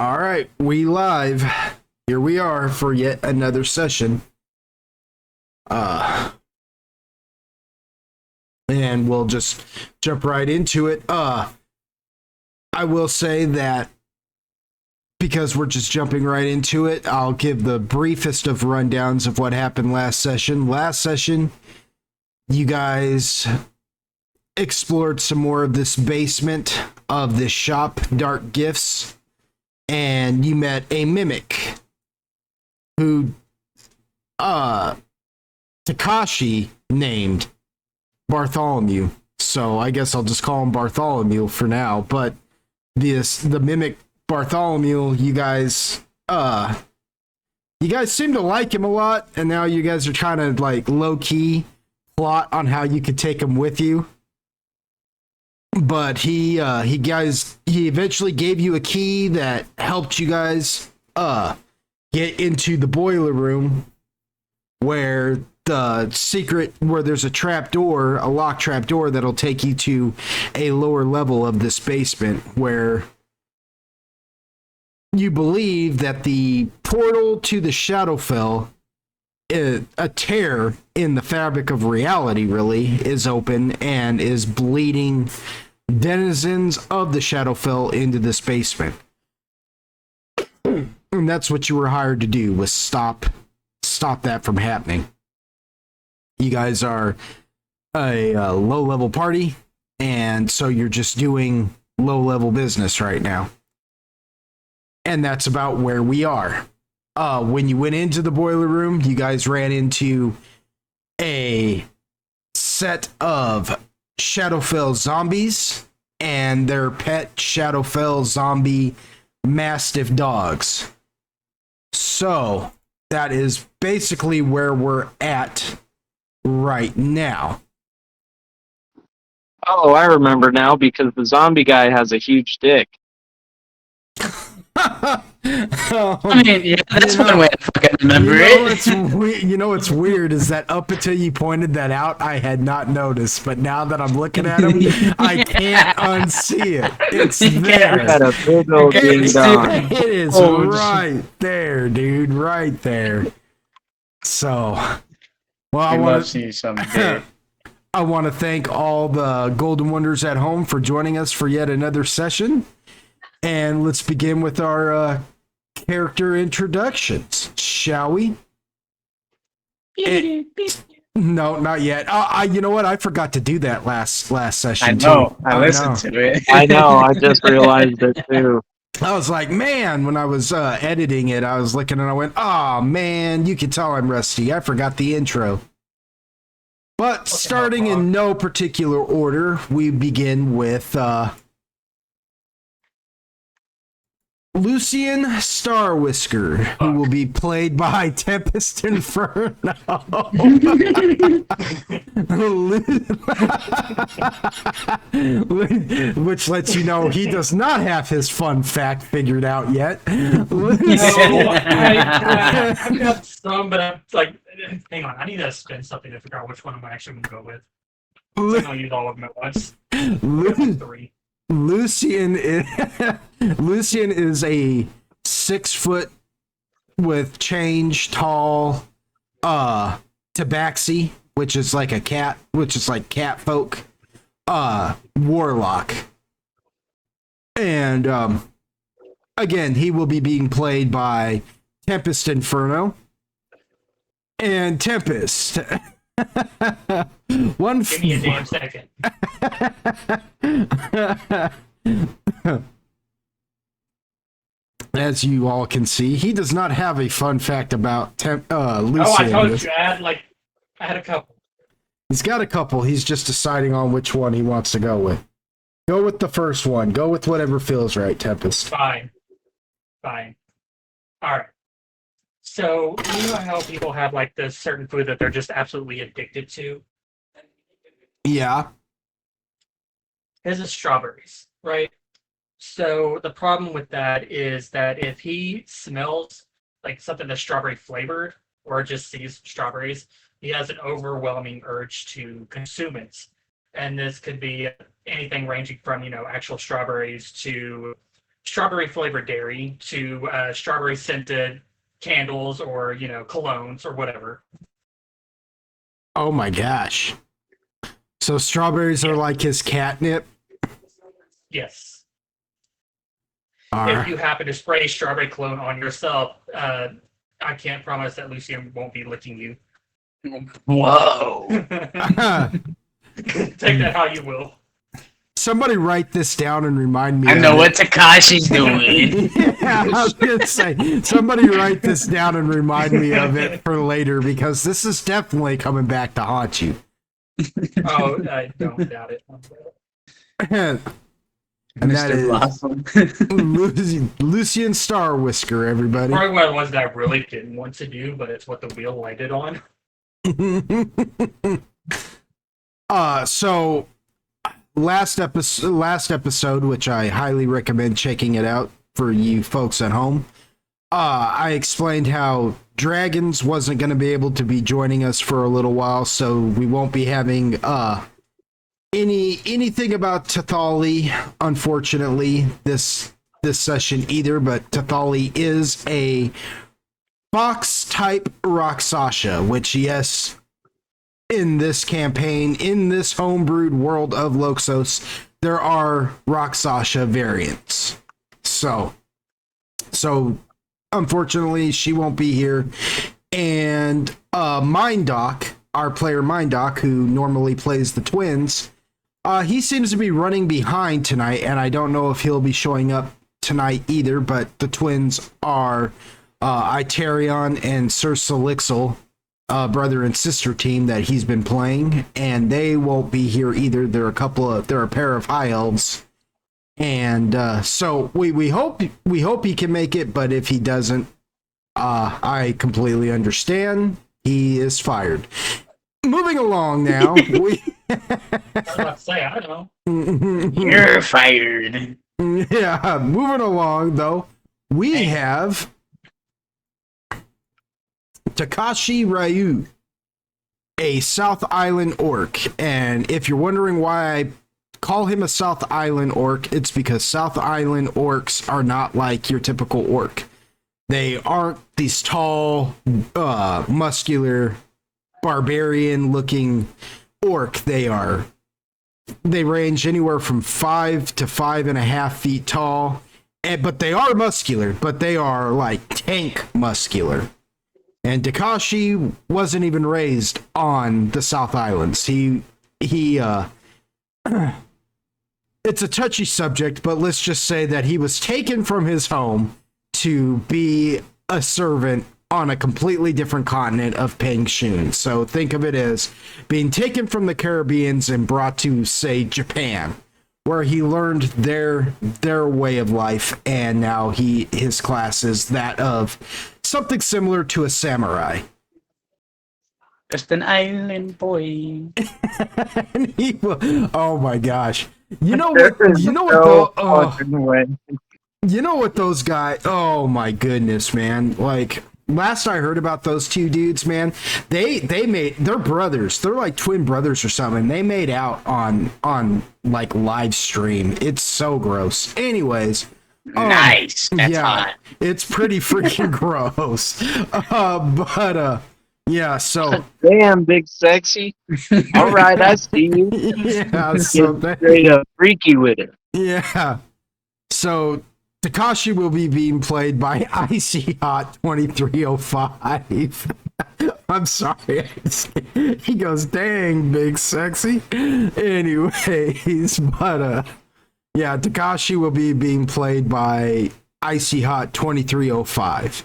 All right, we live. Here we are for yet another session. Uh and we'll just jump right into it. I will say that because we're just jumping right into it, I'll give the briefest of rundowns of what happened last session. Last session, you guys explored some more of this basement of this shop, Dark Gifts, and you met a mimic who Takashi named Bartholomew. So I guess I'll just call him Bartholomew for now. But the mimic Bartholomew, you guys seem to like him a lot, and now you guys are trying to like low key plot on how you could take him with you. But he eventually gave you a key that helped you guys get into the boiler room where there's a trap door, a locked trap door that'll take you to a lower level of this basement where you believe that the portal to the Shadowfell, a tear in the fabric of reality really, is open and is bleeding denizens of the Shadowfell into this basement. And that's what you were hired to do, was stop that from happening. You guys are a low-level party, and so you're just doing low-level business right now. And that's about where we are. When you went into the boiler room, you guys ran into a set of Shadowfell zombies and their pet Shadowfell zombie mastiff dogs. So that is basically where we're at right now. Oh, I remember now because the zombie guy has a huge dick. I mean, yeah, that's one way to fucking remember it. You know what's weird is that up until you pointed that out, I had not noticed. But now that I'm looking at him, I can't unsee it. It's there. Got a big old ding dong. It is right there, dude. Right there. So, well, I want to see someday. I want to thank all the Golden Wonders at home for joining us for yet another session. And let's begin with our character introductions, shall we? No, not yet. You know what? I forgot to do that last session. I know. Too. I listened to it. I know. I just realized it too. I was like, man, when I was editing it, I was looking and I went, oh, man, you can tell I'm rusty. I forgot the intro. But starting in no particular order, we begin with Lucian Starwhisker, who will be played by Tempest Inferno. Which lets you know he does not have his fun fact figured out yet. I've got some, but I'm like, hang on, I need to spin something to figure out which one I'm actually going to go with. I'll use all of them at once. Three. Lucian is a 6 foot with change tall tabaxi, which is like a cat, which is like cat folk warlock. And again, he will be being played by Tempest Inferno. And Tempest. Give me a damn second. As you all can see, he does not have a fun fact about Lucian. Oh, I told you, I had a couple. He's got a couple. He's just deciding on which one he wants to go with. Go with the first one. Go with whatever feels right, Tempest. Fine. All right. So, you know how people have like this certain food that they're just absolutely addicted to? Yeah. His is strawberries, right? So the problem with that is that if he smells like something that's strawberry flavored or just sees strawberries, he has an overwhelming urge to consume it. And this could be anything ranging from, actual strawberries to strawberry flavored dairy to strawberry scented candles or colognes or whatever. Oh my gosh. So strawberries are like his catnip? Yes. Are. If you happen to spray strawberry cologne on yourself, I can't promise that Lucian won't be licking you. Whoa. Take that how you will. Somebody write this down and remind me. I know what Takashi's doing. Yeah, I was gonna say, somebody write this down and remind me of it for later, because this is definitely coming back to haunt you. Oh, I don't doubt it. And that Mr. is Blossom. Lucian Star Whisker, everybody. Probably one of the ones that I really didn't want to do, but it's what the wheel lighted on. So last episode, which I highly recommend checking it out for you folks at home. I explained how Dragons wasn't going to be able to be joining us for a little while, so we won't be having anything about Tathali, unfortunately, this session either. But Tathali is a fox type Rakshasa, which, yes, in this campaign, in this homebrewed world of Loxos, there are Rakshasa variants. So unfortunately, she won't be here. And Mindoc, our player Mindoc, who normally plays the twins, he seems to be running behind tonight, and I don't know if he'll be showing up tonight either. But the twins are Itarion and Sir Solixel, brother and sister team that he's been playing, and they won't be here either. They're a pair of high elves, and so we hope he can make it. But if he doesn't, I completely understand. He is fired. Moving along now, I was about to say, I don't know. You're fired. Yeah, moving along though, we have Takashi Ryu, a South Island orc. And if you're wondering why I call him a South Island orc, it's because South Island orcs are not like your typical orc. They aren't these tall, muscular, barbarian-looking orc. They range anywhere from 5 to 5.5 feet tall. But they are muscular, but they are like tank muscular. And Takashi wasn't even raised on the South Islands. He it's a touchy subject, but let's just say that he was taken from his home to be a servant on a completely different continent of Pengshun. So think of it as being taken from the Caribbeans and brought to, say, Japan, where he learned their way of life, and now his class is that of something similar to a samurai. Just an island boy. And oh my gosh. You know what those guys, oh my goodness, man. Like, last I heard about those two dudes, man, they're brothers. They're like twin brothers or something. They made out on like live stream. It's so gross. Anyways. Nice. That's hot. It's pretty freaking gross. Yeah, so Damn, big sexy. All right, I see you. Yeah, so Straight up freaky with it. Yeah. So Takashi will be being played by Icy Hot 2305. I'm sorry. He goes, dang, big sexy. Anyways, but yeah, Takashi will be being played by Icy Hot 2305.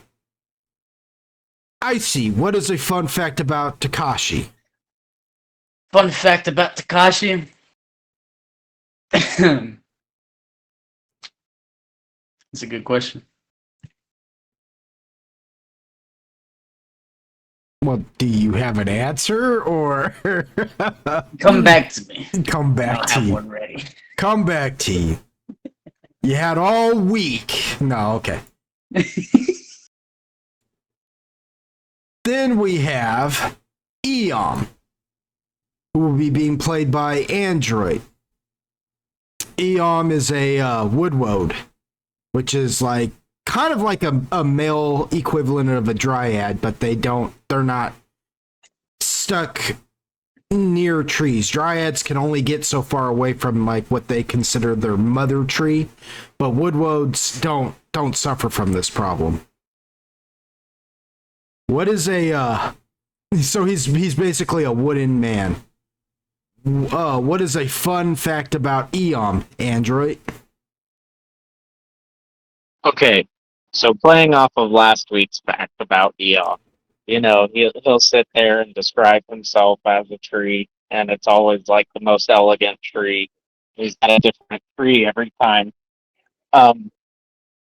Icy, what is a fun fact about Takashi? Fun fact about Takashi. That's a good question. Well, do you have an answer, or Come back to me. Come back I'll to have you. one ready. Come back to you. You had all week. No, okay. Then we have Eom, who will be being played by Android. Eom is a woodwode. which is like kind of like a male equivalent of a dryad, but they're not stuck near trees. Dryads can only get so far away from like what they consider their mother tree, but woodwoads don't suffer from this problem. What is a so he's basically a wooden man. What is a fun fact about Eom, Android? Okay, so playing off of last week's fact about Eon, he'll sit there and describe himself as a tree, and it's always like the most elegant tree. He's got a different tree every time. Um,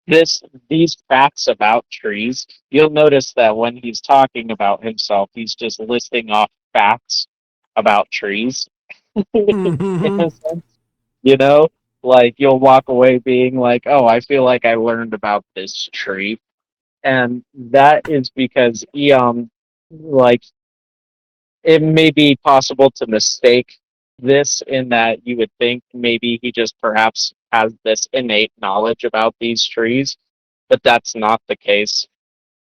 these facts about trees, you'll notice that when he's talking about himself, he's just listing off facts about trees. In a sense, you know, like you'll walk away being like, "Oh, I feel like I learned about this tree," and that is because Eon, like, it may be possible to mistake this in that you would think maybe he just perhaps has this innate knowledge about these trees, but that's not the case.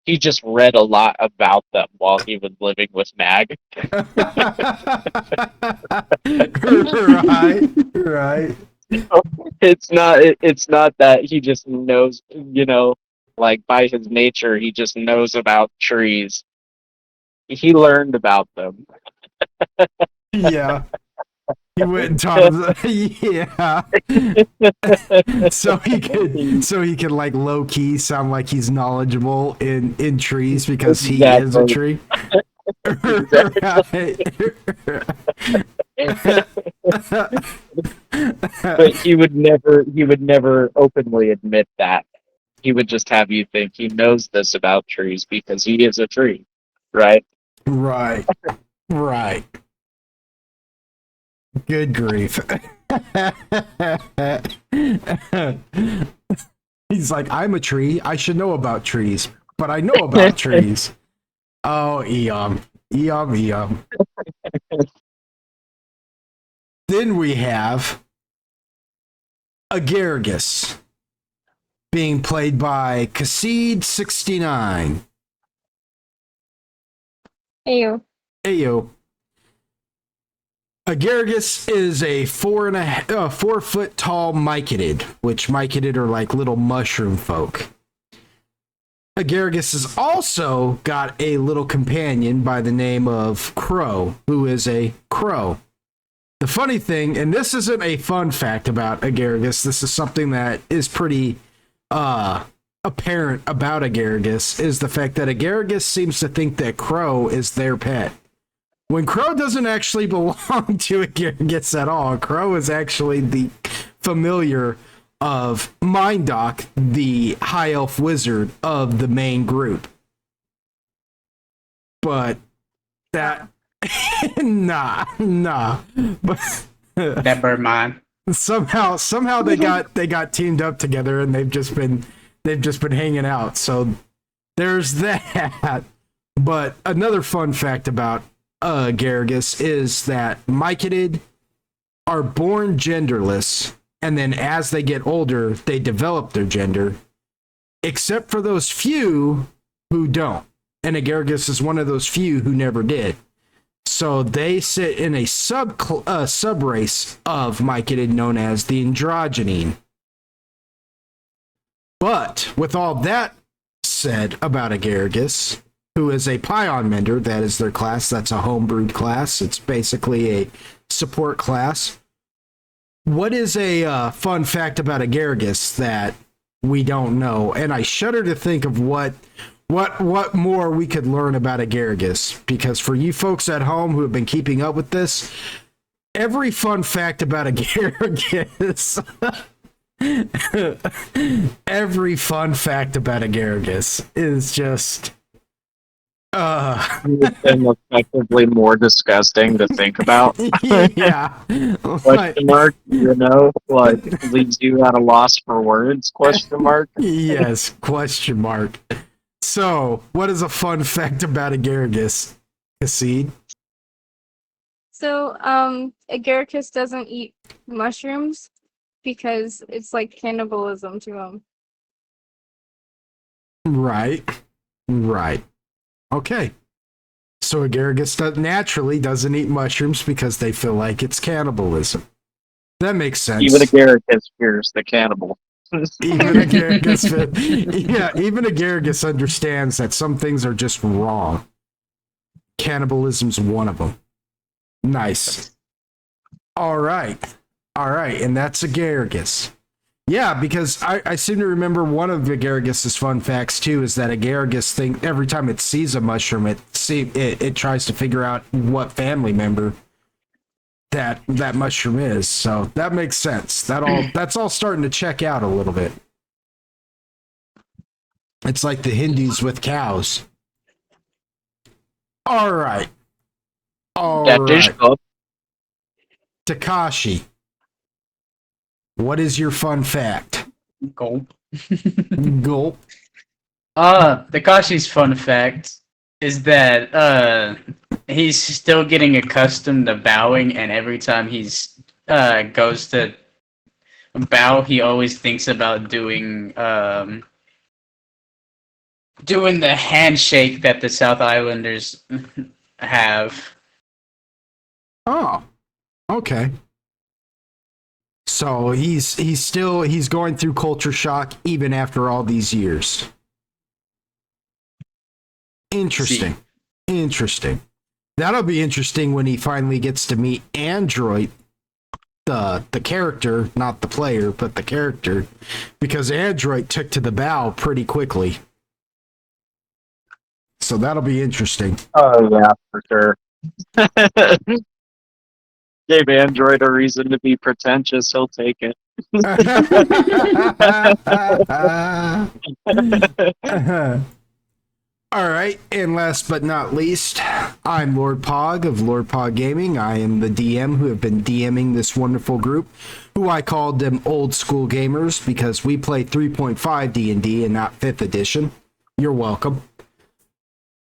He just read a lot about them while he was living with Mag. Right. It's not that he just knows, like by his nature he just knows about trees. He learned about them. Yeah. He went and taught him. Yeah. So he could like low key sound like he's knowledgeable in trees because he is a tree. But he would never openly admit that. He would just have you think he knows this about trees because he is a tree, right? Right. Right. Good grief. He's like, I'm a tree. I should know about trees, but I know about trees. Oh, Eom. Eom. Then we have Agargus being played by Kassid69. Ayo. Ayo. Agargus is a 4 foot tall myconid, which myconid are like little mushroom folk. Agargus has also got a little companion by the name of Crow, who is a crow. The funny thing, and this isn't a fun fact about Agargus, this is something that is pretty apparent about Agargus, is the fact that Agargus seems to think that Crow is their pet. When Crow doesn't actually belong to Agargus at all. Crow is actually the familiar of Mindoc, the high elf wizard of the main group. But that nah. But Never mind. somehow they got teamed up together and they've just been hanging out. So there's that. But another fun fact about Garrigus is that myconid are born genderless, and then as they get older, they develop their gender, except for those few who don't. And Agargus is one of those few who never did. So they sit in a sub-race of myconid known as the androgyne. But with all that said about Agargus, who is a Pion Mender, that is their class. That's a homebrewed class. It's basically a support class. What is a fun fact about Agargus that we don't know? And I shudder to think of what more we could learn about Agargus, because for you folks at home who have been keeping up with this, every fun fact about Agargus, every fun fact about Agargus is just and effectively more disgusting to think about. Yeah. Question mark, like leaves you at a loss for words, question mark. Yes, question mark. So, what is a fun fact about Agargus, Kassid? So, Agaricus doesn't eat mushrooms because it's like cannibalism to him. Right. Right. Okay. So Agaricus naturally doesn't eat mushrooms because they feel like it's cannibalism. That makes sense. Even Agaricus fears the cannibal. Even Agaricus, yeah, even Agaricus understands that some things are just wrong. Cannibalism's one of them. Nice. All right, and that's Agaricus. Yeah, because I seem to remember one of Agaricus's fun facts too is that Agaricus think every time it sees a mushroom, it tries to figure out what family member that mushroom is. So that makes sense. That's all starting to check out a little bit. It's like the Hindus with cows. All right. Takashi, what is your fun fact? Gulp. Gulp. Takashi's fun fact is that he's still getting accustomed to bowing, and every time he's goes to bow, he always thinks about doing the handshake that the South Islanders have. Oh, okay. So he's going through culture shock even after all these years. Interesting. Interesting. That'll be interesting when he finally gets to meet Android, the character, not the player, but the character, because Android took to the bow pretty quickly. So that'll be interesting. Oh yeah, for sure. Gave Android a reason to be pretentious, he'll take it. All right, and last but not least, I'm Lord Pogg of Lord Pogg Gaming. I am the DM who have been DMing this wonderful group, who I call Dem Ol School Gamers because we play 3.5 D&D and not 5th edition. You're welcome.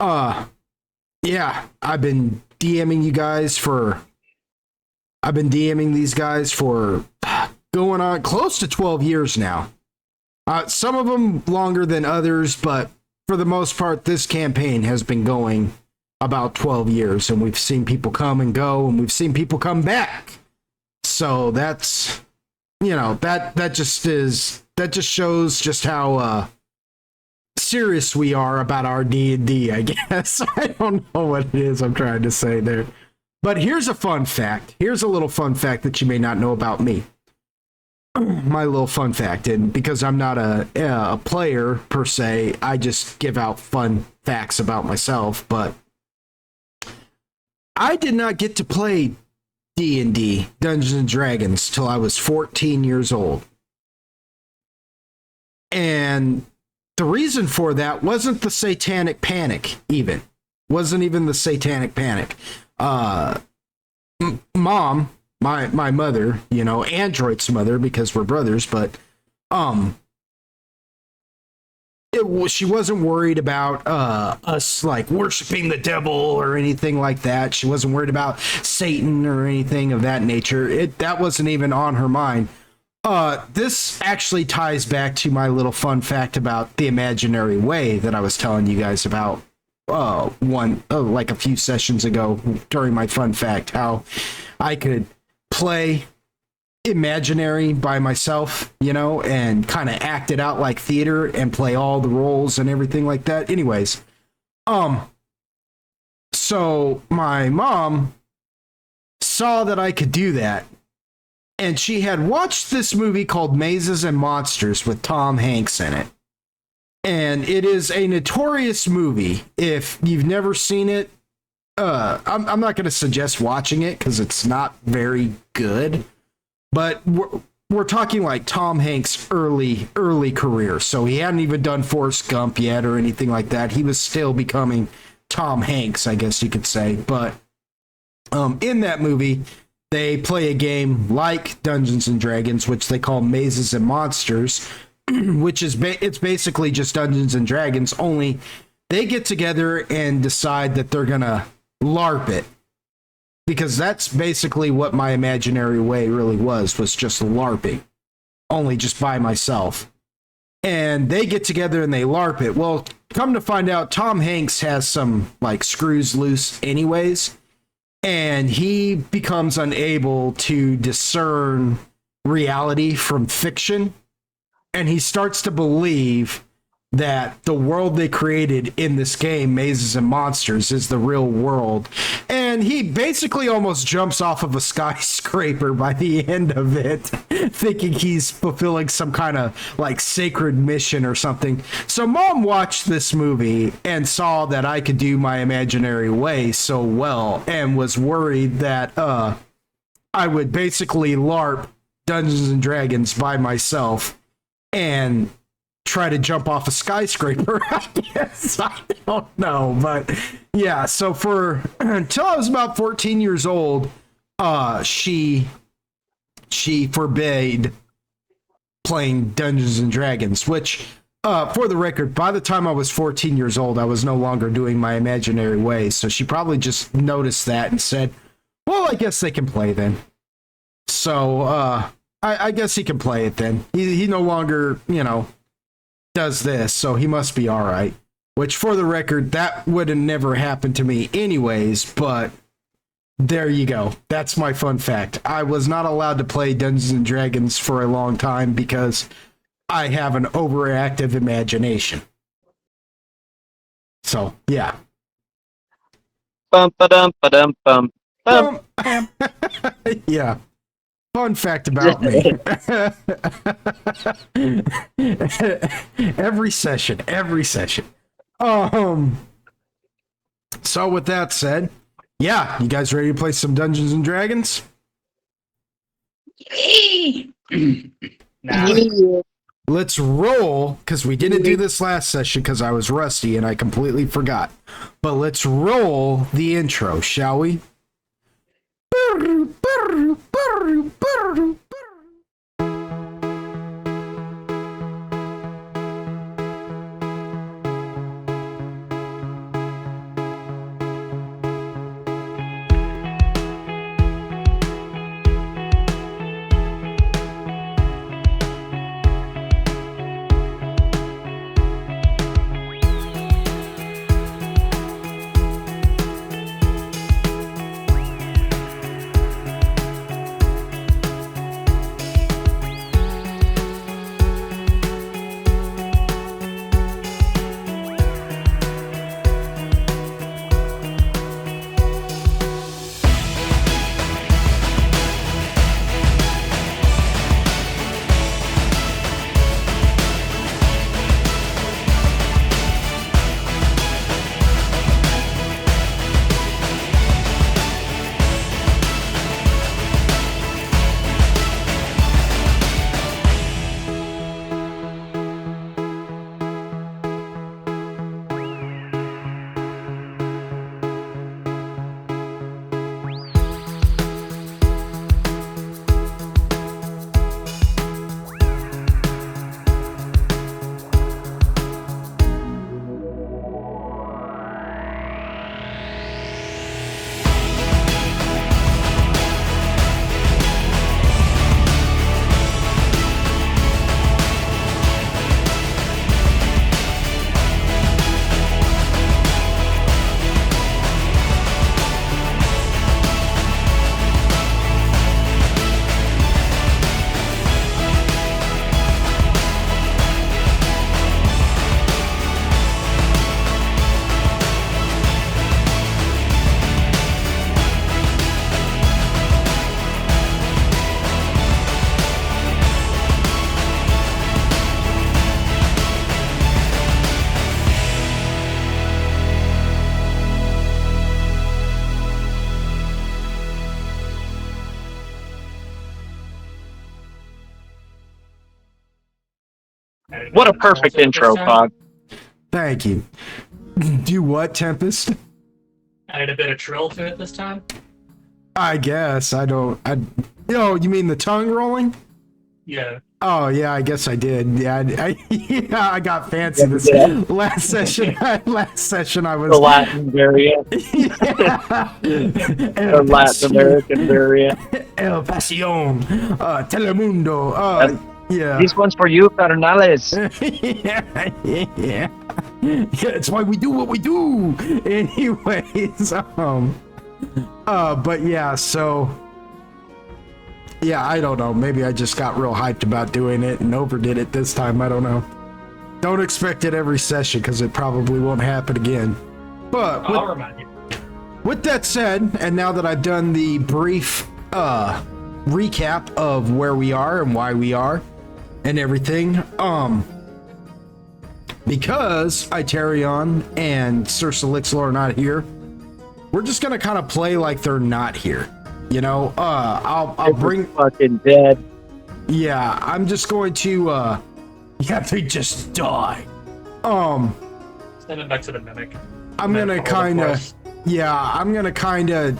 Yeah, I've been DMing these guys for going on close to 12 years now. Some of them longer than others, but for the most part, this campaign has been going about 12 years, and we've seen people come and go, and we've seen people come back. So that's, that just shows just how serious we are about our D&D, I guess. I don't know what it is I'm trying to say there. But here's a fun fact. Here's a little fun fact that you may not know about me. My little fun fact, and because I'm not a player per se, I just give out fun facts about myself, but I did not get to play D&D, Dungeons and Dragons, till I was 14 years old. And the reason for that wasn't the Satanic Panic, even. Wasn't even the Satanic Panic. Mom, my mother, Android's mother, because we're brothers, but she wasn't worried about us like worshiping the devil or anything like that. She wasn't worried about Satan or anything of that nature. That wasn't even on her mind. This actually ties back to my little fun fact about the imaginary way that I was telling you guys about like a few sessions ago during my fun fact, how I could play imaginary by myself, and kind of act it out like theater and play all the roles and everything like that. Anyways, so my mom saw that I could do that, and she had watched this movie called Mazes and Monsters with Tom Hanks in it. And it is a notorious movie. If you've never seen it, I'm not going to suggest watching it because it's not very good. But we're talking like Tom Hanks' early career. So he hadn't even done Forrest Gump yet or anything like that. He was still becoming Tom Hanks, I guess you could say. But in that movie, they play a game like Dungeons and Dragons, which they call Mazes and Monsters, which is it's basically just Dungeons and Dragons, only they get together and decide that they're gonna LARP it, because that's basically what my imaginary way really was just LARPing, only just by myself. and they get together and they LARP it. Well, come to find out, Tom Hanks has some like screws loose anyways, and he becomes unable to discern reality from fiction, and he starts to believe that the world they created in this game, Mazes and Monsters, is the real world. And he basically almost jumps off of a skyscraper by the end of it, thinking he's fulfilling some kind of like sacred mission or something. So Mom watched this movie and saw that I could do my imaginary way so well, and was worried that I would basically LARP Dungeons and Dragons by myself and try to jump off a skyscraper. I guess, I don't know, but yeah. So for until I was about 14 years old, she forbade playing Dungeons and Dragons. Which, for the record, by the time I was 14 years old, I was no longer doing my imaginary way. So she probably just noticed that and said, "Well, I guess they can play then." So I guess he can play it then. He no longer, does this, so he must be all right. Which, for the record, that would have never happened to me anyways, but there you go. That's my fun fact. I was not allowed to play Dungeons and Dragons for a long time because I have an overactive imagination. So, yeah. Bum ba dum ba dum bum bum. Yeah. Fun fact about me. Every session. So with that said, yeah, you guys ready to play some Dungeons and Dragons? Nah. Let's roll, because we didn't do this last session because I was rusty and I completely forgot. But let's roll the intro, shall we? What a perfect intro, Pog. Thank you. Do what, Tempest? Added a bit of trill to it this time. I guess. You mean the tongue rolling? Yeah. Oh, yeah, I guess I did. Yeah, I got fancy this last session. Last session I was... The Latin variant. Yeah. The Latin American variant. El Pasión. Telemundo. Yeah. This one's for you, carnales. Yeah. It's why we do what we do. Anyways, but yeah, so yeah, I don't know. Maybe I just got real hyped about doing it and overdid it this time. I don't know. Don't expect it every session because it probably won't happen again. But I'll remind you. with that said, and now that I've done the brief recap of where we are and why we are and everything, because Itarion and Sir Solixlor are not here, we're just gonna kind of play like they're not here. You know, I'll bring. Fucking dead. Yeah, I'm just going to. Yeah, they just die. Send it back to the mimic. I'm And then gonna follow the kind of. quest. Yeah, I'm gonna kind of.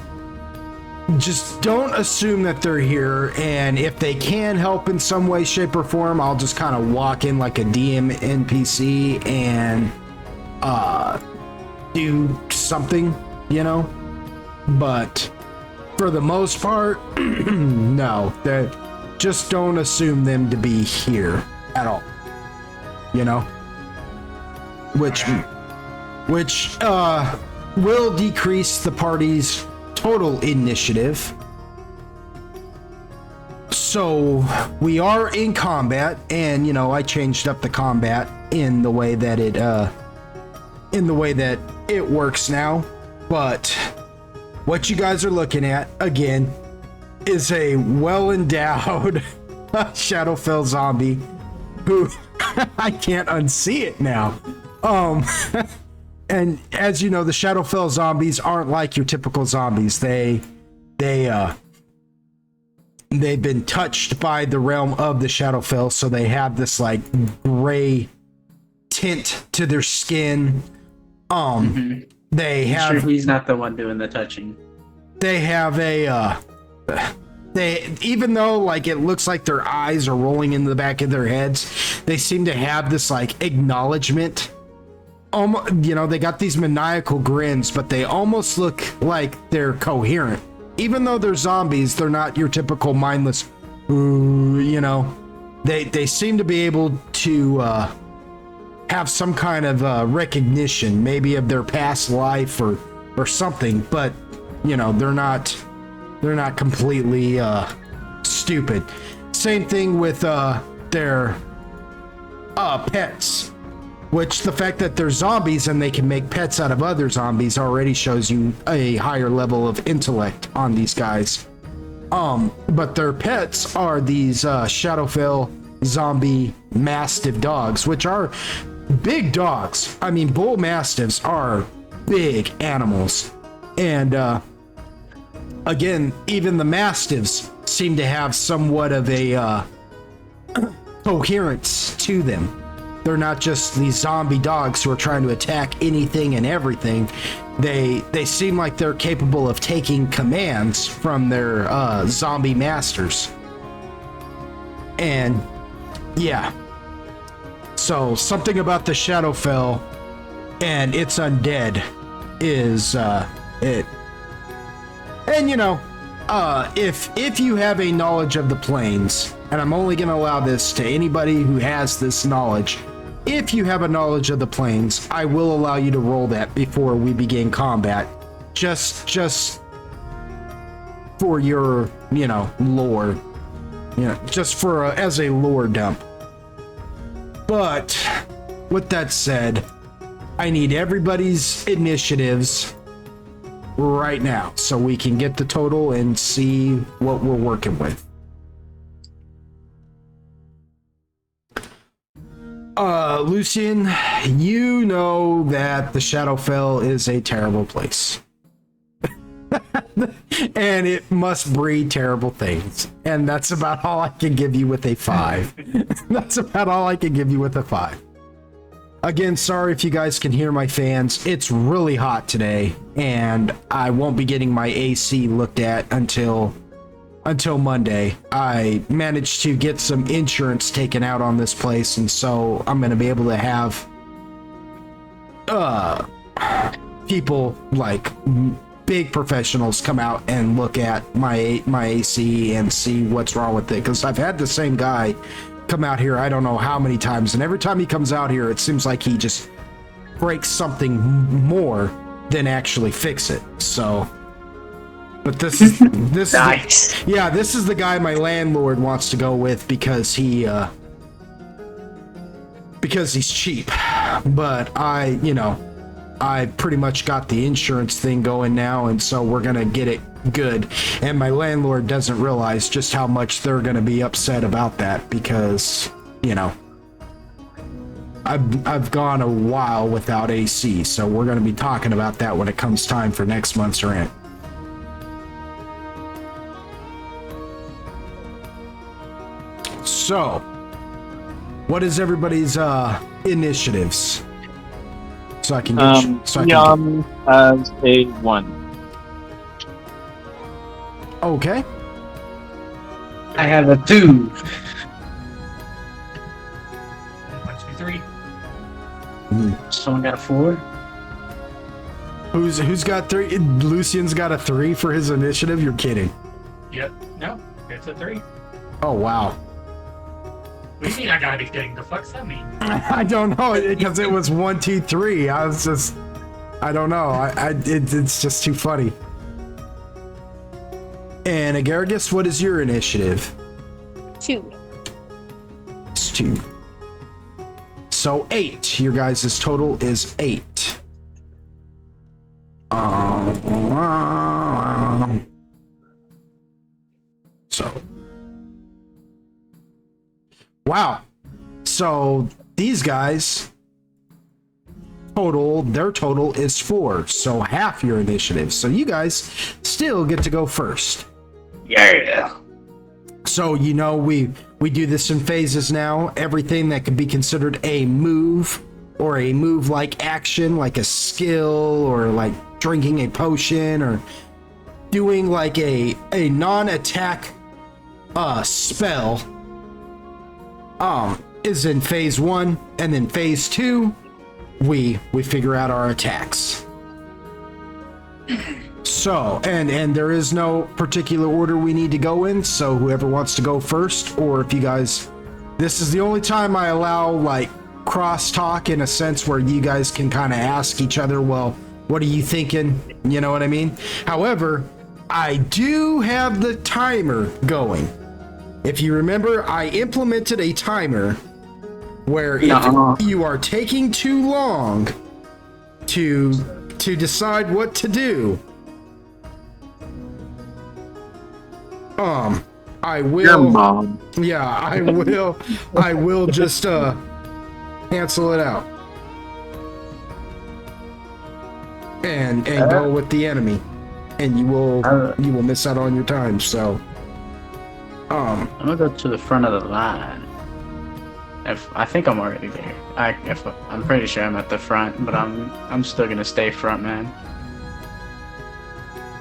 Just don't assume that they're here, and if they can help in some way, shape, or form, I'll just kind of walk in like a DM NPC and do something, you know. But for the most part, no, just don't assume them to be here at all, you know. Which will decrease the party's total initiative. So we are in combat, and you know, I changed up the combat in the way that it works now. But what you guys are looking at again is a well-endowed Shadowfell zombie who I can't unsee it now. And as you know, the Shadowfell zombies aren't like your typical zombies. They've been touched by the realm of the Shadowfell, so they have this like gray tint to their skin. They have. Sure, he's not the one doing the touching. They have even though like it looks like their eyes are rolling into the back of their heads, they seem to have this like acknowledgement. You know, they got these maniacal grins, but they almost look like they're coherent. Even though they're zombies, they're not your typical mindless, you know. They seem to be able to have some kind of recognition, maybe of their past life or something, but you know, they're not completely stupid. Same thing with their pets. Which the fact that they're zombies and they can make pets out of other zombies already shows you a higher level of intellect on these guys. But their pets are these Shadowfell zombie mastiff dogs, which are big dogs. I mean, bull mastiffs are big animals. And again, even the mastiffs seem to have somewhat of a coherence to them. They're not just these zombie dogs who are trying to attack anything and everything. They seem like they're capable of taking commands from their zombie masters. And yeah. So something about the Shadowfell and its undead is it. And you know, if you have a knowledge of the planes, and I'm only going to allow this to anybody who has this knowledge. If you have a knowledge of the planes, I will allow you to roll that before we begin combat. Just for your, you know, lore. You know, just for as a lore dump. But with that said, I need everybody's initiatives right now so we can get the total and see what we're working with. Lucian, you know that the Shadowfell is a terrible place. And it must breed terrible things. And that's about all I can give you with a 5. That's about all I can give you with a 5. Again, sorry if you guys can hear my fans. It's really hot today, and I won't be getting my AC looked at until Monday. I managed to get some insurance taken out on this place, and so I'm going to be able to have people like big professionals come out and look at my AC and see what's wrong with it, because I've had the same guy come out here I don't know how many times, and every time he comes out here, it seems like he just breaks something more than actually fix it. So, but this is Nice. this is the guy my landlord wants to go with because he's cheap. But I pretty much got the insurance thing going now, and so we're gonna get it good. And my landlord doesn't realize just how much they're gonna be upset about that because, I've gone a while without AC, so we're gonna be talking about that when it comes time for next month's rent. So, what is everybody's initiatives? So I can get Young as a 1. Okay. I have a 2. 1, 2, 3. Someone got a 4. Who's got 3? Lucian's got a 3 for his initiative. You're kidding. Yep. No, it's a 3. Oh wow. What do you mean I gotta be kidding? The fuck's that mean? I don't know because it was 1, 2, 3. I don't know. It's just too funny. And Agaragis, what is your initiative? 2. It's 2. So 8. Your guys' total is 8. So. Wow. So these guys their total is 4. So half your initiative. So you guys still get to go first. Yeah. So we do this in phases now. Everything that could be considered a move or a move-like action, like a skill or like drinking a potion or doing like a non-attack spell is in phase 1, and then phase 2 we figure out our attacks. So, and there is no particular order we need to go in, so whoever wants to go first, or if you guys, this is the only time I allow like crosstalk in a sense where you guys can kind of ask each other, well, what are you thinking? You know what I mean? However, I do have the timer going. If you remember, I implemented a timer where if you are taking too long to decide what to do, I will. Your mom. Yeah, I will just cancel it out and go with the enemy, and you will miss out on your time. So, I'm gonna go to the front of the line. I think I'm already there. I'm pretty sure I'm at the front, but I'm still gonna stay front, man.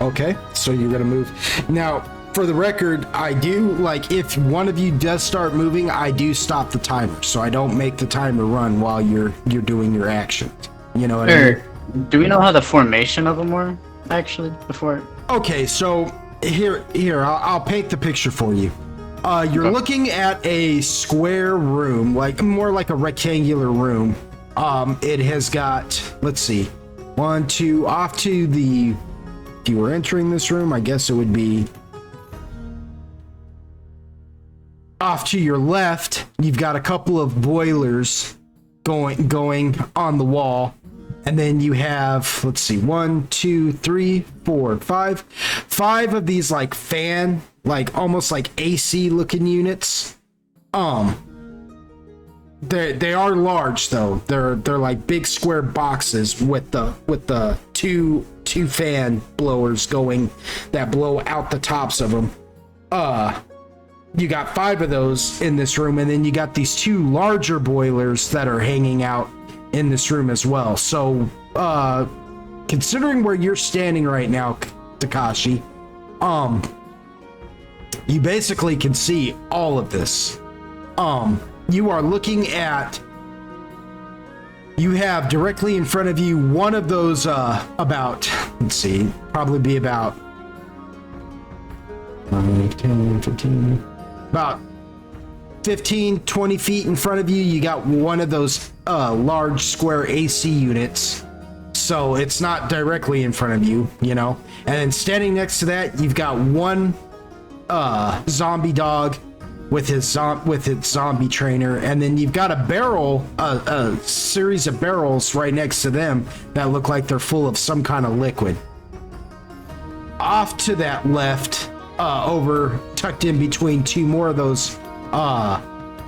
Okay, so you're gonna move now. For the record, I do like if one of you does start moving, I do stop the timer, so I don't make the timer run while you're doing your action. You know what I mean? Do we know how the formation of them were actually before? Okay, so here I'll paint the picture for you. You're looking at a square room, like more like a rectangular room. It has got, let's see, 1, 2, off to the. If you were entering this room, I guess it would be. Off to your left, you've got a couple of boilers going on the wall. And then you have, let's see, 1, 2, 3, 4, 5. 5 of these like fan, like almost like AC looking units. They are large though. They're like big square boxes with the two fan blowers going that blow out the tops of them. You got 5 of those in this room, and then you got these 2 larger boilers that are hanging out in this room as well. So, considering where you're standing right now, Takashi, you basically can see all of this. You are looking at. You have directly in front of you one of those. About. Let's see. Probably be about. 5, 10, 15. About 15, 20 feet in front of you, you got one of those large square AC units. So it's not directly in front of you, you know. And then standing next to that, you've got one zombie dog with its zombie trainer, and then you've got a barrel, a series of barrels right next to them that look like they're full of some kind of liquid. Off to that left, over tucked in between two more of those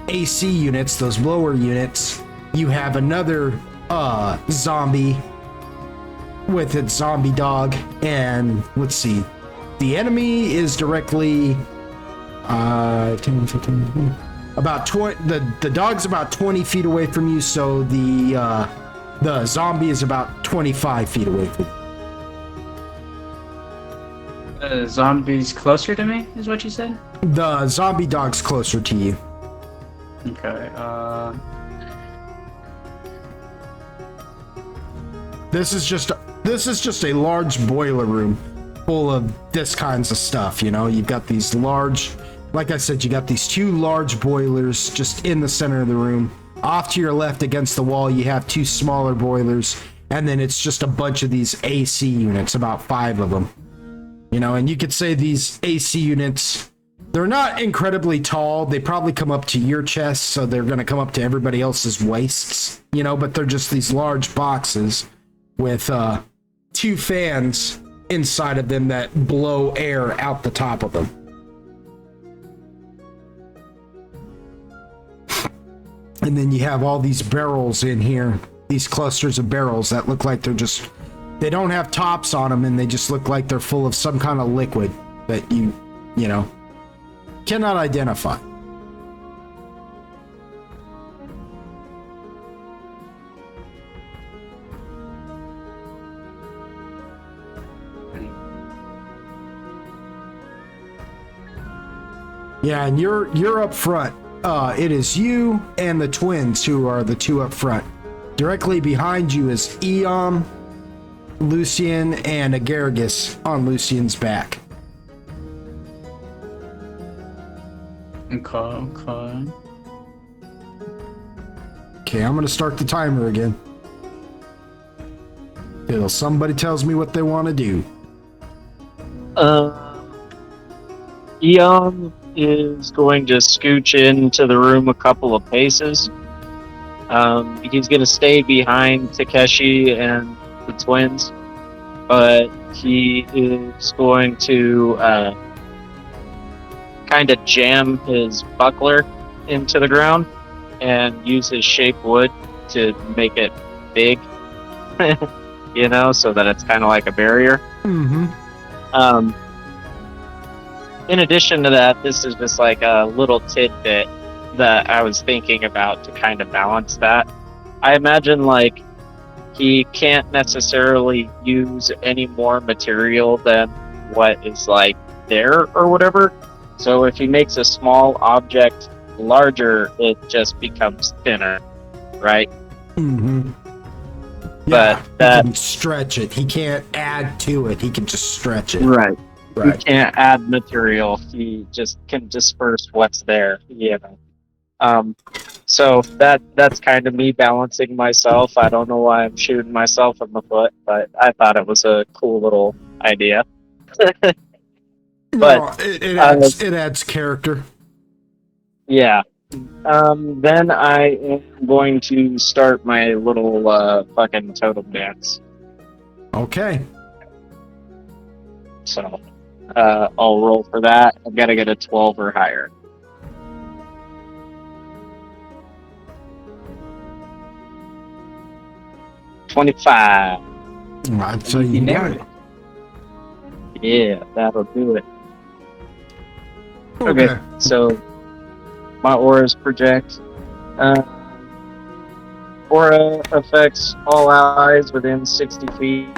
AC units, those blower units, you have another zombie with its zombie dog. And let's see, the enemy is directly 10, 15, about 20. The dog's about 20 feet away from you, so the zombie is about 25 feet away from you. Zombies closer to me, is what you said? The zombie dog's closer to you. Okay, This is just a large boiler room full of this kinds of stuff, you know. You've got these large, like I said, you got these two large boilers just in the center of the room. Off to your left against the wall, you have two smaller boilers, and then it's just a bunch of these AC units, about 5 of them. You know, and you could say these AC units, they're not incredibly tall. They probably come up to your chest, so they're going to come up to everybody else's waists, you know, but they're just these large boxes with 2 fans inside of them that blow air out the top of them. And then you have all these barrels in here, these clusters of barrels that look like they don't have tops on them, and they just look like they're full of some kind of liquid that you know, cannot identify. Yeah, and you're up front. It is you and the twins who are the two up front. Directly behind you is Eom, Lucian, and Agaragis on Lucian's back. Okay. Okay, I'm gonna start the timer again till somebody tells me what they want to do. Eon is going to scooch into the room a couple of paces. He's going to stay behind Takeshi and the twins, but he is going to kind of jam his buckler into the ground and use his shape wood to make it big, you know, so that it's kind of like a barrier. Mm-hmm. In addition to that, this is just like a little tidbit that I was thinking about to kind of balance that. I imagine like he can't necessarily use any more material than what is like there or whatever. So if he makes a small object larger, it just becomes thinner, right? Mm-hmm. But He can stretch it. He can't add to it. He can just stretch it. Right. He Right. can't add material. He just can disperse what's there, you know. So that's kind of me balancing myself. I don't know why I'm shooting myself in the foot, but I thought it was a cool little idea. No, it adds character. Yeah. Then I am going to start my little fucking totem dance. Okay. So I'll roll for that. I've got to get a 12 or higher. $25. I'd say you got it. Yeah, that'll do it. Okay. Okay, so my auras project. Aura affects all allies within 60 feet.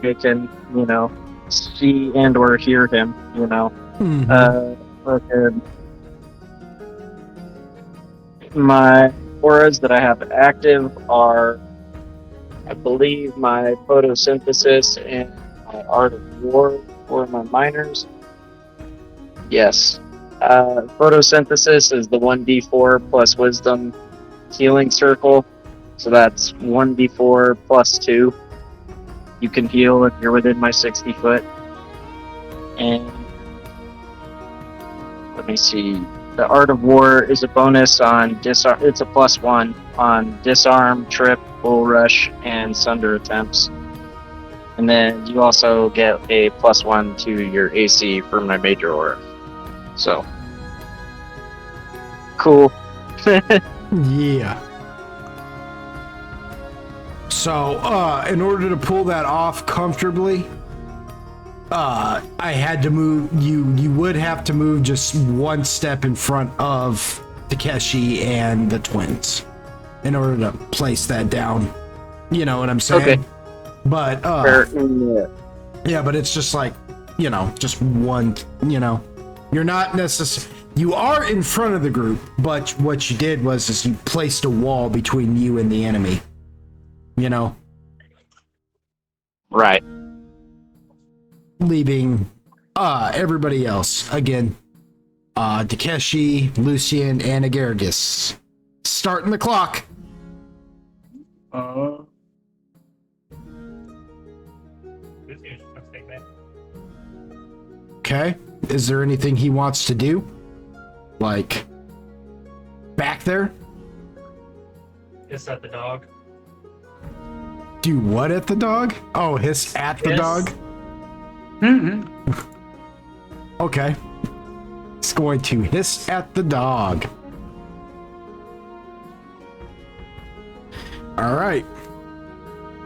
They can, you know, see and or hear him, you know. Mm-hmm. Okay. My auras that I have active are, I believe, my photosynthesis and my art of war for my minors. Yes. Photosynthesis is the 1d4 plus wisdom healing circle. So that's 1d4 plus 2. You can heal if you're within my 60 foot. And let me see. The Art of War is a bonus on disarm. It's a +1 on disarm, trip, bull rush, and sunder attempts. And then you also get a +1 to your AC for my major aura. So cool. Yeah. So, in order to pull that off comfortably, I had to move. You would have to move just one step in front of Takeshi and the twins in order to place that down. You know what I'm saying? Okay. But Yeah. yeah, but it's just like, you know, just one. You know, you're not necessarily. You are in front of the group, but what you did was you placed a wall between you and the enemy. You know, Right. leaving everybody else again. Takeshi, Lucian, and Agaragis. Starting the clock. Okay. Is there anything he wants to do? Like back there? Is that the dog? Do what at the dog? Oh, hiss at the Hiss. dog? Mm-hmm. Okay. It's going to hiss at the dog. All right.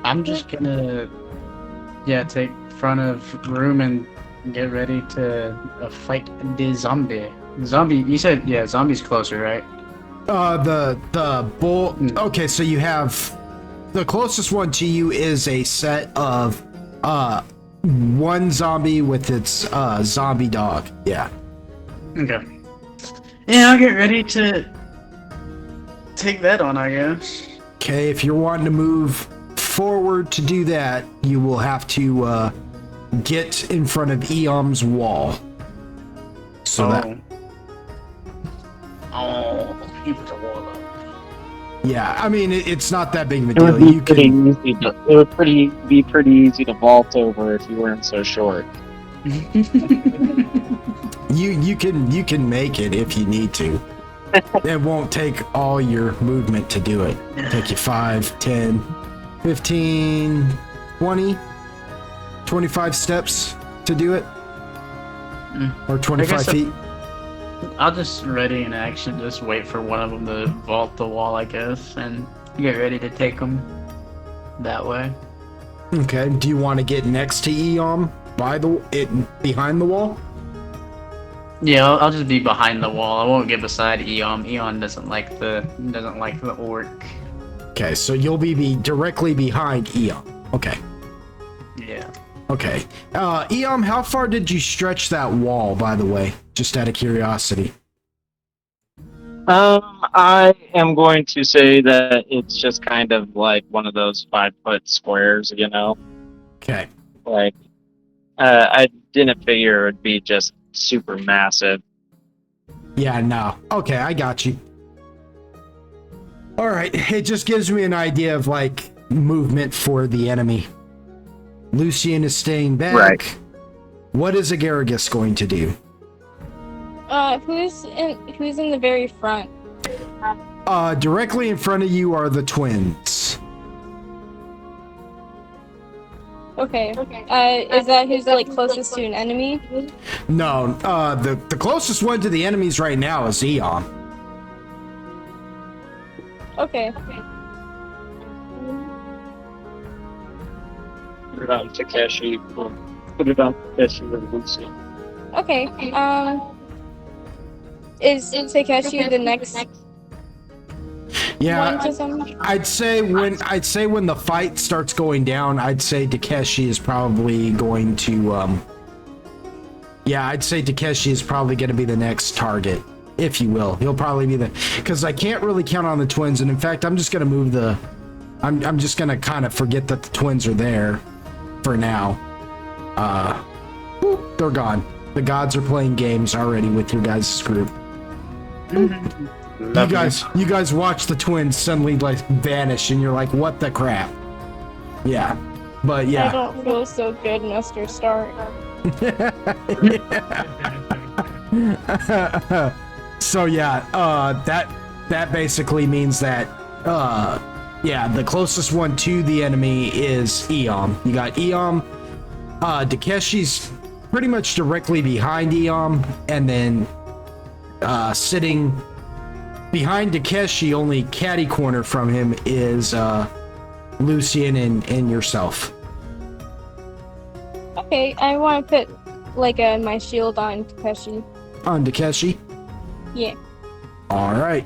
I'm just gonna, take front of room and get ready to fight the zombie. Zombie, you said, zombie's closer, right? The bull. Okay, so you have the closest one to you is a set of one zombie with its zombie dog. Yeah. Okay. Yeah, I'll get ready to take that on, I guess. Okay, if you're wanting to move forward to do that, you will have to get in front of Eom's wall. So that. He put the wall up. Yeah, I mean it's not that big of a It would deal. be You pretty can. easy. It would be pretty easy to vault over if you weren't so short. You can make it if you need to. It won't take all your movement to do it. Take you 5, 10, 15, 20, 25 steps to do it. Or 25 feet. I'll just ready in action, just wait for one of them to vault the wall, I guess, and get ready to take them that way. Okay. Do you want to get next to Eom behind the wall? Yeah, I'll just be behind the wall. I won't get beside Eon. Eon doesn't like the orc. Okay, so you'll be directly behind Eom. Okay. Yeah. Okay. Eom, how far did you stretch that wall, by the way? Just out of curiosity. I am going to say that it's just kind of like one of those 5-foot squares, you know? Okay. Like, I didn't figure it would be just super massive. Yeah, no. Okay, I got you. All right, it just gives me an idea of like movement for the enemy. Lucian is staying back. Right. What is Agaragis going to do? Who's in the very front? Directly in front of you are the twins. Okay. Is that who's like closest to an enemy? No, the closest one to the enemies right now is Eon. Okay. Put it on Takeshi. Put it on Takeshi and Lucy. Okay. Is Takeshi the next one Yeah, to some? I'd say when the fight starts going down, I'd say Takeshi is probably going to I'd say Takeshi is probably going to be the next target, if you will. He'll probably be because I can't really count on the twins, and in fact, I'm just going to move I'm just going to kind of forget that the twins are there for now. They're gone. The gods are playing games already with your guys' group. You guys watch the twins suddenly like vanish, and you're like, "What the crap?" Yeah, but I yeah. don't feel so good, Mr. Stark. So yeah, that basically means that yeah, the closest one to the enemy is Eom. You got Eom. Takeshi's pretty much directly behind Eom, and then sitting behind Takeshi, only catty corner from him, is Lucian and yourself. Okay, I want to put like my shield on Takeshi. On Takeshi? Yeah. All right.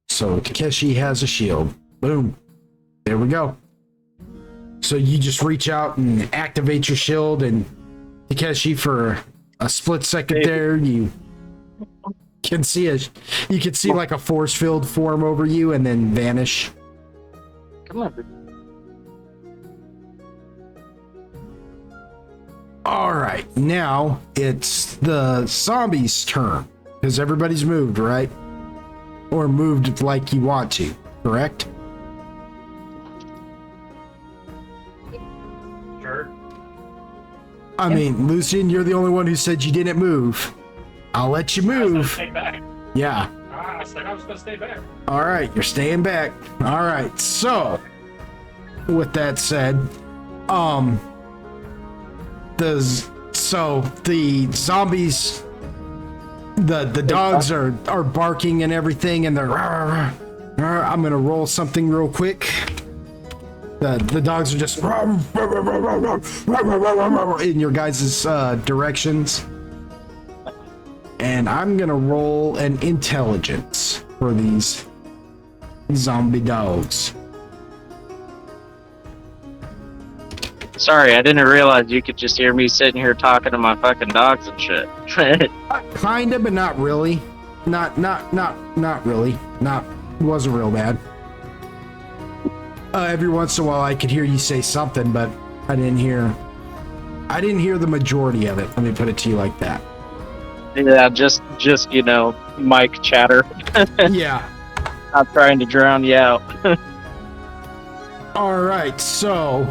So Takeshi has a shield. Boom. There we go. So you just reach out and activate your shield, and Takeshi, for a split second there, you can see like a force field form over you and then vanish. Come on. All right, now it's the zombies' turn because everybody's moved, right? Or moved like you want to, correct? Sure. I mean, Lucian, you're the only one who said you didn't move. I'll let you I was gonna move. stay back. Yeah. I said I was gonna stay back. All right, you're staying back. All right. So, with that said, the zombies, the dogs are barking and everything, and they're. I'm gonna roll something real quick. The dogs are just in your guys' directions. And I'm gonna roll an intelligence for these zombie dogs. Sorry, I didn't realize you could just hear me sitting here talking to my fucking dogs and shit. Kinda, but not really. Not really. Wasn't real bad. Every once in a while I could hear you say something, but I didn't hear the majority of it. Let me put it to you like that. Yeah, just you know, mic chatter. Yeah. I'm trying to drown you out. All right, so,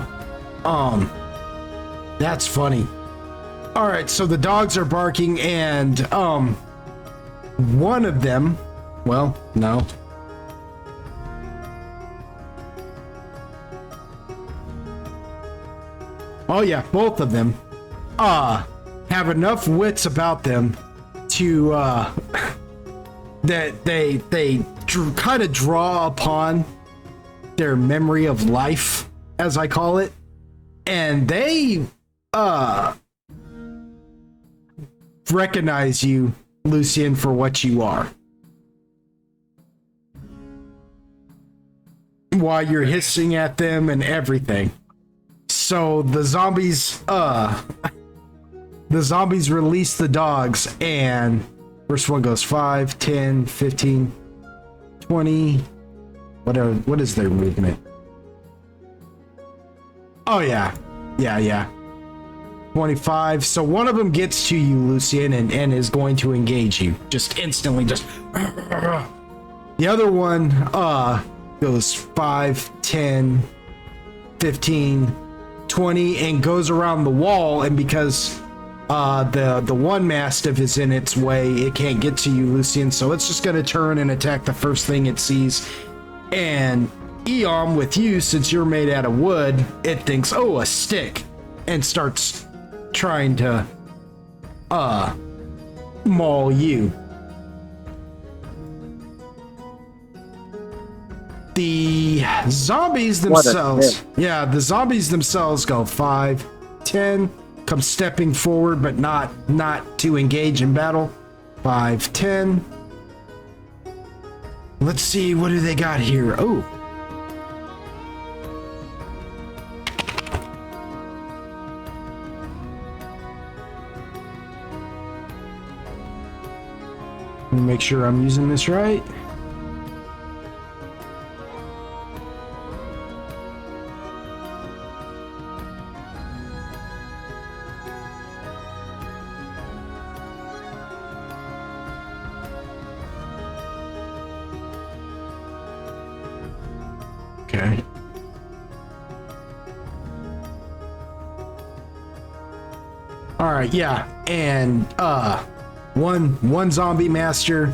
that's funny. All right, so the dogs are barking, and one of them, well, no. Oh yeah, both of them, have enough wits about them to that they kind of draw upon their memory of life, as I call it, and they recognize you, Lucian, for what you are. While you're hissing at them and everything. So the zombies release the dogs, and first one goes 5, 10, 15, 20. What is their movement? Oh yeah. 25. So one of them gets to you, Lucian, and is going to engage you. Just instantly, just. The other one goes 5, 10, 15, 20, and goes around the wall, and because the one mastiff is in its way, it can't get to you, Lucian, so it's just going to turn and attack the first thing it sees. And Eom, with you, since you're made out of wood, it thinks, oh, a stick, and starts trying to maul you. The zombies themselves, the zombies themselves go 5, 10, come stepping forward, but not to engage in battle. 5, 10. Let's see, what do they got here? Oh. Let me make sure I'm using this right. Okay. All right, yeah, and one zombie master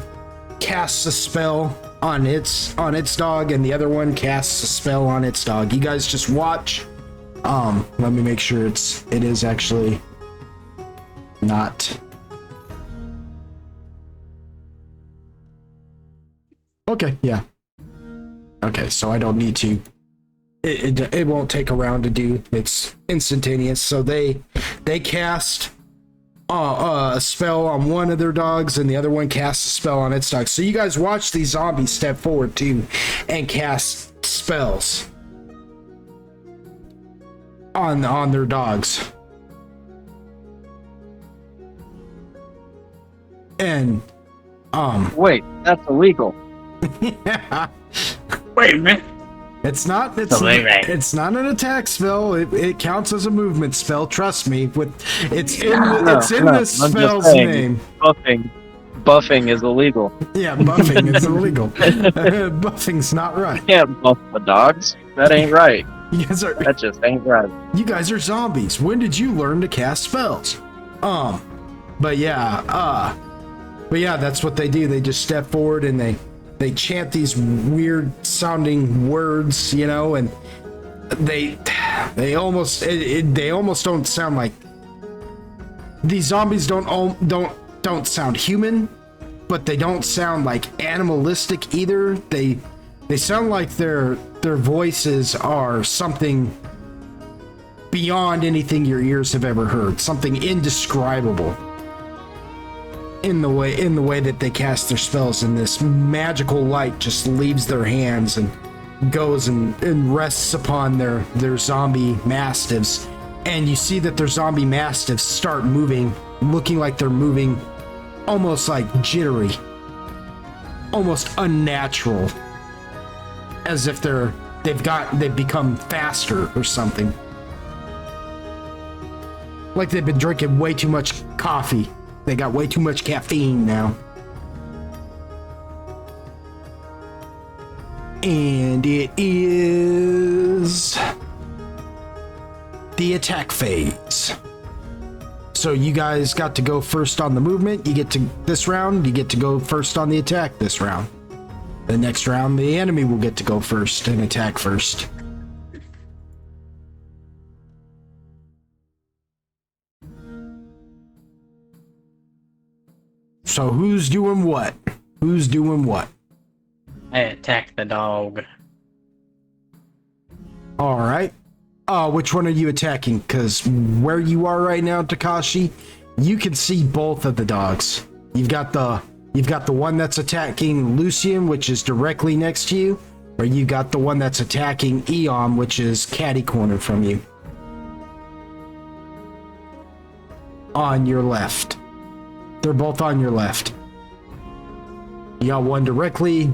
casts a spell on its dog, and the other one casts a spell on its dog. You guys just watch. Let me make sure it is actually not. Okay, yeah. Okay, so I don't need to. It won't take a round to do. It's instantaneous. So they cast a spell on one of their dogs, and the other one casts a spell on its dog. So you guys watch these zombies step forward too and cast spells on their dogs. And Wait, that's illegal. yeah. Wait a minute. It's not an attack spell. It counts as a movement spell. Trust me. It's in the spell's name. Buffing is illegal. Yeah, buffing is illegal. Buffing's not right. You can't buff the dogs. That ain't right. That just ain't right. You guys are zombies. When did you learn to cast spells? But yeah, that's what they do. They just step forward and they chant these weird sounding words, you know, and they almost don't sound like, these zombies don't sound human, but they don't sound like animalistic either. They sound like their voices are something beyond anything your ears have ever heard, something indescribable. In the way that they cast their spells, and this magical light just leaves their hands and goes and rests upon their zombie mastiffs, and you see that their zombie mastiffs start moving, looking like they're moving almost like jittery, almost unnatural, as if they've become faster or something, like they've been drinking way too much coffee. They got way too much caffeine now. And it is the attack phase. So you guys got to go first on the movement. You get to go first on the attack this round. The next round, the enemy will get to go first and attack first. So who's doing what? Who's doing what? I attacked the dog. All right. Which one are you attacking? Because where you are right now, Takashi, you can see both of the dogs. You've got the one that's attacking Lucian, which is directly next to you, or you got the one that's attacking Eon, which is catty corner from you. On your left. They're both on your left. You got one directly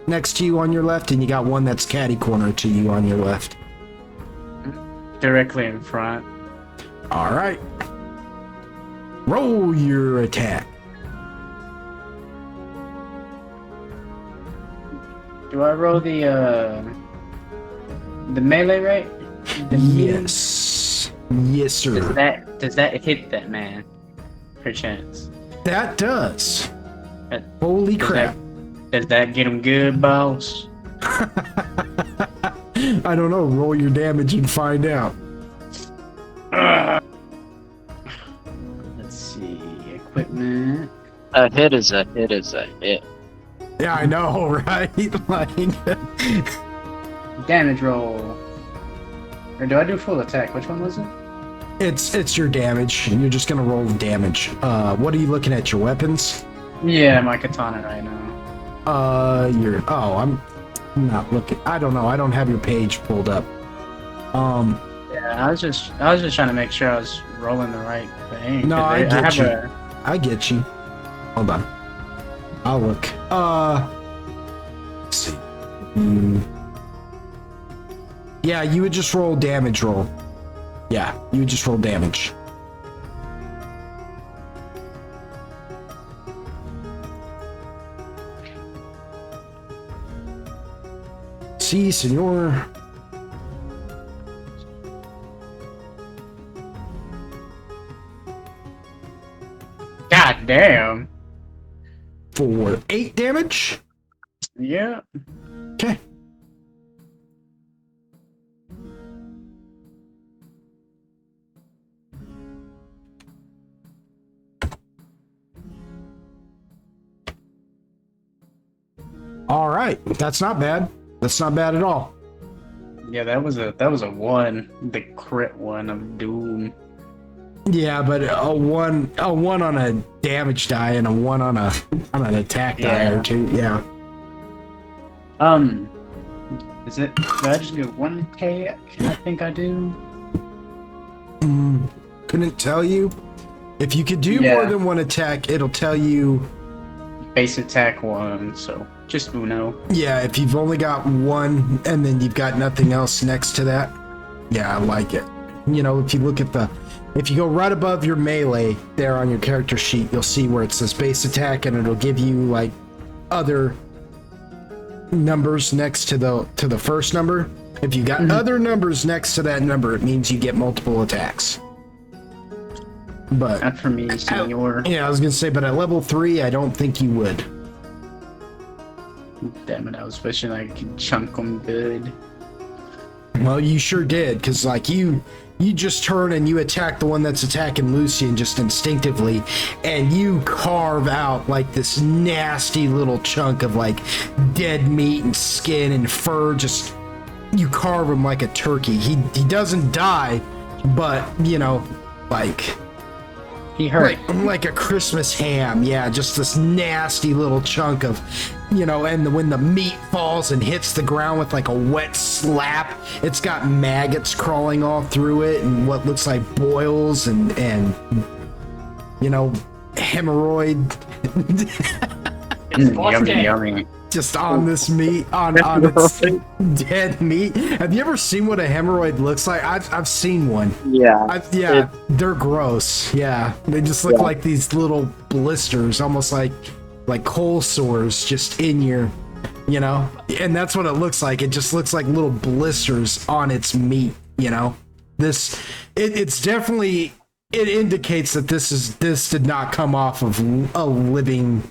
next to you on your left, and you got one that's catty corner to you on your left. Directly in front. All right. Roll your attack. Do I roll the melee, right? Yes. Yes, sir. Does that hit that man? Perchance. That does. Holy crap. Does that get him good, boss? I don't know. Roll your damage and find out. Let's see. Equipment. A hit is a hit is a hit. Yeah, I know, right? Like, damage roll. Or do I do full attack? Which one was it? it's your damage. You're just gonna roll damage. What are you looking at? Your weapons? Yeah, my katana right now. I'm not looking. I don't know. I don't have your page pulled up. Yeah, I was just trying to make sure I was rolling the right thing. No, I get you. Hold on. I'll look. Let's see. Yeah, you would just roll damage roll. Yeah, you would just roll damage. Si, senor. God damn. For 8 damage. Yeah. Okay. All right, that's not bad. That's not bad at all. Yeah, that was a one. The crit one of doom. Yeah, but a one on a damage die and a 1 on an attack die Yeah. or two. Yeah. Is it? Do I just do 1K? I think I do. Couldn't tell you. If you could do Yeah. more than 1 attack, it'll tell you. Base attack 1, so just Uno. Yeah, if you've only got 1 and then you've got nothing else next to that. Yeah, I like it. You know, if you look at if you go right above your melee there on your character sheet, you'll see where it says base attack, and it'll give you like other numbers next to the first number. If you got other numbers next to that number, it means you get multiple attacks. But Not for me, senor. yeah, I was gonna say, but at level 3, I don't think you would. Damn it, I was wishing I could chunk them good. Well, you sure did, because like you just turn and you attack the one that's attacking Lucian just instinctively, and you carve out like this nasty little chunk of like dead meat and skin and fur. Just you carve him like a turkey. He doesn't die, but you know, like He hurt. like a Christmas ham. Yeah, just this nasty little chunk of, you know, and when the meat falls and hits the ground with like a wet slap, it's got maggots crawling all through it and what looks like boils and you know, hemorrhoid It's boss Yummy, game. yummy. just on this meat, on its dead meat. Have you ever seen what a hemorrhoid looks like? I've seen one. Yeah. They're gross. Yeah, they just look like these little blisters, almost like cold sores, just in your, you know. And that's what it looks like. It just looks like little blisters on its meat. You know, it's definitely, it indicates that this did not come off of a living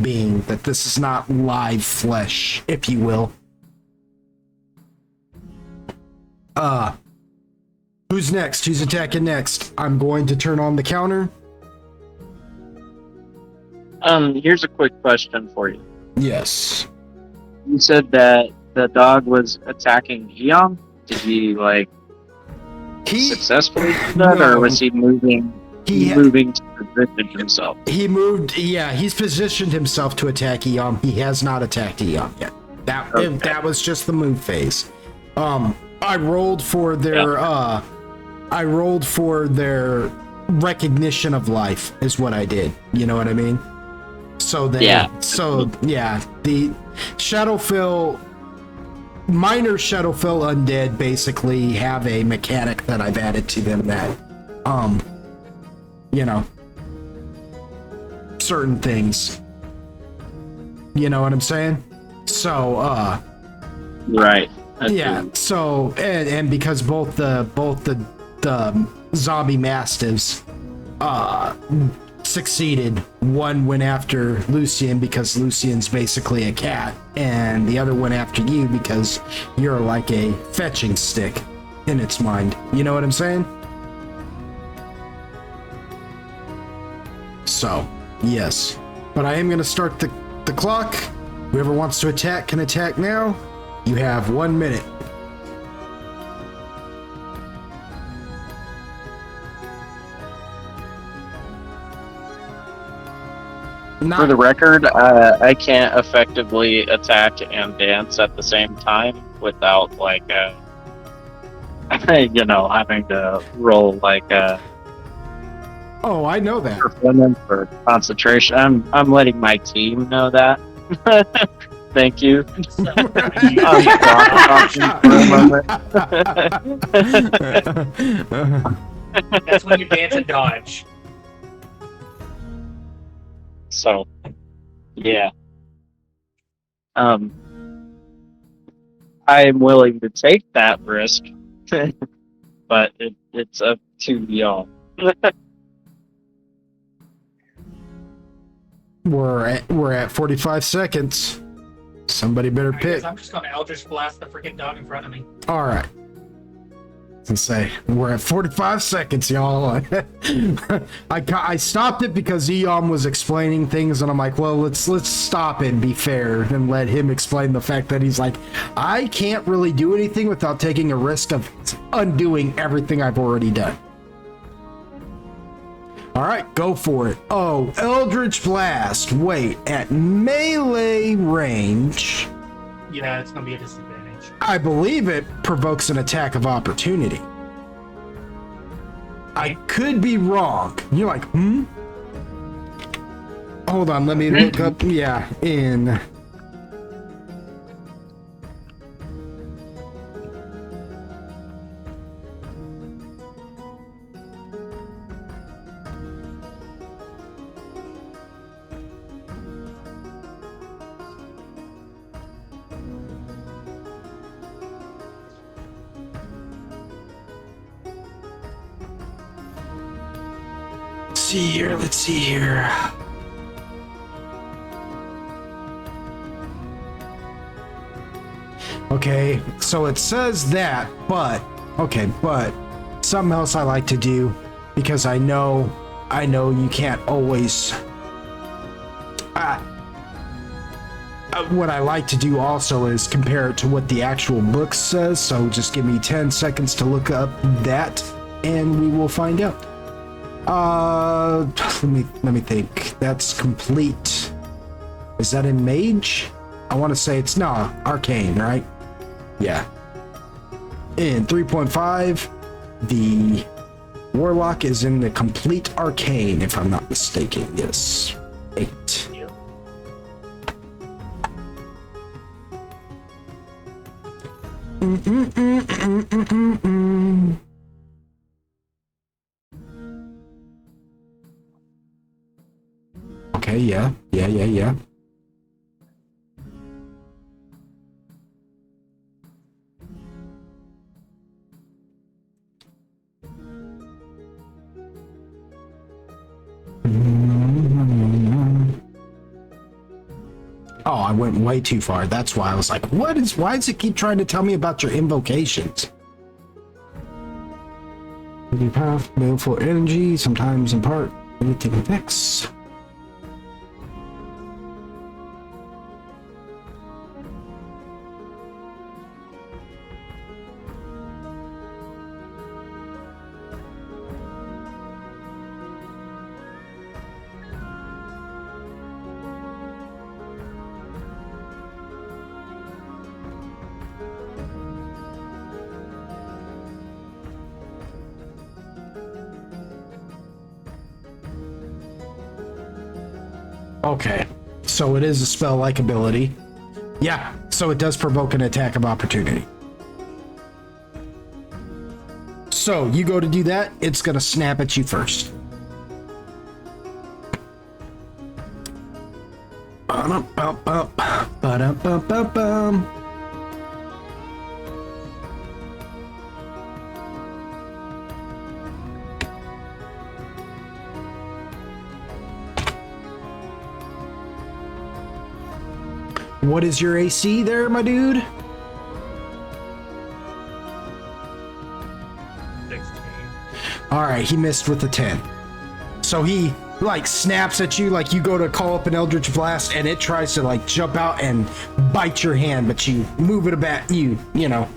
being. That this is not live flesh, if you will. Who's next? Who's attacking next? I'm going to turn on the counter. Here's a quick question for you. Yes. You said that the dog was attacking Eon. Did he like He successfully do that, or was he moving? He- moving to position himself. he moved. Yeah, he's positioned himself to attack Eon. He has not attacked Eon yet. That was just the move phase. I rolled for their recognition of life is what I did. You know what I mean? So the Shadowfell, minor Shadowfell undead basically have a mechanic that I've added to them that, you know, certain things. You know what I'm saying? So, Right. yeah. So, and because both the zombie mastiffs succeeded. One went after Lucian because Lucian's basically a cat, and the other went after you because you're like a fetching stick in its mind. You know what I'm saying? So, yes. But I am going to start the clock. Whoever wants to attack can attack now. You have 1 minute. For the record, I can't effectively attack and dance at the same time without like you know, having to roll like a Oh, I know that. performance or concentration. I'm letting my team know that. Thank you. So, that's when you dance and dodge. So, yeah. I'm willing to take that risk, but it's up to y'all. We're at 45 seconds. Somebody better I guess pick. I'm just gonna Eldritch Blast the freaking dog in front of me. All right. And say we're at 45 seconds, y'all. I stopped it because Eon was explaining things, and I'm like, well, let's stop it and be fair and let him explain the fact that he's like, I can't really do anything without taking a risk of undoing everything I've already done. All right, go for it. Oh, Eldritch Blast. Wait, at melee range, Yeah, it's gonna be a disadvantage. I believe it provokes an attack of opportunity. I could be wrong. You're like, Hold on, let me look up. Yeah, in. Let's see here. Okay, so it says that, but something else I like to do, because I know you can't always. What I like to do also is compare it to what the actual book says. So just give me 10 seconds to look up that, and we will find out. Let me think. That's complete. Is that in Mage? I want to say it's Arcane, right? Yeah. In 3.5, the Warlock is in the complete Arcane, if I'm not mistaken. Yes. 8. Okay, yeah. Oh, I went way too far. That's why I was like, why does it keep trying to tell me about your invocations? Your path, baleful energy, sometimes impart limiting effects. Okay, so it is a spell-like ability. Yeah, so it does provoke an attack of opportunity. So you go to do that, it's gonna snap at you first. Ba-dum-bum-bum. What is your AC there, my dude? 16. All right, he missed with the 10. So he like snaps at you, like you go to call up an Eldritch Blast and it tries to like jump out and bite your hand, but you move it back, you know,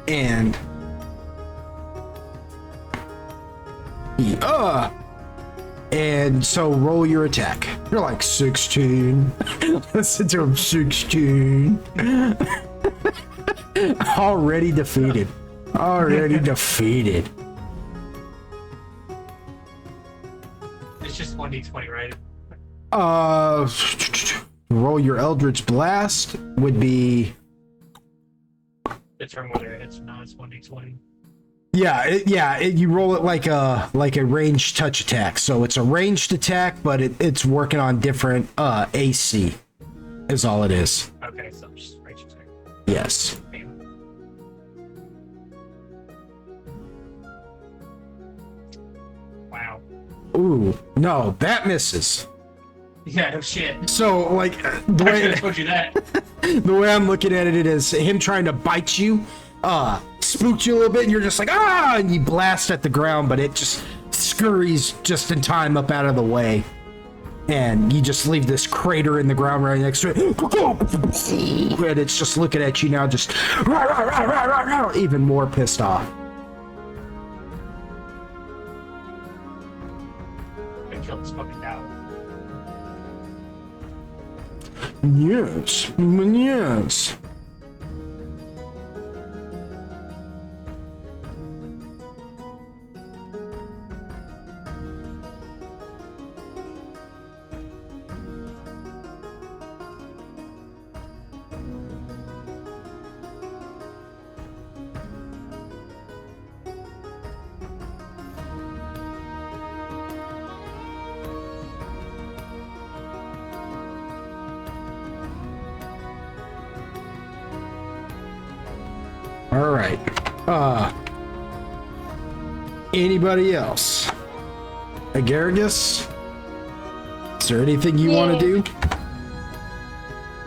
and and so roll your attack. You're like 16. Listen to him, 16. Already defeated. Already defeated. It's just 1d20, right? Roll your Eldritch Blast would be. Determine whether it hits or not. It's 1d20. You roll it like a ranged touch attack. So it's a ranged attack, but it's working on different AC. Is all it is. Okay, so I'm just range attack. Yes. Man. Ooh, no, that misses. Yeah, no shit. So, like, the I should way have told you that. the way I'm looking at it is him trying to bite you, spooked you a little bit, and you're just like, ah, and you blast at the ground, but it just scurries just in time up out of the way. And you just leave this crater in the ground right next to it. And it's just looking at you now, just even more pissed off. I killed this fucking cow. Yes, yes. All right. Anybody else? Agargus? Is there anything you want to do?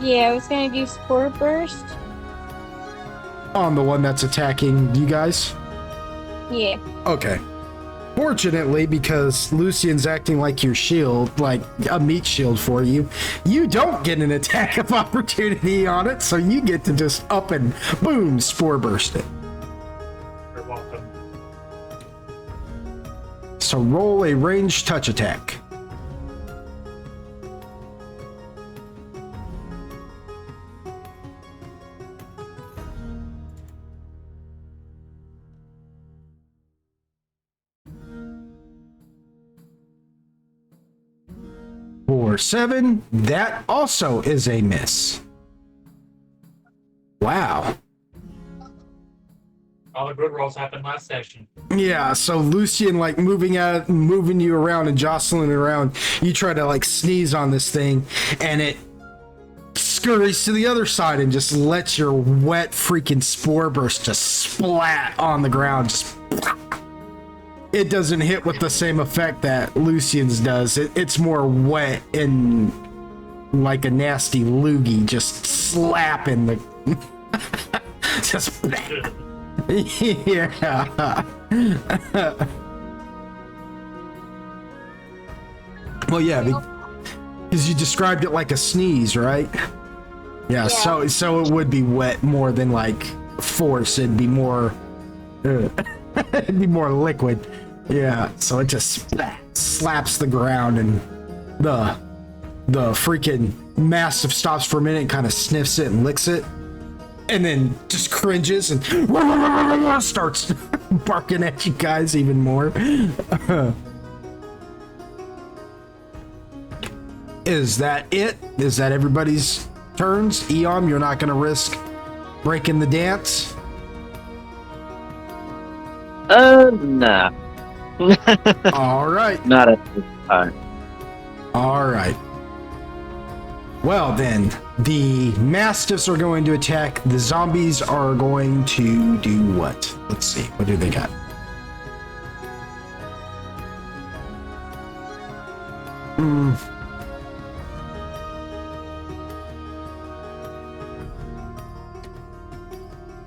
Yeah, I was gonna do Spore Burst. On the one that's attacking you guys? Yeah. Okay. Fortunately, because Lucian's acting like your shield, like a meat shield for you, you don't get an attack of opportunity on it, so you get to just up and boom, spore burst it. You're welcome. So roll a ranged touch attack. For 7, that also is a miss. Wow. All the good rolls happened last session. Yeah, so Lucian, like, moving you around and jostling around, you try to, like, sneeze on this thing, and it scurries to the other side and just lets your wet freaking spore burst just splat on the ground. Just, it doesn't hit with the same effect that Lucian's does. It's more wet and like a nasty loogie, just slapping the... just... Yeah. Well, yeah, because you described it like a sneeze, right? Yeah, Yeah. so it would be wet more than like force. It'd be more it'd be more liquid. Yeah, so it just slaps the ground, and the freaking mastiff stops for a minute and kind of sniffs it and licks it, and then just cringes and starts barking at you guys even more. Is that it? Is that everybody's turns? Eom, you're not gonna risk breaking the dance? Nah. All right. Not at this time. All right. Well, then, the mastiffs are going to attack. The zombies are going to do what? Let's see. What do they got?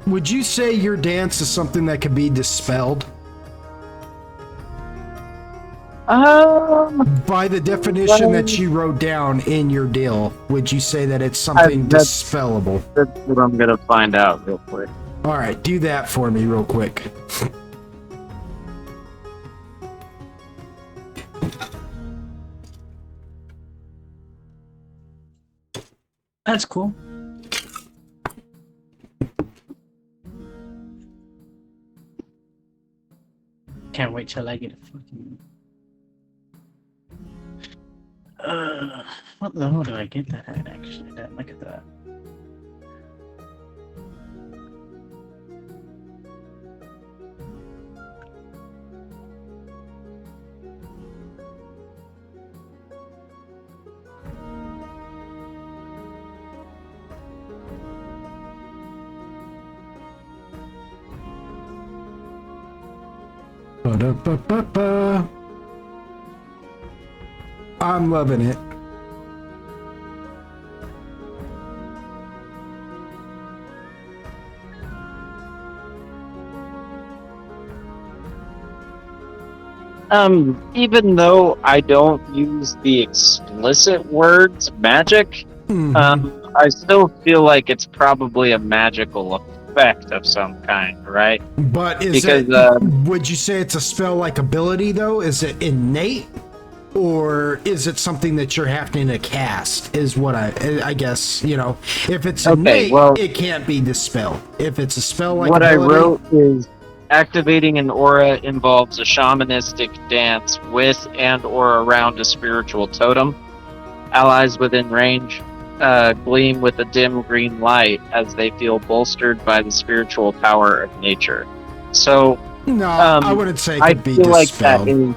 Would you say your dance is something that could be dispelled? By the definition that you wrote down in your deal, would you say that it's something dispellable? That's what I'm gonna find out real quick. All right, do that for me real quick. That's cool. Can't wait till I get a fucking... what level do I get that at, actually? Look at that. Ba-da-ba-ba-ba. I'm loving it. Even though I don't use the explicit words magic, Mhm. I still feel like it's probably a magical effect of some kind, right? But is Because it? Would you say it's a spell-like ability though? Is it innate, or is it something that you're having to cast? Is what I guess, you know. If it's Okay, innate, well- it can't be dispelled. If it's a spell-like what ability, I wrote is activating an aura involves a shamanistic dance with and or around a spiritual totem. Allies within range gleam with a dim green light as they feel bolstered by the spiritual power of nature. So no, I wouldn't say it I could be feel like that dispelled. is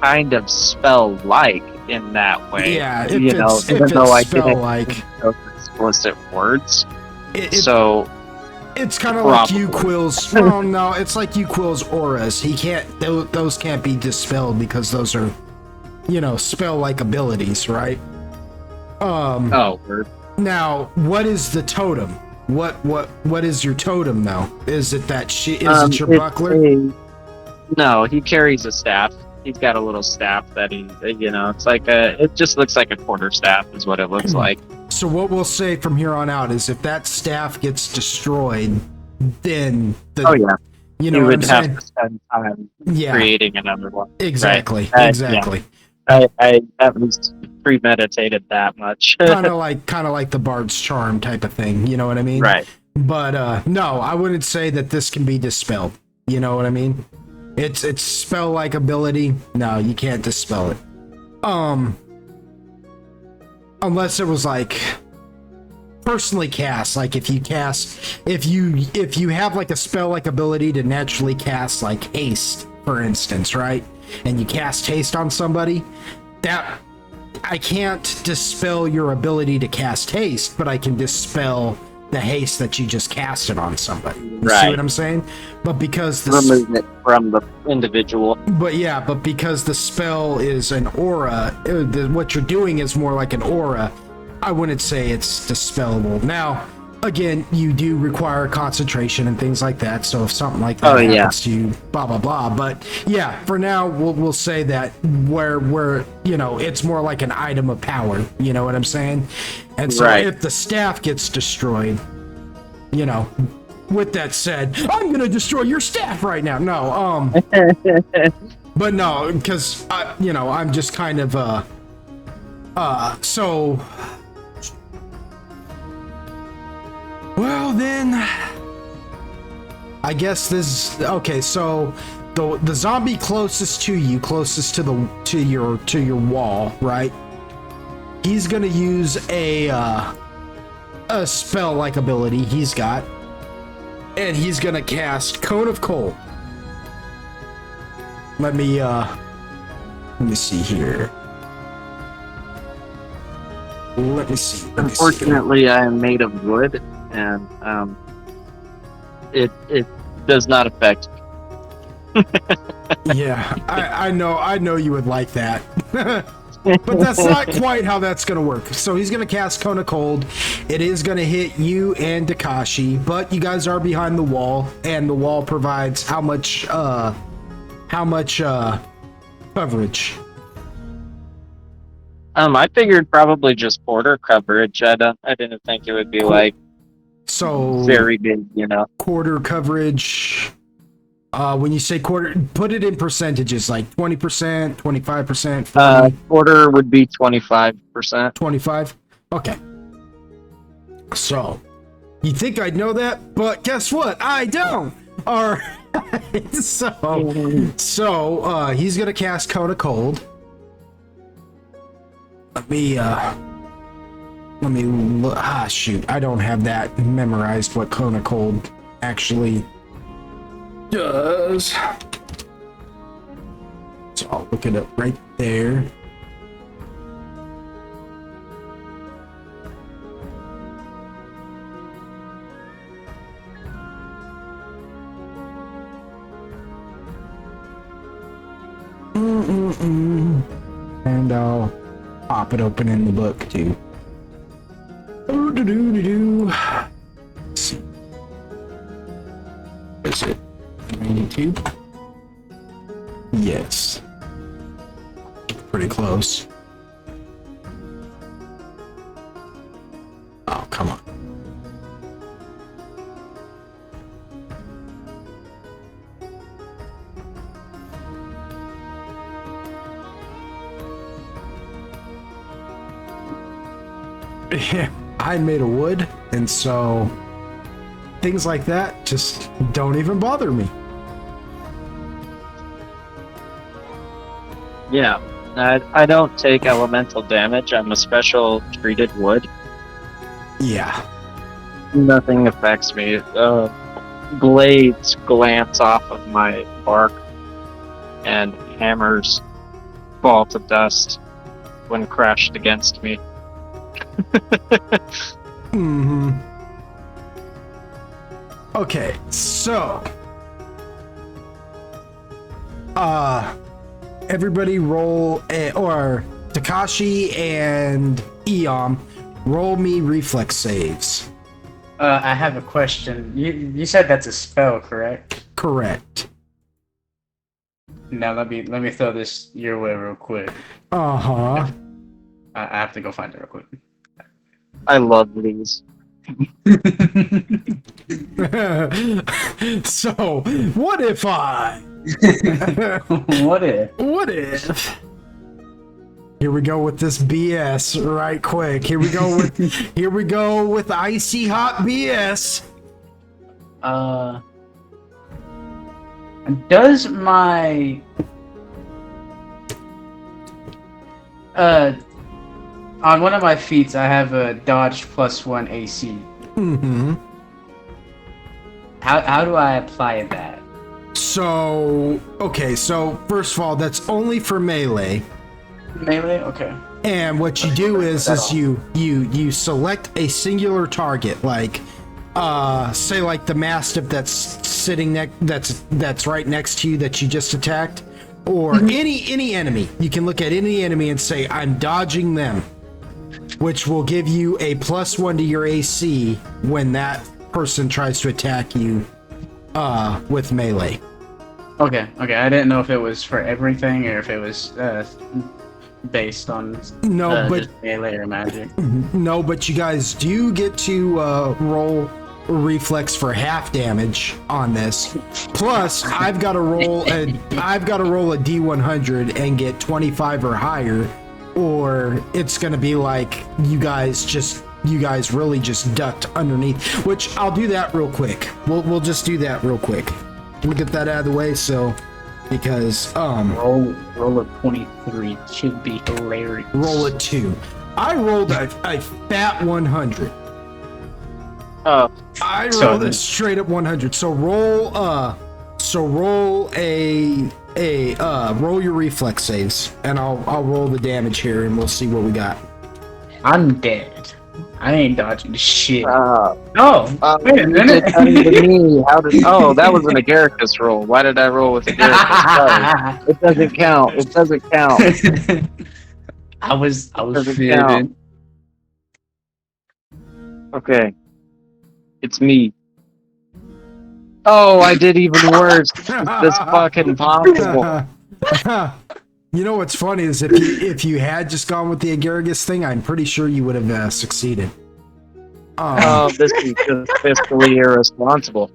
kind of spell-like in that way. Yeah, if you know, it's even though I didn't spell-like, use those explicit words. it, So it's kind of like Probably. you Quill's. Well, no, it's like you Quill's auras. He can't. Those can't be dispelled because those are, you know, spell-like abilities, right? oh, word. Now, what is the totem? What is your totem now? Is it that is it your It's buckler? No, he carries a staff. He's got a little staff that he, you know, it's like it just looks like a quarter staff is what it looks like. So what we'll say from here on out is if that staff gets destroyed, then the, Oh yeah, you know you what I'm would have saying? to spend time Yeah, creating another one. exactly, Right. exactly. I at least premeditated that much. kind of like the Bard's Charm type of thing. You know what I mean? Right. But no, I wouldn't say that this can be dispelled. You know what I mean? It's spell-like ability. No, you can't dispel it. Unless it was like personally cast. Like if you have like a spell-like ability to naturally cast like haste, for instance, right? And you cast haste on somebody, that I can't dispel your ability to cast haste, but I can dispel the haste that you just casted on somebody. You see Right. what I'm saying? But because the Remove it from the individual. but because the spell is an aura, what you're doing is more like an aura. I wouldn't say it's dispellable. Now, again, you do require concentration and things like that. So if something like that happens to you, blah blah blah. But yeah, for now, we'll say that where you know it's more like an item of power. You know what I'm saying? And so Right. if the staff gets destroyed, you know. With that said, I'm gonna destroy your staff right now. No, but no, because I'm just kind of so. Well then, I guess this. Okay, so the zombie closest to you, closest to your wall, right? He's gonna use a spell-like ability he's got. And he's gonna cast Cone of Cold. Let me see here. Let me see. Unfortunately, I am made of wood, and it does not affect. Yeah, I know you would like that. But that's not quite how that's going to work. So he's going to cast Cone of Cold. It is going to hit you and Takashi, but you guys are behind the wall, and the wall provides how much coverage? I figured probably just border coverage. I didn't think it would be like So very big, you know. quarter coverage. When you say quarter, put it in percentages, like 20%, 25%, 40%, Quarter would be 25%. 25. Okay. So, you think I'd know that, but guess what? I don't. All right. So he's gonna cast Cone of Cold. Let me look. Shoot, I don't have that memorized. What Cone of Cold actually does. So I'll look it up right there. And I'll pop it open in the book too. Let's see. Is it 92? Yes. Pretty close. Oh, come on. Yeah, I made a wood, and so things like that just don't even bother me. Yeah, I don't take elemental damage. I'm a special treated wood. Yeah. Nothing affects me. Blades glance off of my bark, and hammers fall to dust when crashed against me. Mm-hmm. Okay, so everybody roll or Takashi and Eom roll me reflex saves. I have a question. You said that's a spell, correct? Correct. Now let me throw this your way real quick. Uh-huh. I have to go find it real quick. I love these. So, what if I? What if? What if? Here we go with this BS right quick. Here we go with icy hot BS. Does my on one of my feats I have a dodge +1 AC. Mm-hmm. How do I apply that? So, okay, so first of all, that's only for melee. Melee? Okay. And what you do is you select a singular target, like say like the mastiff that's sitting that's right next to you that you just attacked, or any enemy. You can look at any enemy and say, I'm dodging them, which will give you a +1 to your AC when that person tries to attack you with melee. Okay. I didn't know if it was for everything or if it was based on but just melee or magic. no, but you guys do get to roll reflex for half damage on this. Plus, I've got to roll a D100 and get 25 or higher, or it's gonna be like you guys really just ducked underneath. Which I'll do that real quick. We'll just do that real quick. We'll get that out of the way. So, because roll a 23 should be hilarious. roll a 2. I rolled a fat 100. Oh, I rolled a straight up 100. So roll roll your reflex saves, and I'll roll the damage here, and we'll see what we got. I'm dead. I ain't dodging shit. Wait a you minute. did nothing to me. Oh, that was an Agaricus roll. Why did I roll with Agaricus? Sorry. It doesn't count. It doesn't count. I was Doesn't fibbing. count. Okay. It's me. Oh, I did even worse. This fucking possible. You know what's funny is if you had just gone with the Agaricus thing, I'm pretty sure you would have succeeded. Oh, this is just fiscally irresponsible.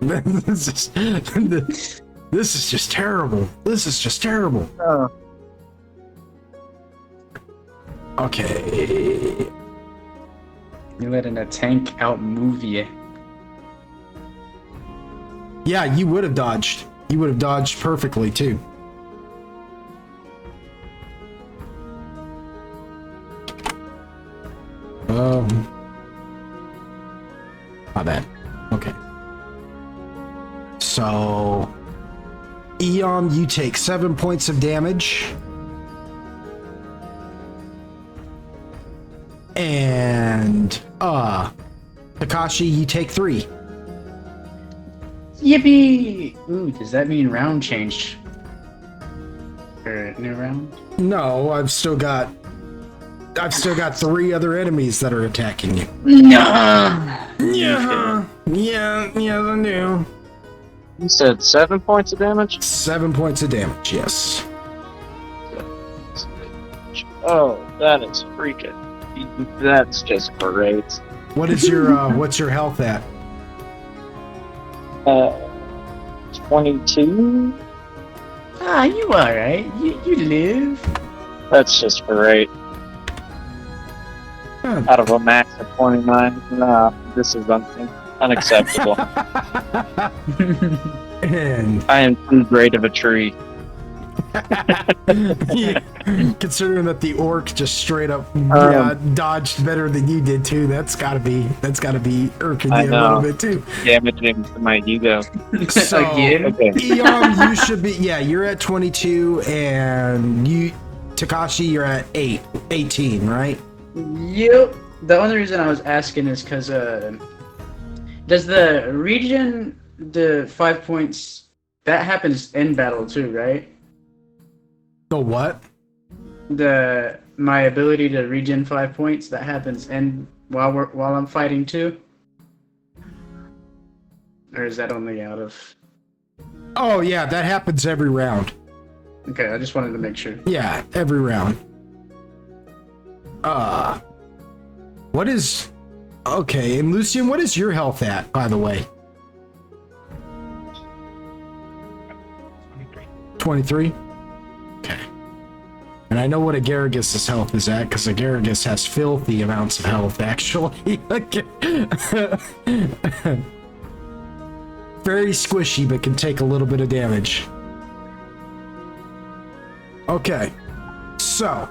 This is just terrible. This is just terrible. Oh. Okay. You're letting a tank outmove you. Yeah, you would have dodged. You would have dodged perfectly too. My bad. Okay. So, Eom, you take 7 points of damage. And, Takashi, you take 3. Yippee! Ooh, does that mean round changed? Or new round? No, I've still got I've still got 3 other enemies that are attacking you. No. Yeah, I do. You said 7 points of damage? 7 points of damage, yes. Oh, that is freaking. That's just great. What is your what's your health at? 22? Ah, you alright. You live. That's just great. Out of a max of 29, nah, this is unacceptable. And I am too great of a tree. yeah, considering that the orc just straight up dodged better than you did too, that's gotta be irking you a little bit too. Damaging to my ego. So, Again? Okay. Eon, you should be you're at 22, and you Takashi, you're at 18, right? Yep. The only reason I was asking is because does the region, the 5 points, that happens in battle too, right? The what? My ability to regen 5 points, that happens while I'm fighting too? Or is that only out of... Oh yeah, that happens every round. Okay, I just wanted to make sure. Yeah, every round. What is... Okay, and Lucian, what is your health at, by the way? 23? Okay. And I know what Agaragus's health is at, because Agaragus has filthy amounts of health, actually. Very squishy, but can take a little bit of damage. Okay. So.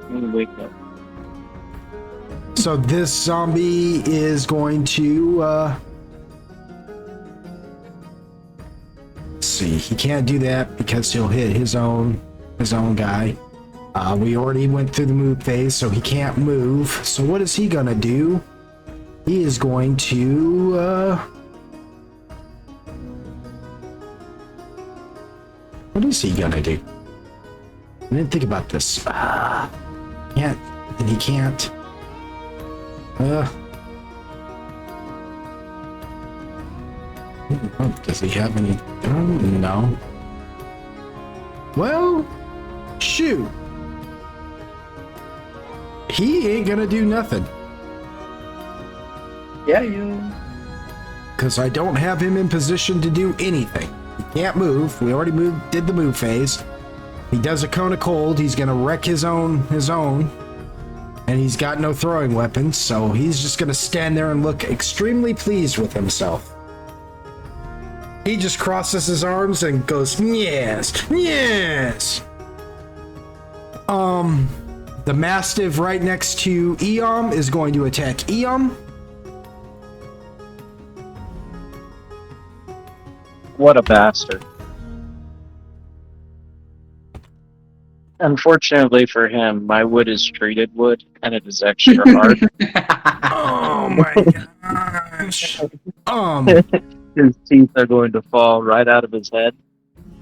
Wake up. So this zombie is going to, let's see, he can't do that because he'll hit his own guy. We already went through the move phase, so he can't move. So what is he gonna do? He is going to, what is he gonna do? I didn't think about this. Can't, and he can't. Does he have any? No. Well, shoot. He ain't gonna do nothing. Yeah, you... Because I don't have him in position to do anything. He can't move. We already did the move phase. He does a cone of cold. He's gonna wreck his own. And he's got no throwing weapons, so he's just gonna stand there and look extremely pleased with himself. He just crosses his arms and goes, yes, yes. The Mastiff right next to Eom is going to attack Eom. What a bastard. Unfortunately for him, my wood is treated wood, and it is extra hard. Oh my gosh. His teeth are going to fall right out of his head.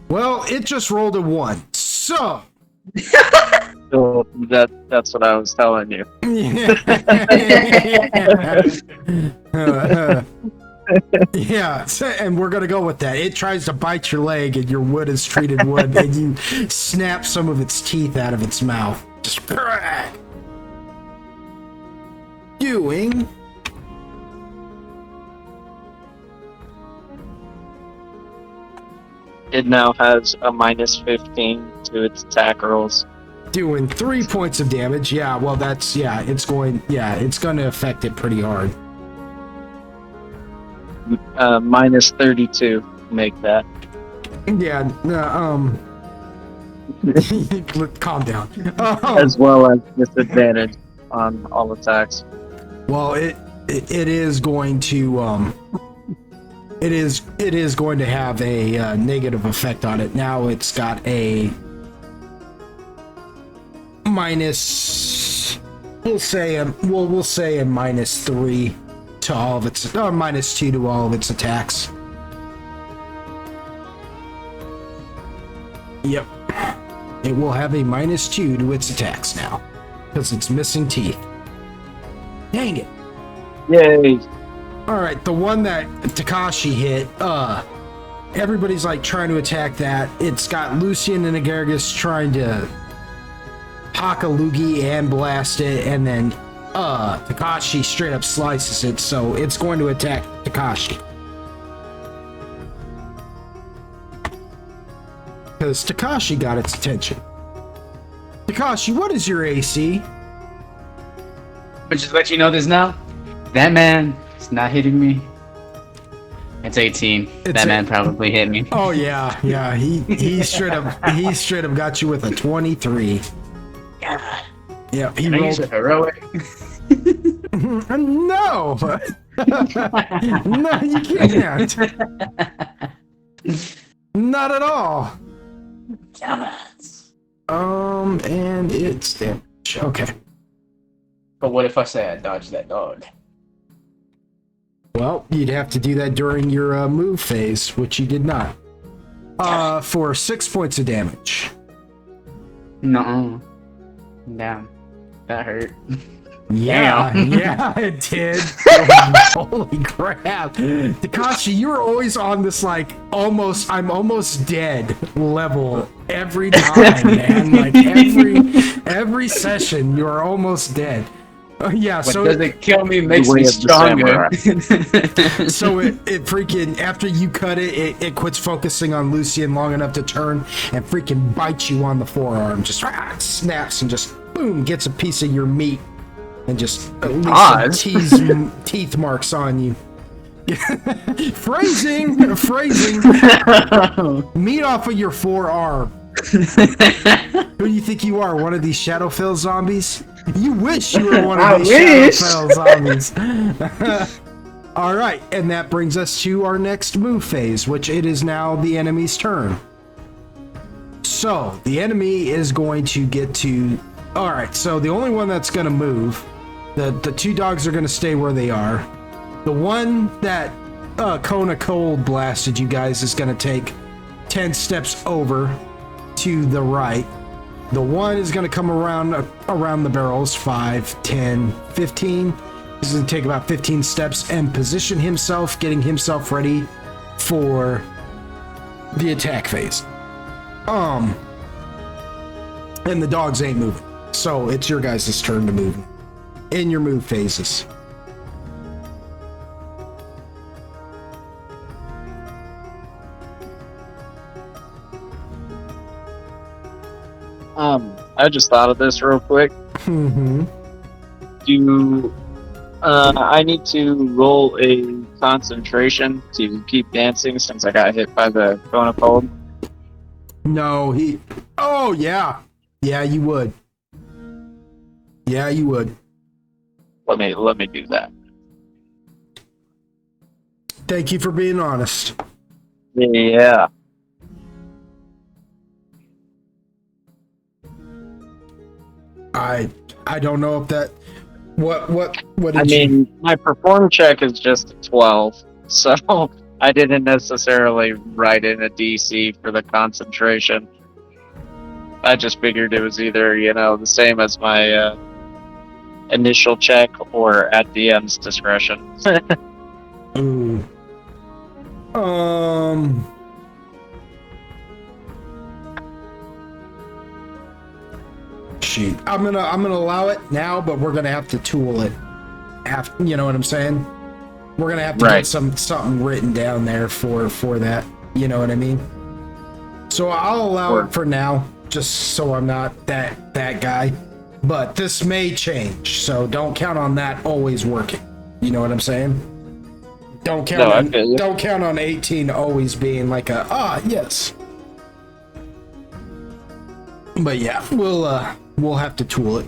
Well, it just rolled a 1. So. So that's what I was telling you. Yeah, and we're gonna go with that. It tries to bite your leg, and your wood is treated wood, and you snap some of its teeth out of its mouth. Just crack. Doing. It now has a minus 15 to its attack rolls. Doing 3 points of damage. Yeah, well, that's it's going to affect it pretty hard. Minus 32 make that. Yeah, calm down. As well as disadvantage on all attacks. Well, it is going to it is going to have a negative effect on it. Now it's got a minus. We'll say a minus 3 to all of its, or minus 2 to all of its attacks. Yep. It will have a -2 to its attacks now because it's missing teeth. Dang it. Yay! Alright, the one that Takashi hit, everybody's like trying to attack that. It's got Lucian and Agargus trying to Haka Loogie and blast it, and then Takashi straight up slices it, so it's going to attack Takashi. Because Takashi got its attention. Takashi, what is your AC? But just let you know this now. That man is not hitting me. It's 18. That man probably hit me. Oh yeah. He straight up got you with a 23. God. Yeah, he Can I rolled use a heroic? No. No, you can't. Not at all. Damn it. And it's damage. Okay. But what if I say I dodged that dog? Well, you'd have to do that during your move phase, which you did not. For 6 points of damage. Nuh-uh. Damn. That hurt. Yeah, Damn. yeah, it did. Holy crap. Takashi, you were always on this, like, I'm almost dead level every time, man. Like, every session, you're almost dead. Yeah, What so doesn't kill me makes way me of the stronger. so it freaking, after you cut it quits focusing on Lucian long enough to turn and freaking bites you on the forearm. Just snaps and just, boom, gets a piece of your meat. And just leaves some teeth marks on you. Phrasing! Meat off of your forearm. Who do you think you are? One of these Shadowfell zombies? You wish you were one of these Shadowfell zombies. Alright, and that brings us to our next move phase, which it is now the enemy's turn. So, the enemy is going to get to... Alright, so the only one that's going to move... The two dogs are going to stay where they are. The one that Kona Cold blasted you guys is going to take 10 steps over to the right. The one is going to come around the barrels, 5, 10, 15. This is going to take about 15 steps and position himself, getting himself ready for the attack phase. And the dogs ain't moving. So it's your guys' turn to move in your move phases. I just thought of this real quick. Mm-hmm. I need to roll a concentration to keep dancing since I got hit by the Kona Cold? No, oh yeah. Yeah, you would. Yeah, you would. Let me do that. Thank you for being honest. Yeah. I don't know if that what I did you mean, my perform check is just a 12, so I didn't necessarily write in a DC for the concentration. I just figured it was either, the same as my initial check or at DM's discretion. Ooh. Shoot. I'm gonna allow it now, but we're gonna have to tool it. You know what I'm saying? We're gonna have to get something written down there for that. You know what I mean? So I'll allow it for now, just so I'm not that guy. But this may change, so don't count on that always working. You know what I'm saying? Don't count on 18 always being like yes. But yeah, we'll have to tool it.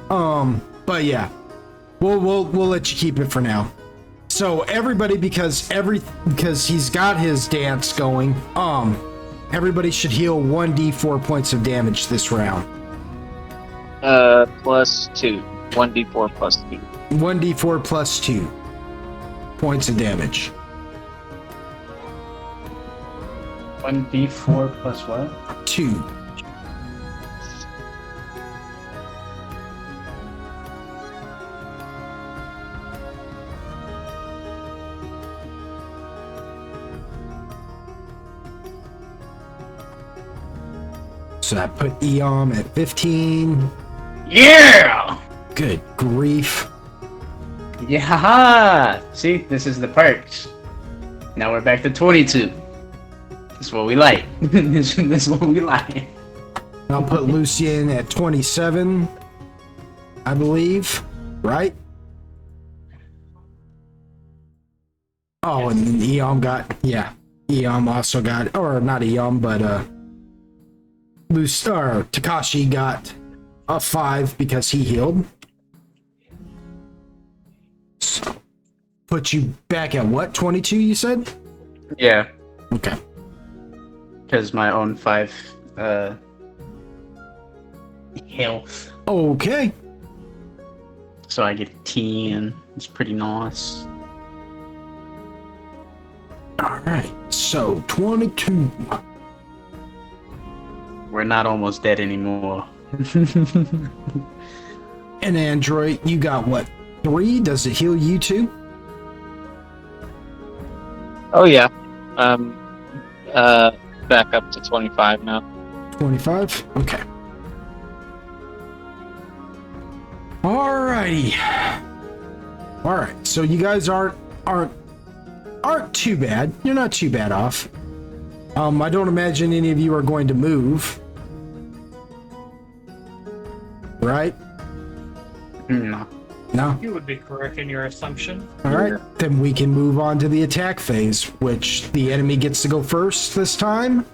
But yeah, we'll let you keep it for now. So everybody, because he's got his dance going, everybody should heal 1d4 points of damage this round. Plus 2. 1d4 plus 2. 1d4 plus 2 points of damage. 1d4 plus what? 2. So that put Eom at 15. Yeah! Good grief. Yeah! See, this is the perks. Now we're back to 22. That's what we like. That's what we like. I'll put Lucian at 27, I believe, right? Oh, and then Eom got, yeah. Eom also got, or not Eom, but Takashi got a 5 because he healed. So, put you back at what, 22 you said? Yeah, Okay. because my own 5 health. Okay. So I get 10. It's pretty nice. Alright, so 22. We're not almost dead anymore. And Android, you got what, 3? Does it heal you too? Oh yeah. Back up to 25 now. 25? Okay. Alrighty. Alright, so you guys aren't too bad. You're not too bad off. I don't imagine any of you are going to move. Right? No. No? You would be correct in your assumption. Alright, then we can move on to the attack phase, which the enemy gets to go first this time.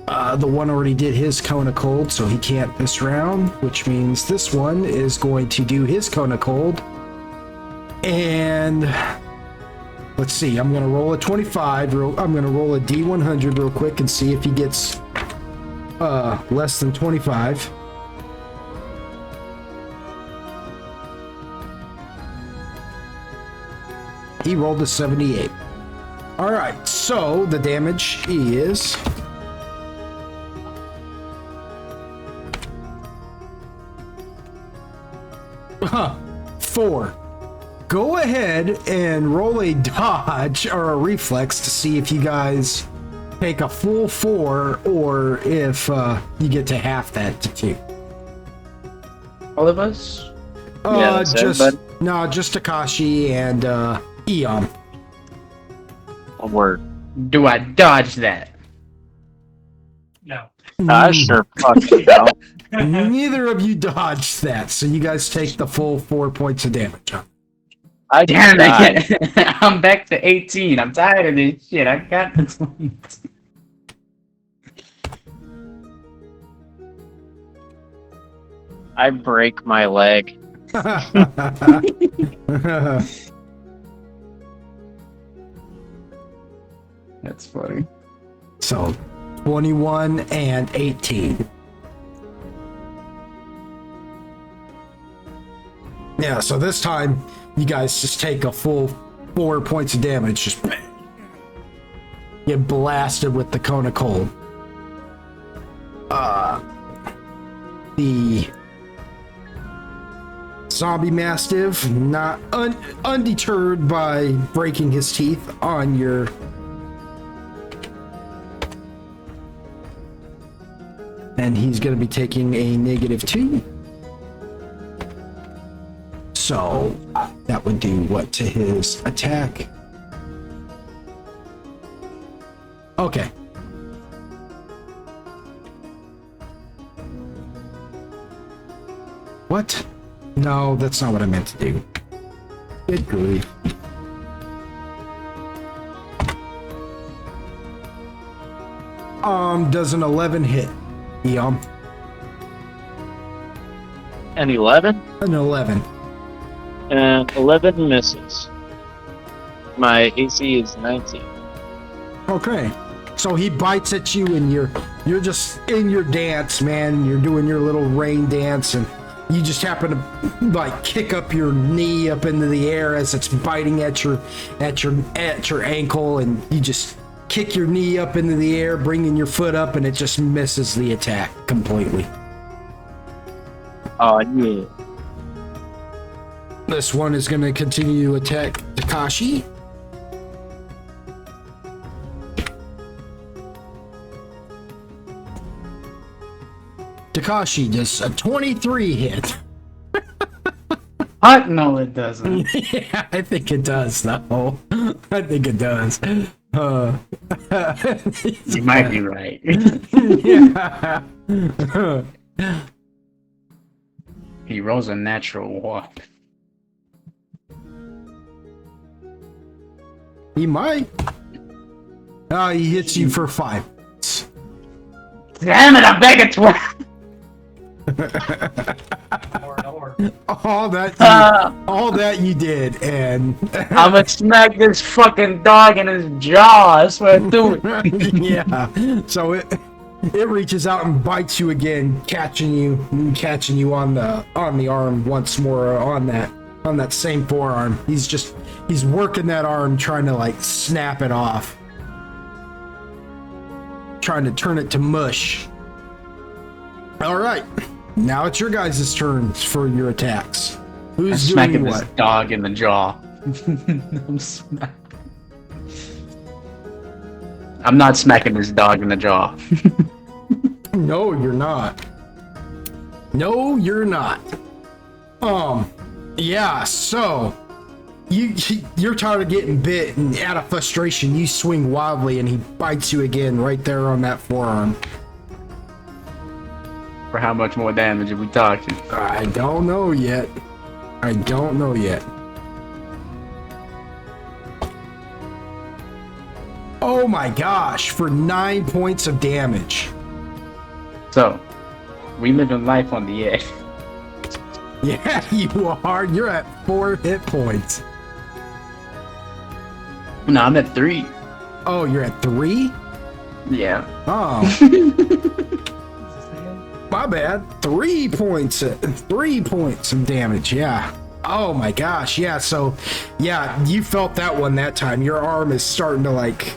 The one already did his Cone of Cold, so he can't this round, which means this one is going to do his Cone of Cold. And let's see, I'm going to roll a 25. I'm going to roll a D100 real quick and see if he gets less than 25. He rolled a 78. All right, so the damage is 4. Go ahead and roll a dodge or a reflex to see if you guys take a full 4 or if you get to half that to 2. All of us? Yeah, that's just everybody. no, just Takashi and Eon. A word. Do I dodge that? No. I sure fucking don't. Neither of you dodged that, so you guys take the full 4 points of damage. I Damn died. it! I'm back to 18. I'm tired of this shit. I got the 20. I break my leg. That's funny. So 21 and 18. Yeah, so this time you guys just take a full 4 points of damage. Just get blasted with the Cone of Cold. The zombie mastiff, not undeterred by breaking his teeth on your and he's going to be taking a -2. So that would do what to his attack? Okay. What? No, that's not what I meant to do. Good grief. Does an 11 hit? Eom. An 11? An 11. And 11 misses. My AC is 19. Okay. So he bites at you and you're just in your dance, man. You're doing your little rain dance and you just happen to like kick up your knee up into the air as it's biting at your ankle, and you just kick your knee up into the air, bringing your foot up, and it just misses the attack completely. Oh, yeah. This one is going to continue to attack Takashi. Takashi, does a 23 hit? What? No, it doesn't. Yeah, I think it does, though. I think it does. You might be right. Yeah. He rolls a natural 1. He might. He hits you for 5. Damn it, I'm back at 12. Or. All that you did, and I'm gonna smack this fucking dog in his jaw. That's what I do. yeah. So it reaches out and bites you again, catching you on the arm once more, on that same forearm. He's working that arm, trying to like snap it off, trying to turn it to mush. All right, now it's your guys' turns for your attacks. Who's smacking doing this what? dog in the jaw. I'm not smacking this dog in the jaw. No, you're not. No, you're not. Yeah, so you're tired of getting bit, and out of frustration, you swing wildly, and he bites you again right there on that forearm. For how much more damage are we talking? I don't know yet. Oh my gosh, for 9 points of damage. So, we live in life on the edge. Yeah, you are. You're at 4 hit points. No, I'm at 3. Oh, you're at 3? Yeah. Oh. My bad. 3 points. 3 points of damage. Yeah. Oh my gosh. Yeah. So, yeah, you felt that one that time. Your arm is starting to like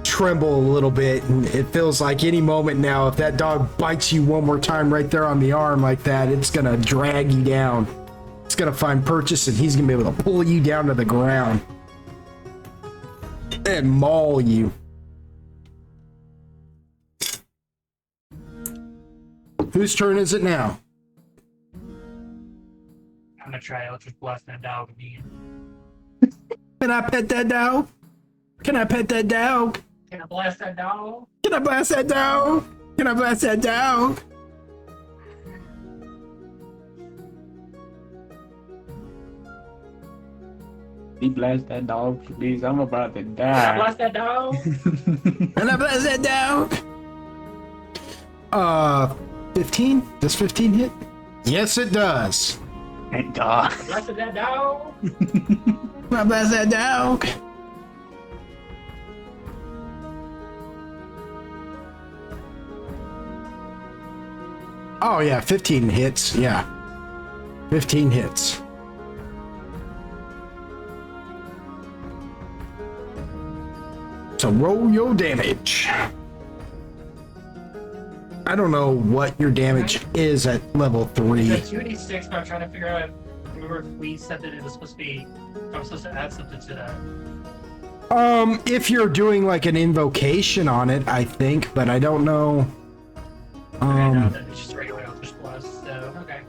tremble a little bit, and it feels like any moment now, if that dog bites you one more time right there on the arm like that, it's gonna drag you down. It's gonna find purchase, and he's gonna be able to pull you down to the ground and maul you. Whose turn is it now? I'm gonna try Eldritch Blast that dog again. Can I pet that dog? Can I pet that dog? Can I blast that dog? Can I blast that dog? Can I blast that dog? He blast that dog, please. I'm about to Can I die. blast that dog? Can I blast that dog? 15? Does 15 hit? Yes, it does. Thank God. Blasted that dog? Can I blast that dog? Oh yeah, 15 hits. Yeah, 15 hits. So roll your damage. I don't know what your damage is at level 3. It's a 2d6, but I'm trying to figure out if we said that it was supposed to be. I'm supposed to add something to that. If you're doing like an invocation on it, I think, but I don't know. No, it's just regular Eldritch Blast, so okay.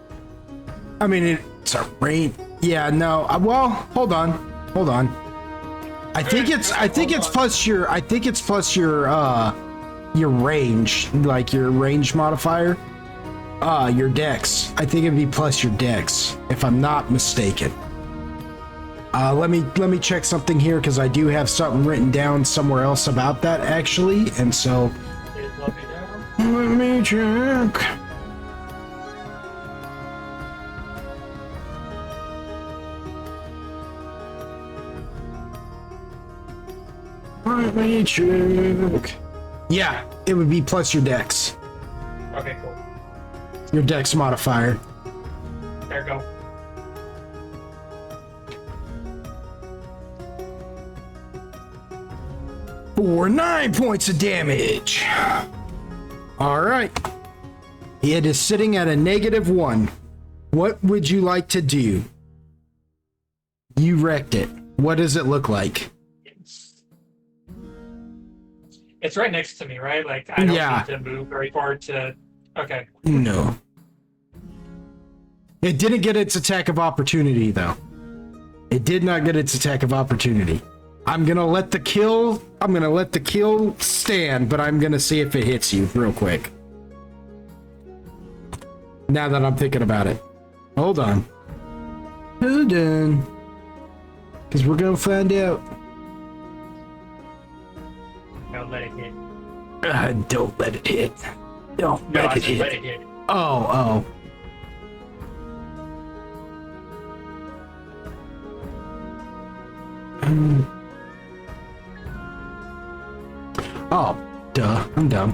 I mean, it's a rain. Yeah, no. Well, hold on. I think it's plus your range, like your range modifier. Your dex. I think it'd be plus your dex, if I'm not mistaken. Let me check something here, because I do have something written down somewhere else about that actually, and so Let me know. let me check. Let me check. Yeah, it would be plus your dex. Okay, cool. Your dex modifier. There we go. For 9 points of damage. All right. It is sitting at a -1. What would you like to do? You wrecked it. What does it look like? It's right next to me, right? Like I don't Yeah. need to move very far to. Okay. No. It didn't get its attack of opportunity, though. It did not get its attack of opportunity. I'm gonna let the kill stand, but I'm gonna see if it hits you real quick. Now that I'm thinking about it. Hold on. Hold on. Because we're gonna find out. No, let it hit. Don't let it hit. Don't No, let I it said hit. let it hit. Oh. Oh, duh. I'm dumb.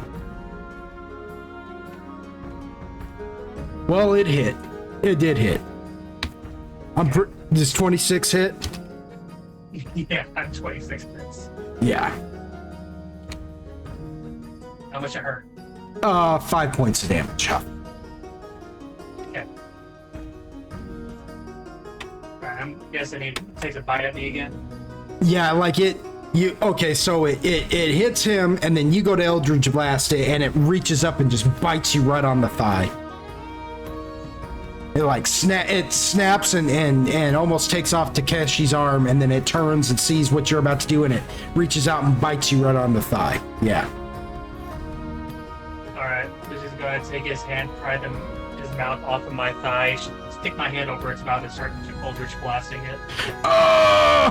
Well, it hit. It did hit. Does 26 hit? Yeah, I'm 26 minutes. Yeah. How much it hurt? 5 points of damage. Okay. Alright, I'm guessing he takes a bite at me again. Yeah, like okay, so it hits him, and then you go to Eldritch Blast it, and it reaches up and just bites you right on the thigh. It like snaps and almost takes off Takeshi's arm, and then it turns and sees what you're about to do, and it reaches out and bites you right on the thigh. Yeah. Alright, just go ahead and take his hand, pry his mouth off of my thigh, stick my hand over its mouth and start Eldritch blasting it. Oh!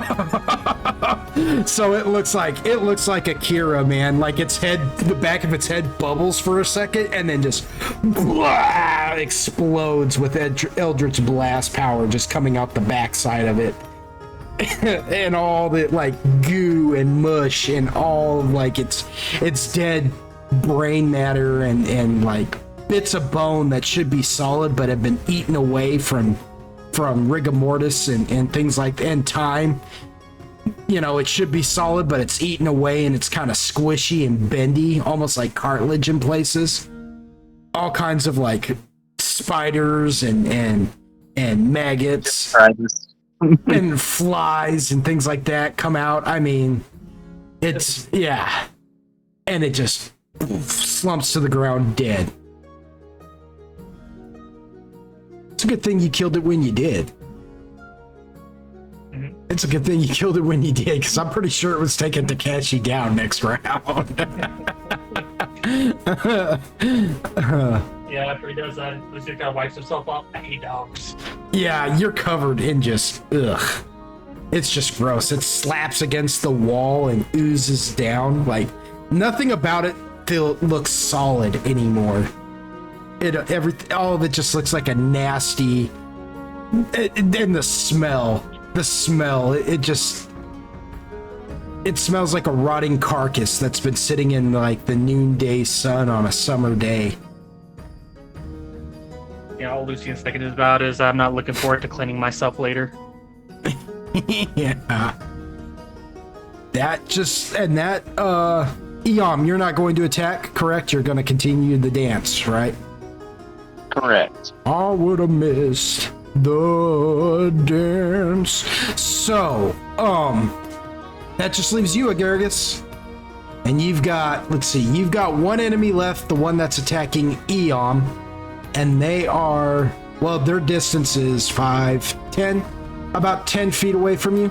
So it looks like Akira, man. Like its head, the back of its head bubbles for a second, and then just blah, explodes with Eldritch Blast power just coming out the backside of it. And all the like goo and mush and all like its dead brain matter and like bits of bone that should be solid but have been eaten away from rigor mortis and things like that, and time. You know, it should be solid, but it's eaten away and it's kind of squishy and bendy, almost like cartilage in places. All kinds of like spiders and maggots and flies and things like that come out. I mean, it's, yeah. And it just slumps to the ground dead. It's a good thing you killed it when you did. It's a good thing you killed it when you did, because I'm pretty sure it was taking Takeshi down next round. Yeah, after he does that, Lucy kind of wipes himself off. I hate dogs. Yeah, you're covered in just, ugh. It's just gross. It slaps against the wall and oozes down. Like, nothing about it looks solid anymore. All of it just looks like a nasty, and the smell, it smells like a rotting carcass that's been sitting in like the noonday sun on a summer day. Yeah, all Lucian's thinking about is I'm not looking forward to cleaning myself later. Yeah. Eom, you're not going to attack, correct? You're going to continue the dance, right? Correct. I would have missed the dance. So, that just leaves you, Agargus. And you've got, let's see, you've got one enemy left, the one that's attacking Eom. And they are, well, their distance is 5, 10, about 10 feet away from you.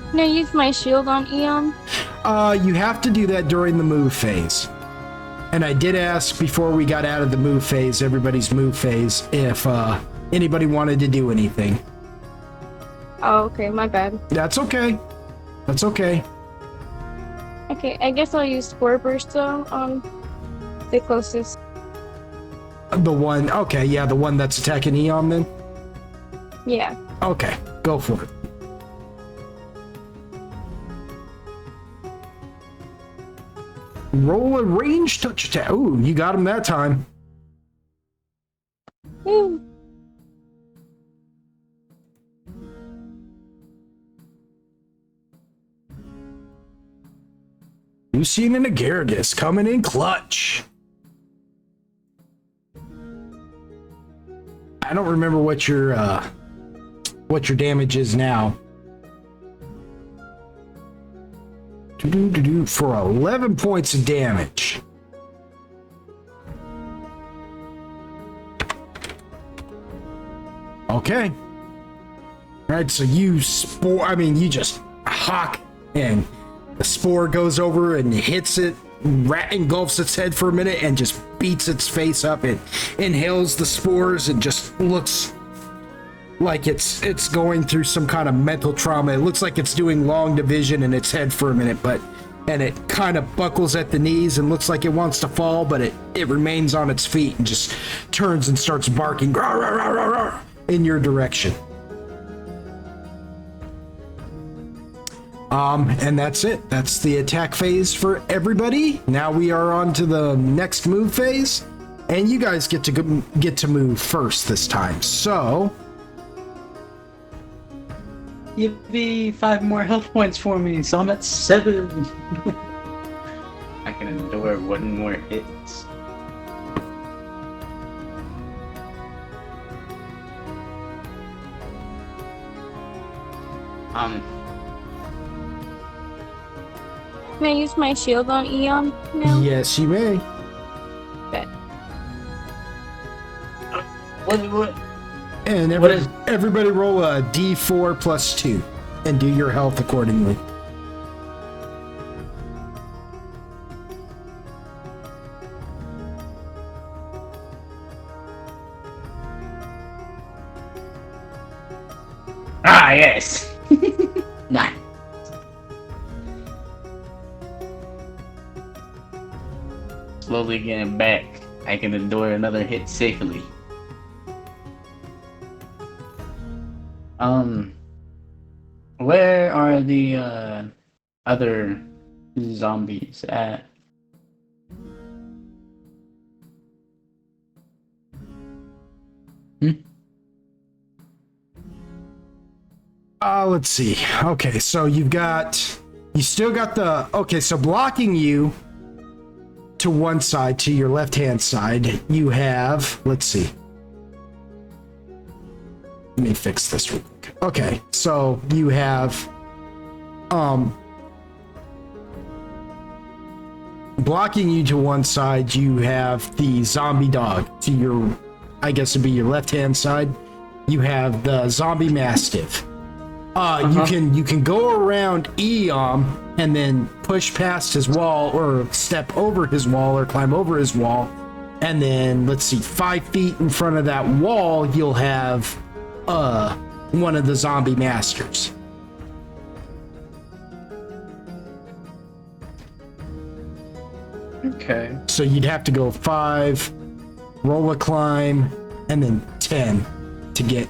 Can I use my shield on Eon? You have to do that during the move phase. And I did ask before we got out of the move phase, everybody's move phase, if anybody wanted to do anything. Oh, okay, my bad. That's okay. That's okay. Okay, I guess I'll use Spore Burst though on the closest. The one, okay, yeah, the one that's attacking Eon then? Yeah. Okay, go for it. Roll a range touch attack. Ooh, you got him that time. Woo. Lucian and Agargus coming in clutch. I don't remember what your damage is now. for 11 points of damage. Okay. Alright, so you just hawk, and the spore goes over and hits it, engulfs its head for a minute, and just beats its face up. It inhales the spores and just looks like it's going through some kind of mental trauma. It looks like it's doing long division in its head for a minute, and it kind of buckles at the knees and looks like it wants to fall, but it remains on its feet and just turns and starts barking in your direction. And that's it. That's the attack phase for everybody. Now we are on to the next move phase, and you guys get to move first this time. So, Give me 5 more health points for me, so I'm at 7. I can endure 1 more hit. Can I use my shield on Eon now? yes, you may. Okay. What? And everybody roll a d4 plus 2 and do your health accordingly. Ah, yes. Nice. Slowly getting back. I can endure another hit safely. Where are the other zombies at? Let's see. Okay, so you still got so blocking you to one side, to your left-hand side, you have, let's see. Let me fix this real quick. Okay, so you have, blocking you to one side, you have the zombie dog. To your, I guess it'd be your left-hand side, you have the zombie mastiff. You can go around Eom and then push past his wall, or step over his wall, or climb over his wall, and then let's see, 5 feet in front of that wall, you'll have one of the zombie masters. Okay. So you'd have to go 5, roll a climb, and then 10 to get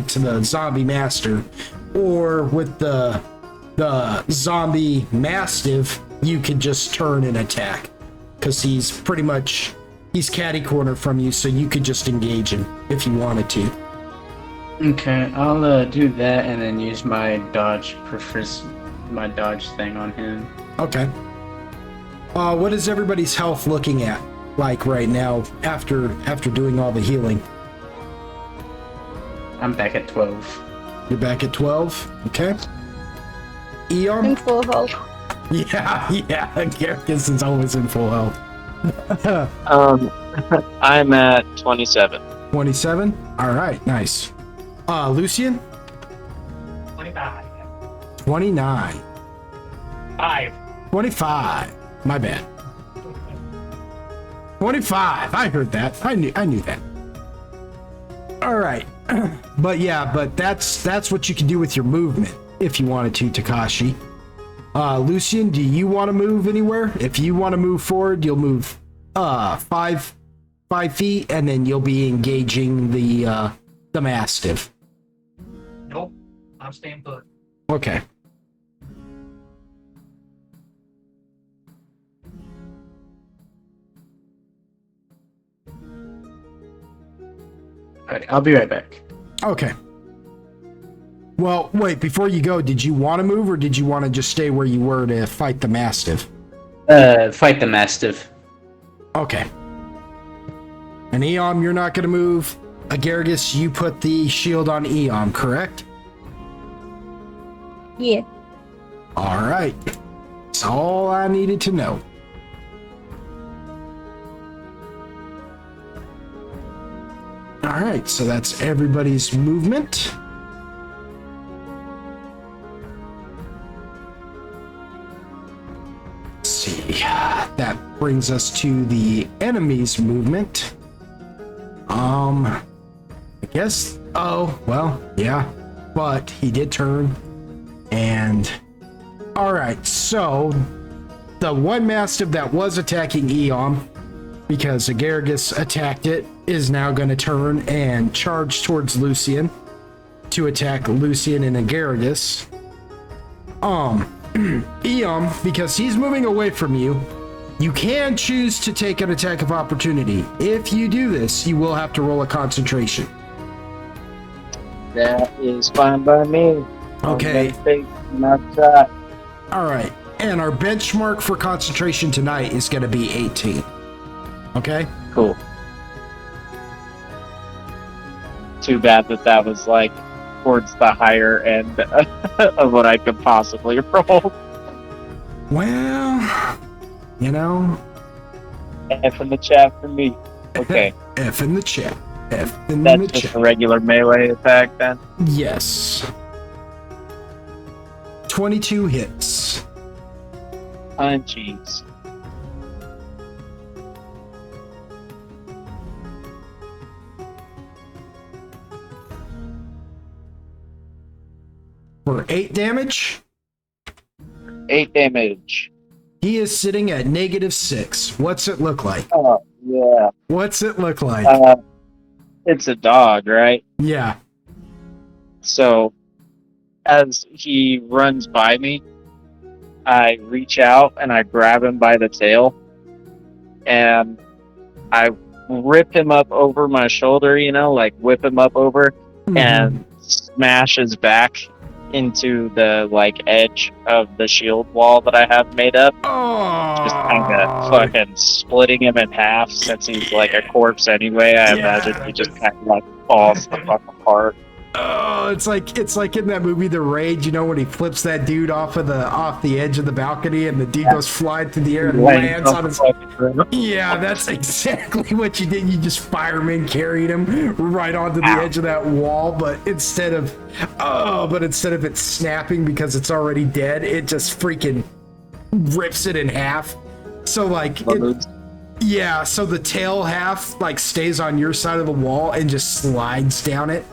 to the zombie master. Or with the zombie mastiff, you could just turn and attack, because he's catty corner from you, so you could just engage him if you wanted to. Okay, I'll do that and then use my dodge thing on him. Okay. What is everybody's health looking at like right now after doing all the healing? I'm back at 12. You're back at 12? Okay. In Eon? full health. Yeah, Garrus is always in full health. I'm at 27. 27? Alright, nice. Lucian? 25. 29. 5. 25. My bad. 25. I heard that. I knew that. Alright. But that's what you can do with your movement if you wanted to, Takashi. Lucian, do you want to move anywhere? If you want to move forward, you'll move 5 feet, and then you'll be engaging the mastiff. Nope. I'm staying put. Okay. Alright, I'll be right back. Okay. Well, wait, before you go, did you want to move, or did you want to just stay where you were to fight the mastiff? Fight the mastiff. Okay. And Eom, you're not going to move. Agargus, you put the shield on Eom, correct? Yeah. All right. That's all I needed to know. All right, so that's everybody's movement. Let's see. That brings us to the enemy's movement. I guess. Oh, well, yeah. But he did turn. And all right, so the one Mastiff that was attacking Eon, because Agaragis attacked it, is now going to turn and charge towards Lucian to attack Lucian and Agaragis. Eon, because he's moving away from you, you can choose to take an attack of opportunity. If you do this, you will have to roll a concentration. That is fine by me. Okay. Shot. All right. And our benchmark for concentration tonight is going to be 18. Okay? Cool. Too bad that was like towards the higher end of what I could possibly roll. Well, you know. F in the chat for me. Okay. F in the chat. F in That's the just chat. a regular melee attack then? Yes. 22 hits. Jeez. For 8 damage, 8 damage. he is sitting at -6. What's it look like? Oh, yeah. What's it look like? It's a dog, right? Yeah. So, as he runs by me, I reach out and I grab him by the tail, and I rip him up over my shoulder, like whip him up over, and smash his back into the edge of the shield wall that I have made up. Just kind of fucking splitting him in half, since he's like a corpse anyway. I imagine he just kind of falls the fuck apart. Oh, it's like in that movie The Rage, when he flips that dude off the edge of the balcony and the dude goes flying through the air and lands on his. Yeah, that's exactly what you did. You just fireman carried him right onto the edge of that wall, but instead of it snapping because it's already dead, it just freaking rips it in half. So so the tail half stays on your side of the wall and just slides down it.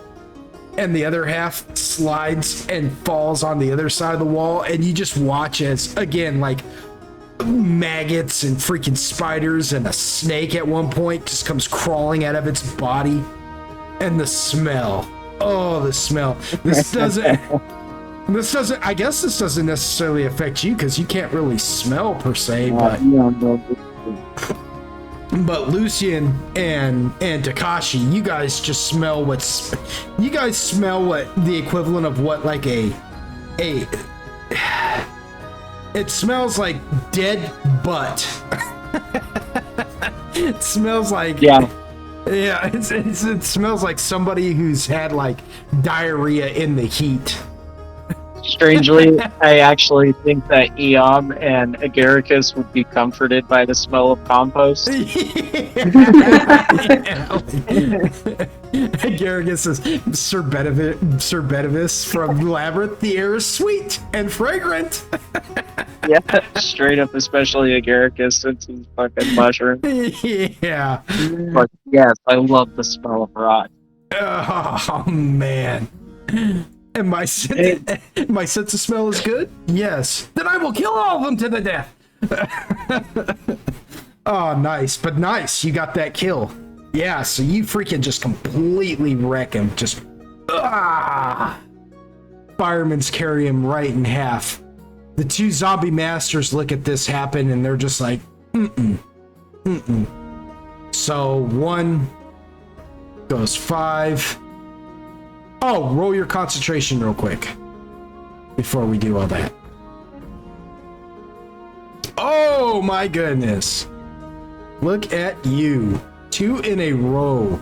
And the other half slides and falls on the other side of the wall, and you just watch as, again, maggots and freaking spiders and a snake at one point just comes crawling out of its body. And the smell. Oh, the smell. This doesn't, I guess this doesn't necessarily affect you because you can't really smell per se, but Lucian and Takashi, you guys just smell what the equivalent of what it smells like dead butt. It smells like it smells like somebody who's had diarrhea in the heat. Strangely, I actually think that Eom and Agaricus would be comforted by the smell of compost. Agaricus is Sir Bedivus from Labyrinth. The air is sweet and fragrant. Yeah, straight up, especially Agaricus since he's fucking mushroom. Yeah. But yes, I love the smell of rot. Oh, man. And my sense of smell is good? Yes. Then I will kill all of them to the death. Oh, nice. But nice. You got that kill. Yeah, so you freaking just completely wreck him. Just, Firemen's carry him right in half. The two zombie masters look at this happen and they're just like, So one goes 5. Oh, roll your concentration real quick before we do all that. Oh my goodness. Look at you. 2 in a row.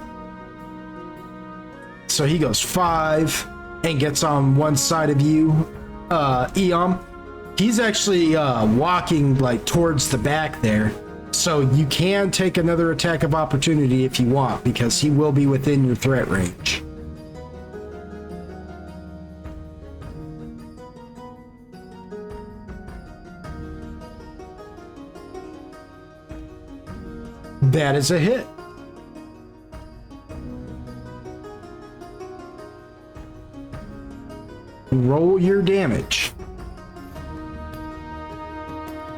So he goes 5 and gets on one side of you, Eom. He's actually walking like towards the back there. So you can take another attack of opportunity if you want, because he will be within your threat range. That is a hit. Roll your damage.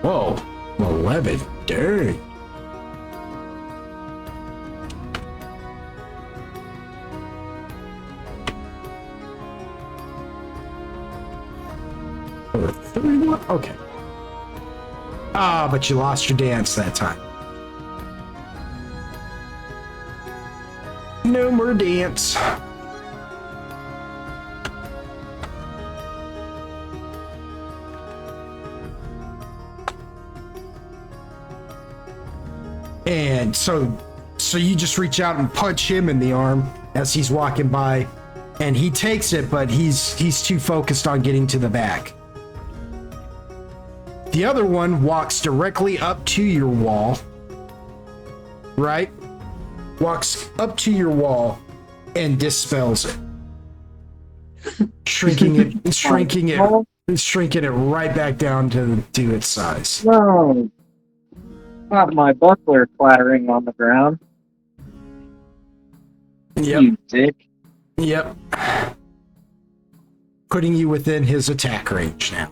Whoa, 11. Dang. Or 31? Okay. Ah, but you lost your dance that time. No more dance. And so you just reach out and punch him in the arm as he's walking by, and he takes it, but he's too focused on getting to the back. The other one walks directly up to your wall, right? Walks up to your wall and dispels it. shrinking it right back down to its size. No. Not my buckler clattering on the ground. Yep. You dick. Yep. Putting you within his attack range now.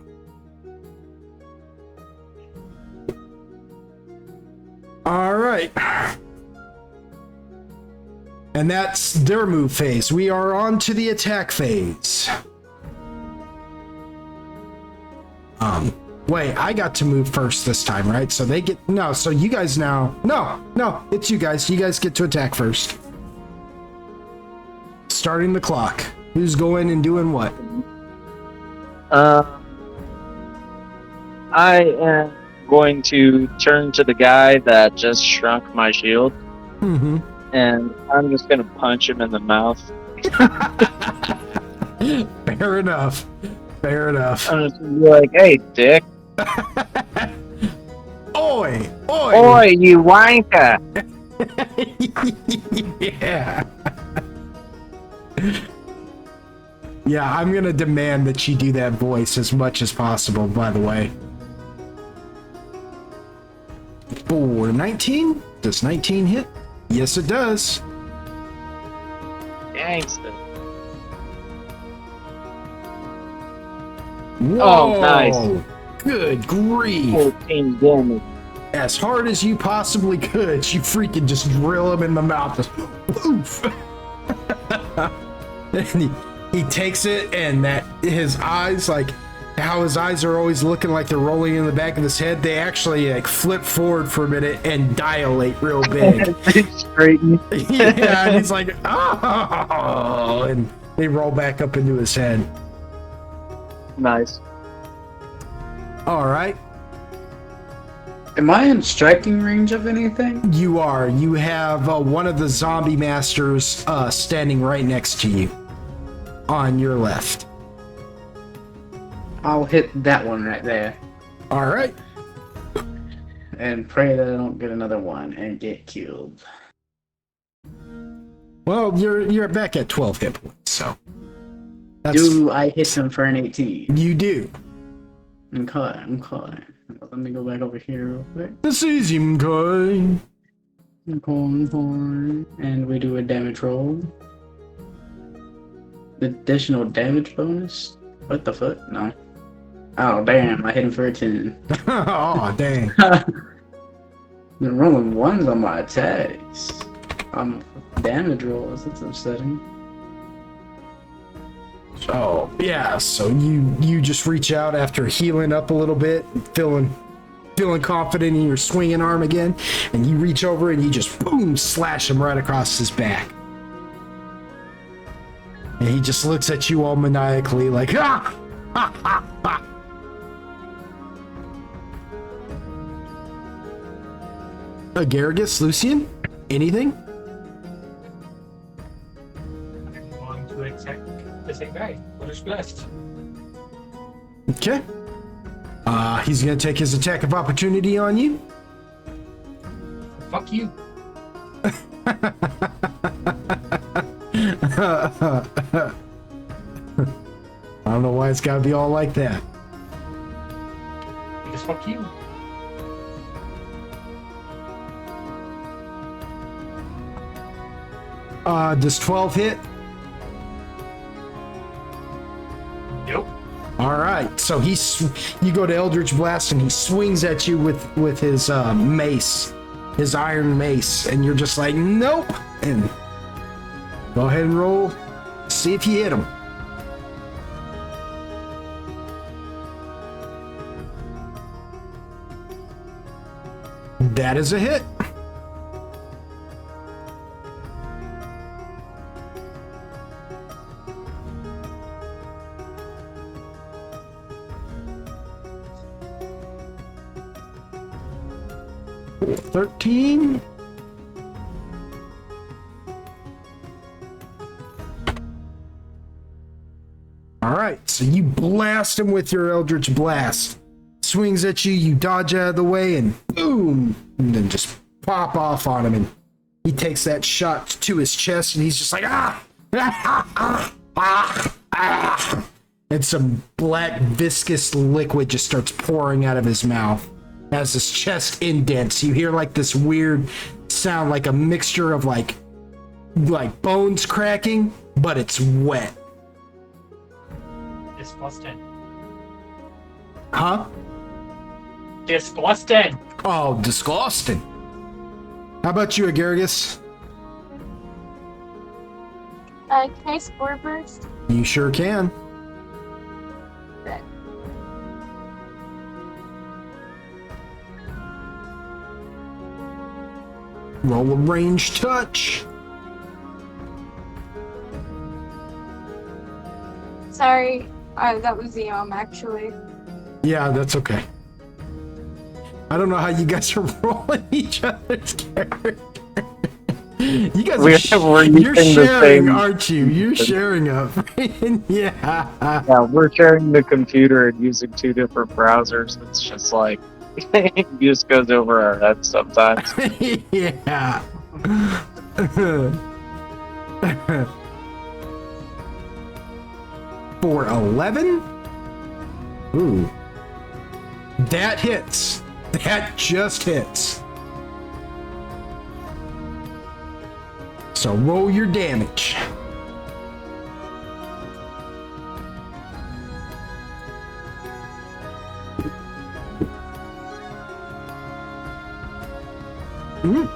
All right. And that's their move phase. We are on to the attack phase. Wait, I got to move first this time, right? So they get... No, so you guys now... No, it's you guys. You guys get to attack first. Starting the clock. Who's going and doing what? I am going to turn to the guy that just shrunk my shield, Mm-hmm. and I'm just going to punch him in the mouth. Fair enough. I'm just gonna be like, hey, dick. Oi! Oi, you wanker! Yeah. Yeah, I'm gonna demand that you do that voice as much as possible, by the way. For 19? Does 19 hit? Yes, it does. Gangster. Whoa! Oh, nice. Good grief. 14 damage. As hard as you possibly could, you freaking just drill him in the mouth. Just poof. And he takes it, and that his eyes, like how his eyes are always looking like they're rolling in the back of his head, they actually like flip forward for a minute and dilate real big. Straighten. Yeah, and he's like, oh, and they roll back up into his head. Nice. All right. Am I in striking range of anything? You are. You have one of the zombie masters standing right next to you on your left. I'll hit that one right there. All right. And pray that I don't get another one and get killed. Well, you're back at 12 hit points, so. Do I hit him for an 18? You do. I'm caught. Let me go back over here real quick. This is easy, McCoy. And we do a damage roll. Additional damage bonus? What the fuck? No. Oh, damn. I hit him for a 10. Oh, dang. Been rolling ones on my attacks. Damage rolls. That's upsetting. Oh, yeah. So you just reach out after healing up a little bit, feeling confident in your swinging arm again, and you reach over and you just boom, slash him right across his back. And he just looks at you all maniacally like, ah! Ha, ha, ha. Agargus, Lucian, anything? I'm going to attack the same guy. What is blessed? Okay. He's gonna take his attack of opportunity on you. Fuck you. I don't know why it's gotta be all like that. Because fuck you. Does 12 hit? Nope. All right, so you go to Eldritch Blast and he swings at you with his mace, his iron mace, and you're just like, nope. And go ahead and roll, see if you hit him. That is a hit. $13. All right, so you blast him with your Eldritch Blast. Swings at you, you dodge out of the way, and boom, and then just pop off on him, and he takes that shot to his chest, and he's just like, and some black viscous liquid just starts pouring out of his mouth. As his chest indents, you hear like this weird sound, like a mixture of like bones cracking, but it's wet. Disgusting. Huh? Disgusting. Oh, disgusting. How about you, Agargus? Can I Spore Burst? You sure can. Okay. Roll a range touch. Sorry, that was the actually. Yeah, that's okay. I don't know how you guys are rolling each other's character. You guys We're you're using the sharing, same- aren't you? You're sharing up. Yeah. Yeah, we're sharing the computer and using two different browsers. It's just like it just goes over our heads sometimes. Yeah. For 11? Ooh. That hits. That just hits. So roll your damage. Woo!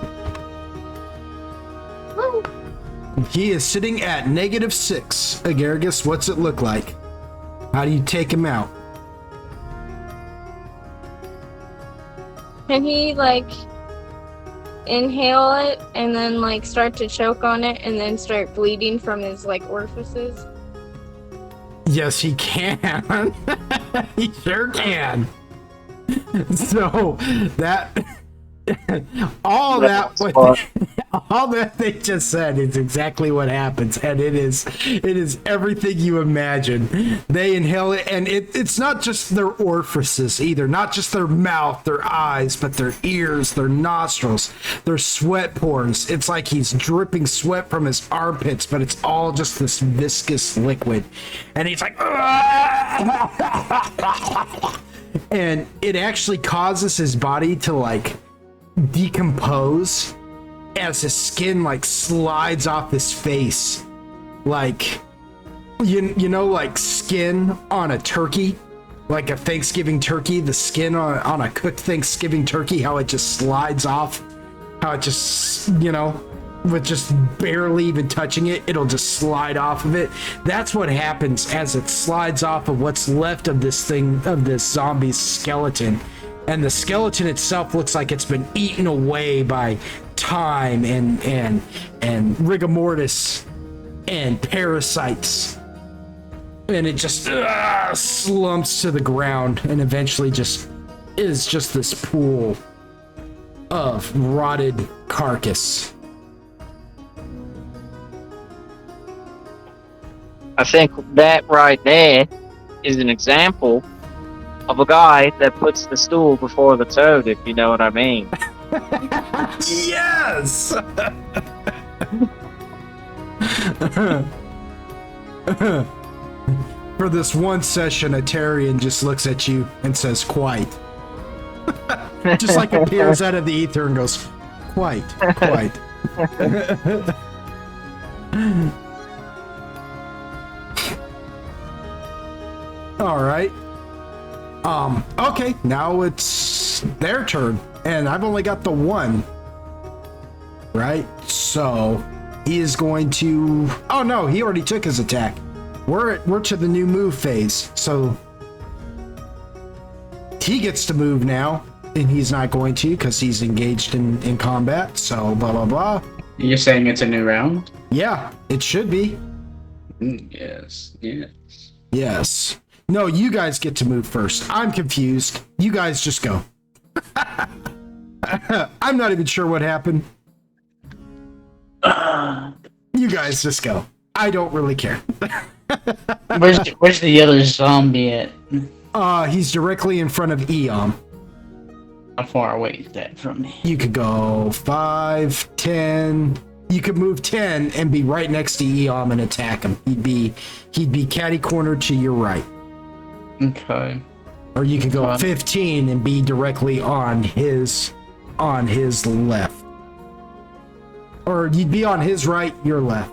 He is sitting at -6. Agargus, what's it look like? How do you take him out? Can he like inhale it and then like start to choke on it and then start bleeding from his like orifices? Yes, he can. He sure can. So that all that all that they just said is exactly what happens, and it is everything you imagine. They inhale it, and it's not just their orifices either, not just their mouth, their eyes, but their ears, their nostrils, their sweat pores. It's like he's dripping sweat from his armpits, but it's all just this viscous liquid, and he's like and it actually causes his body to like decompose as his skin like slides off his face, like you know, like skin on a turkey, like a Thanksgiving turkey, the skin on a cooked Thanksgiving turkey, how it just slides off, how it just, you know, with just barely even touching it, it'll just slide off of it. That's what happens as it slides off of what's left of this thing, of this zombie's skeleton. And the skeleton itself looks like it's been eaten away by time and rigor mortis and parasites. And it just slumps to the ground and eventually just is just this pool of rotted carcass. I think that right there is an example of a guy that puts the stool before the toad, if you know what I mean. Yes! For this one session, a Tarian just looks at you and says, quite. Just like appears out of the ether and goes, quite. All right. Okay, now it's their turn, and I've only got the one. Right? So he is going to. Oh no, he already took his attack. We're to the new move phase, so he gets to move now, and he's not going to because he's engaged in combat. So blah blah blah. You're saying it's a new round? Yeah, it should be. Yes. Yes. No, you guys get to move first. I'm confused. You guys just go. I'm not even sure what happened. You guys just go. I don't really care. Where's the other zombie at? He's directly in front of Eom. How far away is that from me? You could go 5, 10. You could move 10 and be right next to Eom and attack him. He'd be catty cornered to your right. Okay. Or you could go 15 and be directly on his left. Or you'd be on his right, your left.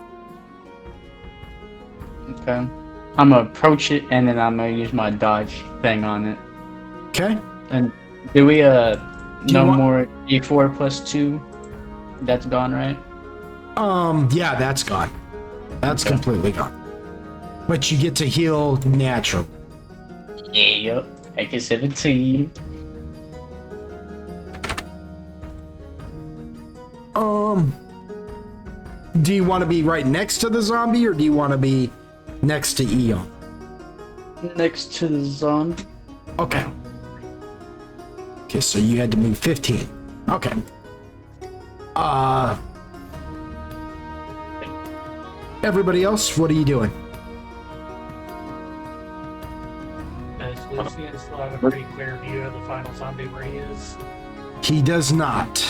Okay. I'm gonna approach it and then I'm gonna use my dodge thing on it. Okay. And do we Do you no want- more E4 plus 2? That's gone, right? Yeah, that's gone. That's Okay. completely gone. But you get to heal naturally. Yep. Make it 17. Do you want to be right next to the zombie or do you want to be next to Eon? Next to the zombie. Okay. Okay, so you had to move 15. Okay. Everybody else, what are you doing? Does Lucian still have a pretty clear view of the final zombie where he is? He does not.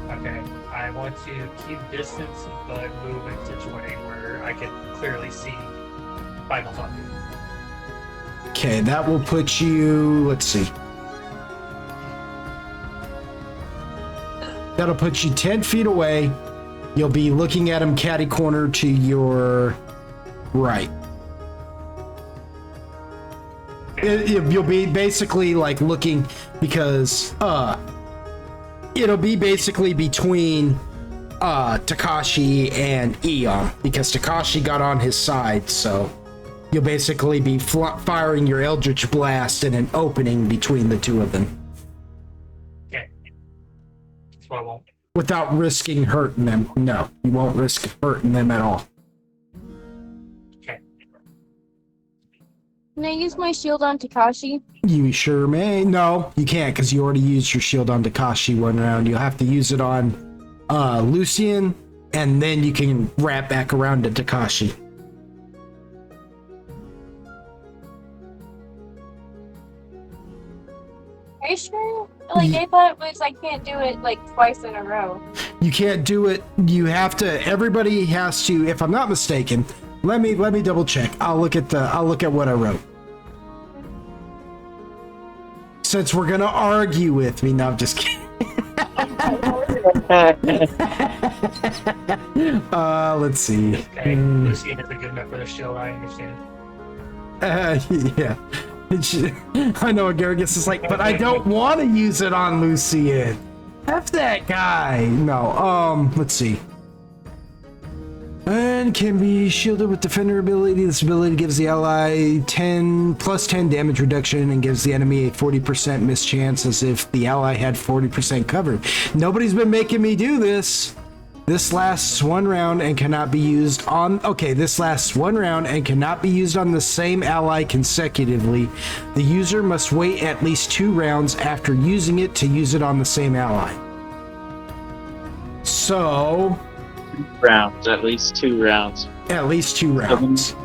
Okay, I want to keep distance, but move into terrain where I can clearly see final zombie. Okay, that will put you, let's see. That'll put you 10 feet away. You'll be looking at him catty corner to your right. You'll be basically like looking because it'll be basically between Takashi and Eon because Takashi got on his side, so you'll basically be firing your Eldritch Blast in an opening between the two of them. Okay. So I won't. Without risking hurting them. No, you won't risk hurting them at all. Okay. Can I use my shield on Takashi? You sure may. No, you can't because you already used your shield on Takashi one round. You'll have to use it on Lucian, and then you can wrap back around to Takashi. Are you sure? Like, I thought it was I can't do it like twice in a row. You can't do it. You have to. Everybody has to. If I'm not mistaken, let me double check. I'll look at what I wrote. Since we're gonna argue with me, no, I'm just kidding. Let's see. Okay. Lucian isn't good enough for the shield, I understand. Yeah. I know what Garrigus is like, but I don't want to use it on Lucian. F that guy. No, let's see. And can be shielded with defender ability. This ability gives the ally 10 plus 10 damage reduction and gives the enemy a 40% mischance as if the ally had 40% covered. Nobody's been making me do this. This lasts one round and cannot be used on... Okay, this lasts one round and cannot be used on the same ally consecutively. The user must wait at least 2 rounds after using it to use it on the same ally. So... Rounds, at least 2 rounds. At least 2 rounds.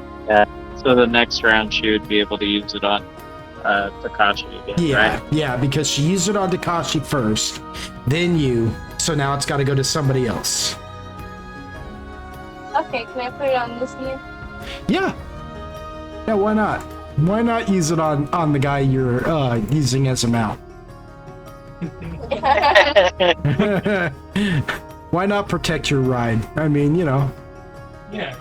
So the next round she would be able to use it on. Takashi again, Yeah, right? yeah, because she used it on Takashi first, then you. So now it's got to go to somebody else. Okay, can I put it on this year? Yeah. Yeah, why not? Why not use it on the guy you're using as a mount? Why not protect your ride? I mean, you know, Yeah.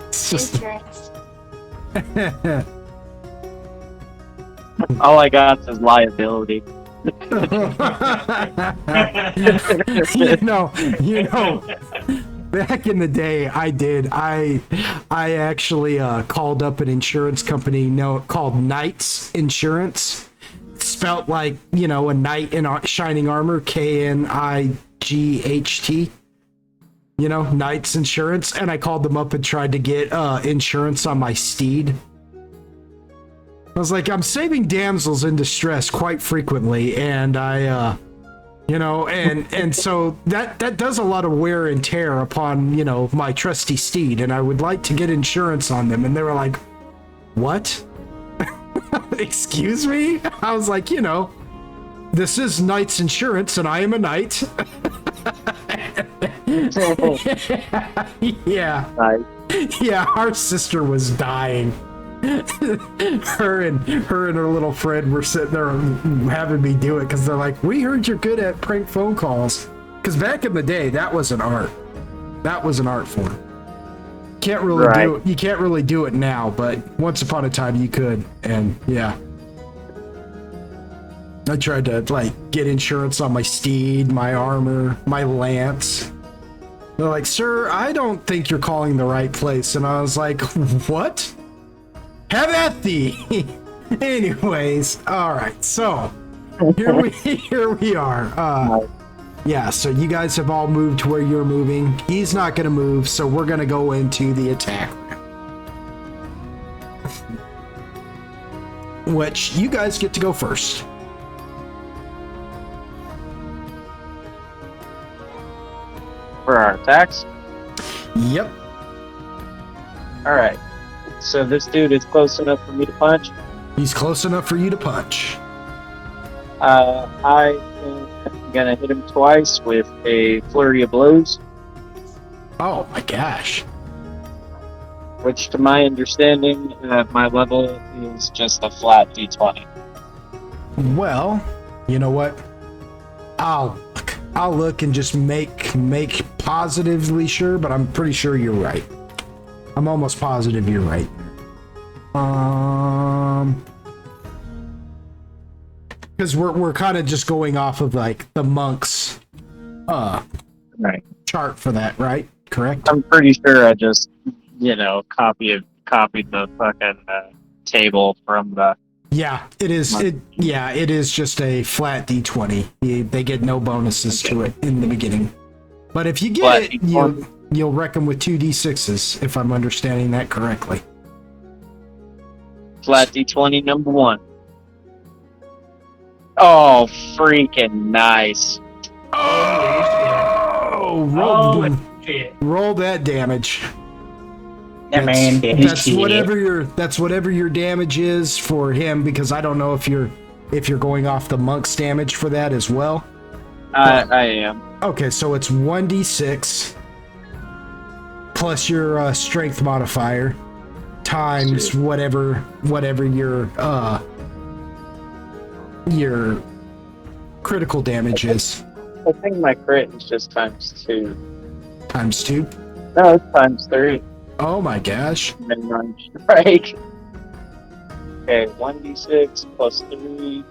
it's just. Insurance. All I got is liability. you know, back in the day, I actually called up an insurance company called Knight's Insurance. Spelt like, you know, a knight in shining armor, Knight. You know, Knight's Insurance. And I called them up and tried to get insurance on my steed. I was like, I'm saving damsels in distress quite frequently, and I, you know, and so that does a lot of wear and tear upon, you know, my trusty steed, and I would like to get insurance on them. And they were like, what? Excuse me? I was like, you know, this is Knight's Insurance, and I am a knight. Yeah. Nice. Yeah, our sister was dying. her and her little friend were sitting there having me do it because they're like, we heard you're good at prank phone calls. Because back in the day, that was an art. That was an art form. Can't really do it. You can't really do it now, but once upon a time you could. And yeah, I tried to like get insurance on my steed, my armor, my lance. They're like, sir, I don't think you're calling the right place. And I was like, what? Have at thee. Anyways, all right. So here we are. Yeah. So you guys have all moved to where you're moving. He's not going to move, so we're going to go into the attack round, which you guys get to go first. For our attacks? Yep. Alright. So this dude is close enough for me to punch. He's close enough for you to punch. I am gonna hit him twice with a flurry of blows, Oh my gosh. which to my understanding, my level is just a flat d20. Well, you know what? I'll look and just make positively sure, but I'm pretty sure you're right. I'm almost positive you're right. Because we're kind of just going off of like the monks Right. chart for that, right? Correct? I'm pretty sure I just, copied the fucking table from the. Yeah, it is. It is just a flat D20. They get no bonuses to it in the beginning. But if you get Flat it, D20. you'll reckon with 2d6s, if I'm understanding that correctly. Flat d20 number 1. Oh, freaking nice. Oh, Oh, shit. roll that damage. That man did his That's shit. whatever your damage is for him, because I don't know if you're going off the monk's damage for that as well. I am. Okay, so it's 1d6 plus your strength modifier times whatever your critical damage is. I think my crit is just times 2. Times 2. No, it's times 3. Oh my gosh. Minimum strike. Okay, 1d6 plus 3.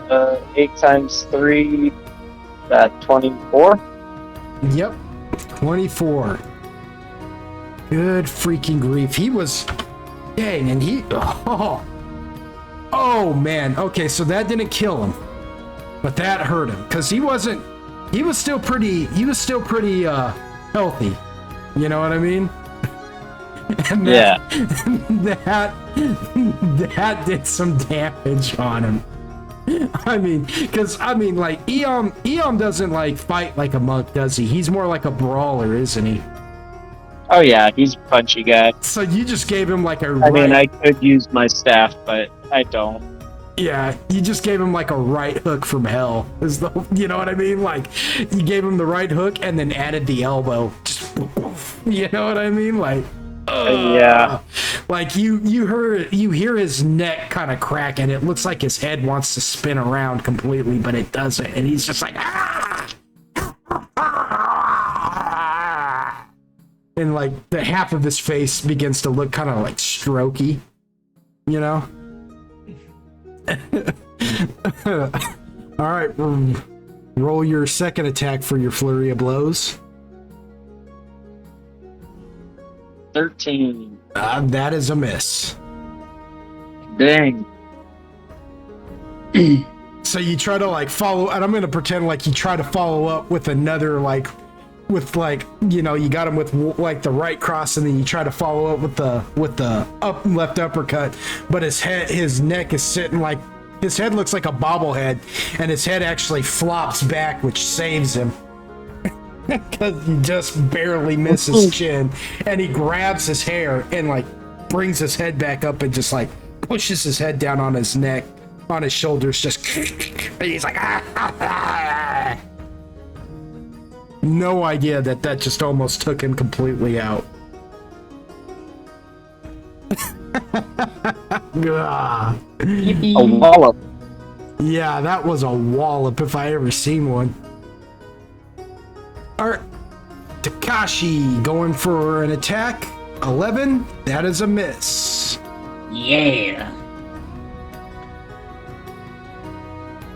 Uh, 8 times 3, that 24. Yep. 24. Good freaking grief. He was dang, and oh man. Okay, so that didn't kill him, but that hurt him because he was still pretty healthy. You know what I mean? And Yeah. that did some damage on him. I mean, because like Eom doesn't like fight like a monk, does he? He's more like a brawler, isn't he? Oh yeah, he's a punchy guy. So you just gave him like a I mean, I could use my staff, but I don't. Yeah, you just gave him like a right hook from hell. You know what I mean? Like you gave him the right hook and then added the elbow. Just, you know what I mean? Like yeah. Like you hear his neck kind of crack and it looks like his head wants to spin around completely, but it doesn't. And he's just like and like the half of his face begins to look kind of like strokey, you know? All right, roll your second attack for your flurry of blows. 13. That is a miss. Dang. So you try to like follow, and I'm gonna pretend like you try to follow up with another like, with like, you know, you got him with like the right cross, and then you try to follow up with the left uppercut, but his neck is sitting like, his head looks like a bobblehead, and his head actually flops back, which saves him. Because you just barely miss his chin, and he grabs his hair and like brings his head back up and just like pushes his head down on his neck, on his shoulders, just and he's like no idea that just almost took him completely out. Ah. A wallop. Yeah, that was a wallop if I ever seen one. Alright, Takashi going for an attack. 11, that is a miss. Yeah.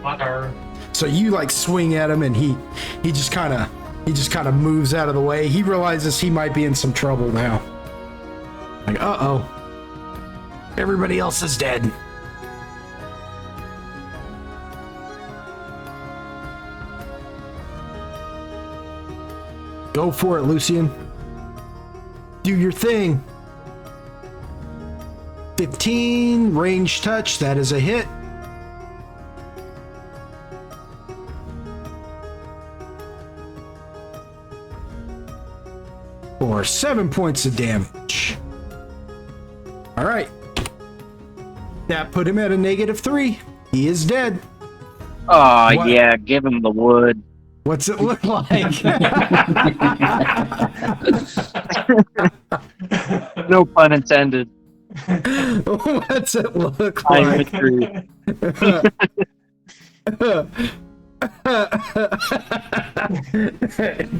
Water. So you like swing at him and he just kind of moves out of the way. He realizes he might be in some trouble now. Like, uh-oh. Everybody else is dead. Go for it, Lucian. Do your thing. 15, range touch, that is a hit. For 7 points of damage. Alright. That put him at a -3. He is dead. Oh, What? yeah, give him the wood. What's it look like? No pun intended. What's it look I'm a like? tree.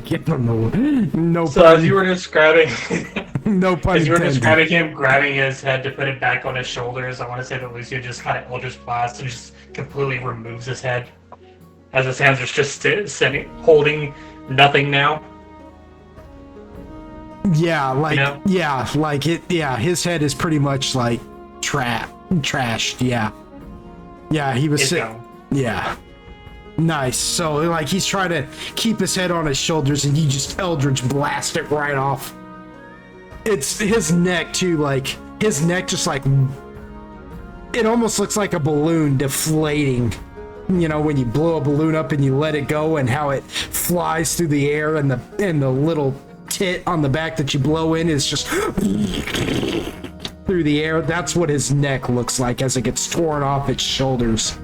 Give him the no So pun. as you were describing, No pun as you were intended. describing him grabbing his head to put it back on his shoulders, I want to say that Lucio just kind of Eldritch Blast and just completely removes his head, as his hands are just sitting, holding nothing now. Yeah, like You know? yeah, like it. Yeah, his head is pretty much like trashed. Yeah, yeah, he was It's sick. gone. Yeah, nice. So like he's trying to keep his head on his shoulders, and you just Eldritch blast it right off. It's his neck too. Like his neck just like it almost looks like a balloon deflating. You know, when you blow a balloon up and you let it go, and how it flies through the air, and the little tit on the back that you blow in is just through the air. That's what his neck looks like as it gets torn off its shoulders,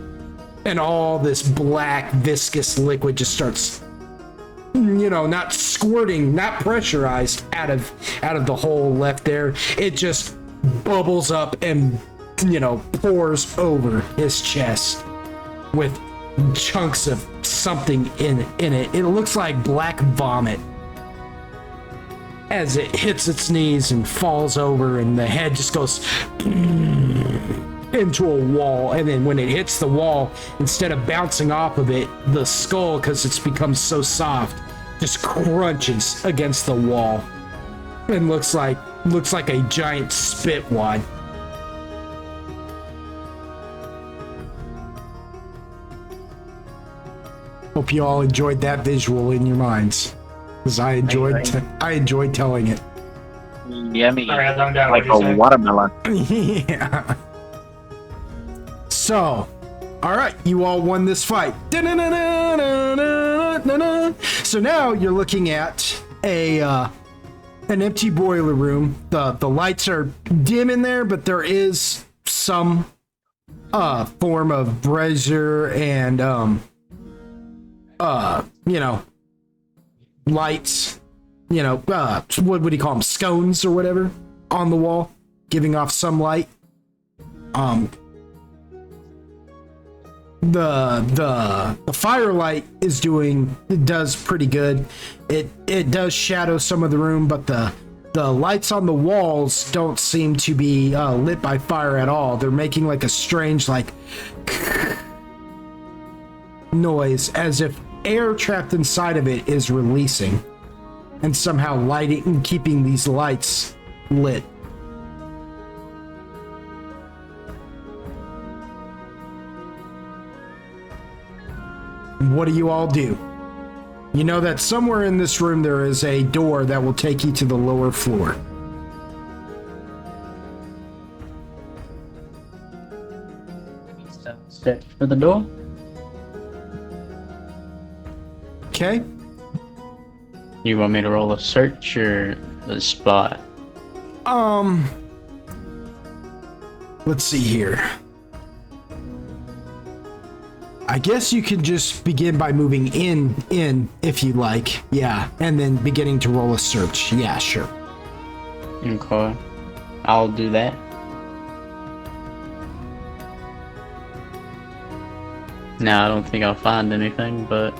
and all this black viscous liquid just starts, you know, not squirting, not pressurized out of the hole left there. It just bubbles up and, you know, pours over his chest with chunks of something in it. It looks like black vomit as it hits its knees and falls over, and the head just goes into a wall. And then when it hits the wall, instead of bouncing off of it, the skull, because it's become so soft, just crunches against the wall and looks like a giant spit wad. Hope you all enjoyed that visual in your minds, because I enjoyed telling it. Yummy. Sorry, I zoned out. Like What'd you a say? watermelon. Yeah. So, All right, you all won this fight. So now you're looking at an empty boiler room. The lights are dim in there, but there is some form of brazier and lights. What would you call them? Scones or whatever on the wall, giving off some light. The firelight does pretty good. It does shadow some of the room, but the lights on the walls don't seem to be lit by fire at all. They're making like a strange noise, as if air trapped inside of it is releasing and somehow lighting and keeping these lights lit. What do you all do? You know that somewhere in this room there is a door that will take you to the lower floor. Search for the door. Okay. You want me to roll a search or a spot? Let's see here. I guess you can just begin by moving in if you like. Yeah, and then beginning to roll a search. Yeah, sure. Okay. I'll do that. No, I don't think I'll find anything, but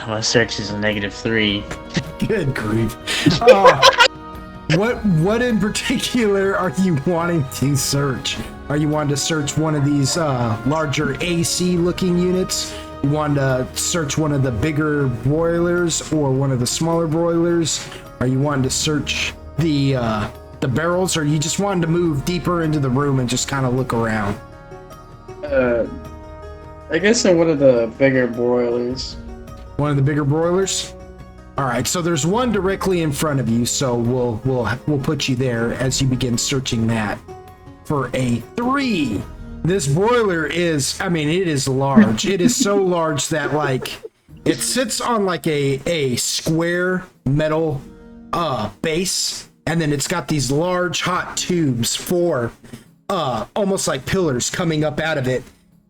my search is a -3. Good grief. What in particular are you wanting to search? Are you wanting to search one of these larger AC looking units? You want to search one of the bigger broilers or one of the smaller broilers? Are you wanting to search the barrels, or you just wanted to move deeper into the room and just kind of look around? I guess in one of the bigger broilers. One of the bigger broilers? All right, so there's one directly in front of you, so we'll put you there as you begin searching that for a 3. This broiler is, I mean, it is large. It is so large that it sits on a square metal base, and then it's got these large hot tubes for almost like pillars coming up out of it,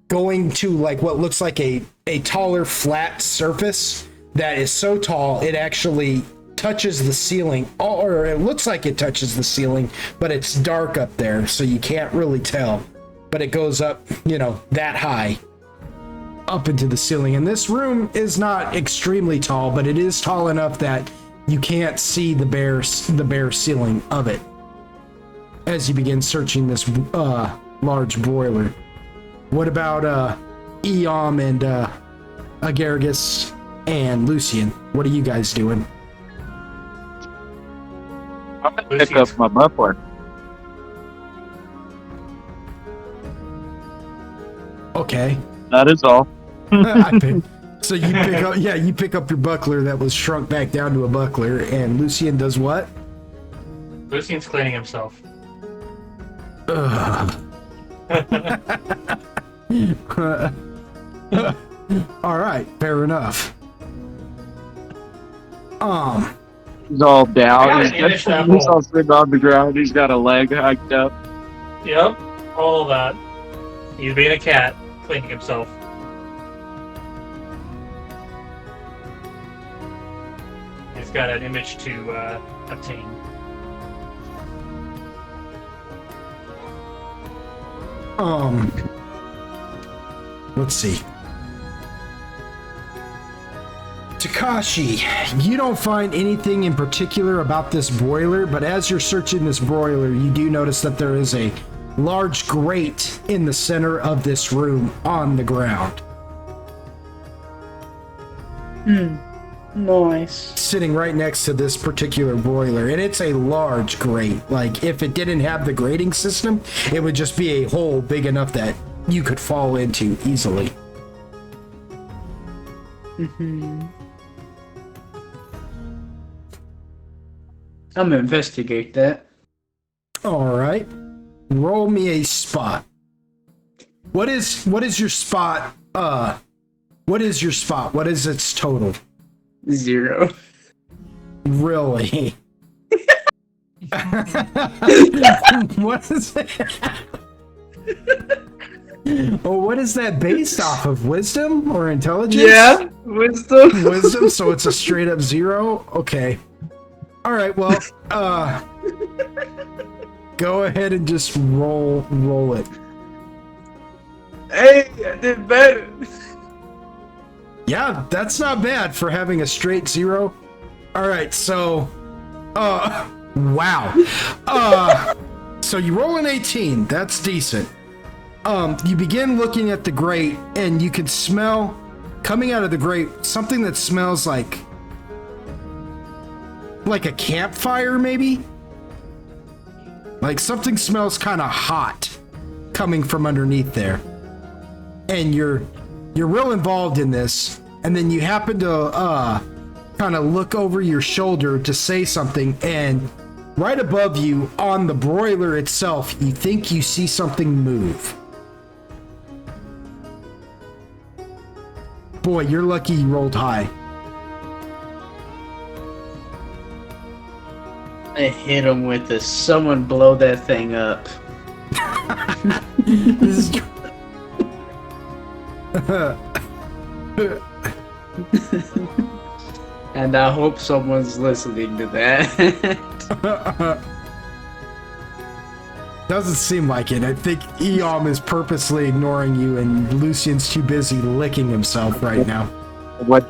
going to what looks like a taller flat surface that is so tall it actually touches the ceiling, or it looks like it touches the ceiling, but it's dark up there, so you can't really tell. But it goes up, that high up into the ceiling. And this room is not extremely tall, but it is tall enough that you can't see the bare ceiling of it as you begin searching this large broiler. What about Eom and Agargus and Lucian? What are you guys doing? I'm gonna pick up my muffler. Okay. That is all. So you pick up your buckler that was shrunk back down to a buckler, and Lucian does what? Lucian's cleaning himself. All right, fair enough. He's all down. He's all sitting on the ground. He's got a leg hiked up. Yep, all of that. He's being a cat, cleaning himself. He's got an image to obtain. Let's see. Takashi, you don't find anything in particular about this broiler, but as you're searching this broiler, you do notice that there is a large grate in the center of this room on the ground. Nice. Sitting right next to this particular broiler, and it's a large grate. If it didn't have the grating system, it would just be a hole big enough that you could fall into easily. I'm gonna investigate that. All right. roll me a spot. What is your spot? What is your spot? What is its total? 0. Really? What is it? Oh, what is that based off of? Wisdom or intelligence? Yeah, wisdom. Wisdom, so it's a straight up 0? Okay. Alright, well, go ahead and just roll it. Hey, I did better. Yeah, that's not bad for having a straight 0. Alright, so wow. So you roll an 18, that's decent. You begin looking at the grate, and you can smell coming out of the grate something that smells like a campfire, maybe? Like something smells kind of hot coming from underneath there. And you're real involved in this, and then you happen to kind of look over your shoulder to say something, and right above you on the broiler itself, you think you see something move. Boy, you're lucky you rolled high. I hit him with this. Someone blow that thing up. This is tr- And I hope someone's listening to that. Doesn't seem like it. I think Eom is purposely ignoring you, and Lucian's too busy licking himself right now. What?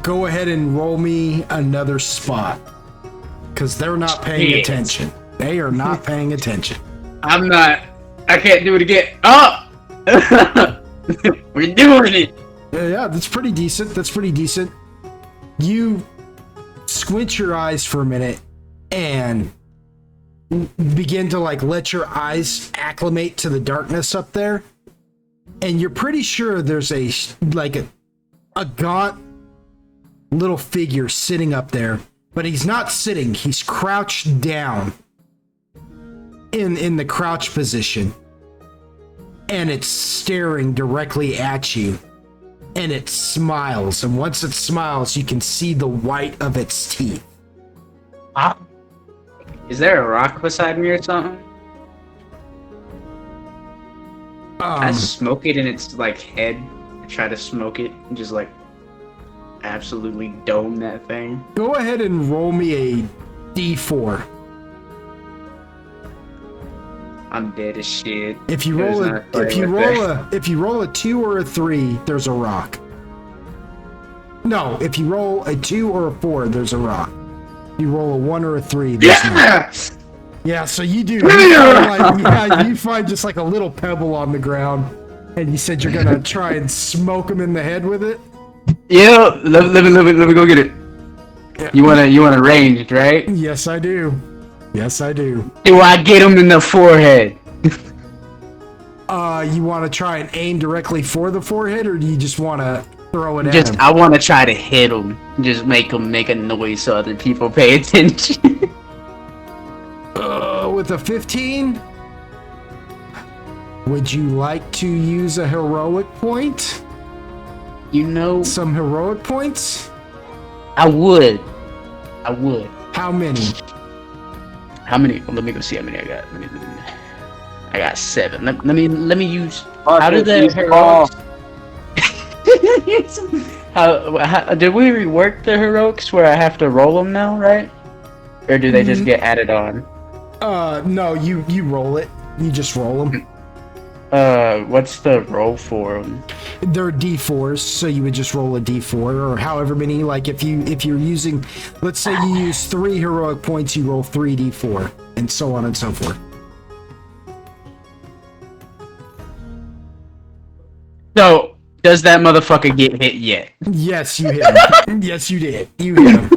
Go ahead and roll me another spot. Because they're not paying Shit. attention. They are not paying attention. I'm not. I can't do it again. Oh! We're doing it! Yeah, that's pretty decent. That's pretty decent. You squint your eyes for a minute and begin to let your eyes acclimate to the darkness up there. And you're pretty sure there's a gaunt little figure sitting up there, but he's not sitting. He's crouched down in the crouch position, and it's staring directly at you. And it smiles, and once it smiles, you can see the white of its teeth. Is there a rock beside me or something? I smoke it in its head. I try to smoke it and just absolutely dome that thing. Go ahead and roll me a d4. I'm dead as shit. If you roll if you roll a 2 or a 3, there's a rock. No, if you roll a 2 or a 4, there's a rock. You roll a 1 or a 3, there's not. Yeah, so you do. You find just a little pebble on the ground, and you said you're gonna try and smoke him in the head with it. Yeah, let me go get it. Yeah. You wanna ranged, right? Yes, I do. Yes, I do. Do I get him in the forehead? You want to try and aim directly for the forehead, or do you just want to throw it at him? I want to try to hit him. Just make him make a noise so other people pay attention. With a 15? Would you like to use a heroic point? Some heroic points? I would. How many? Well, let me go see how many I got. I got 7. Let me use. How did the heroics? How did we rework the heroics where I have to roll them now, right? Or do they just get added on? No, you roll it. You just roll them. What's the roll for them? They're D4s, so you would just roll a D4, or however many. If you're using, let's say you use 3 heroic points, you roll 3 D4, and so on and so forth. So, does that motherfucker get hit yet? Yes, you hit him. Yes, you did. You hit him.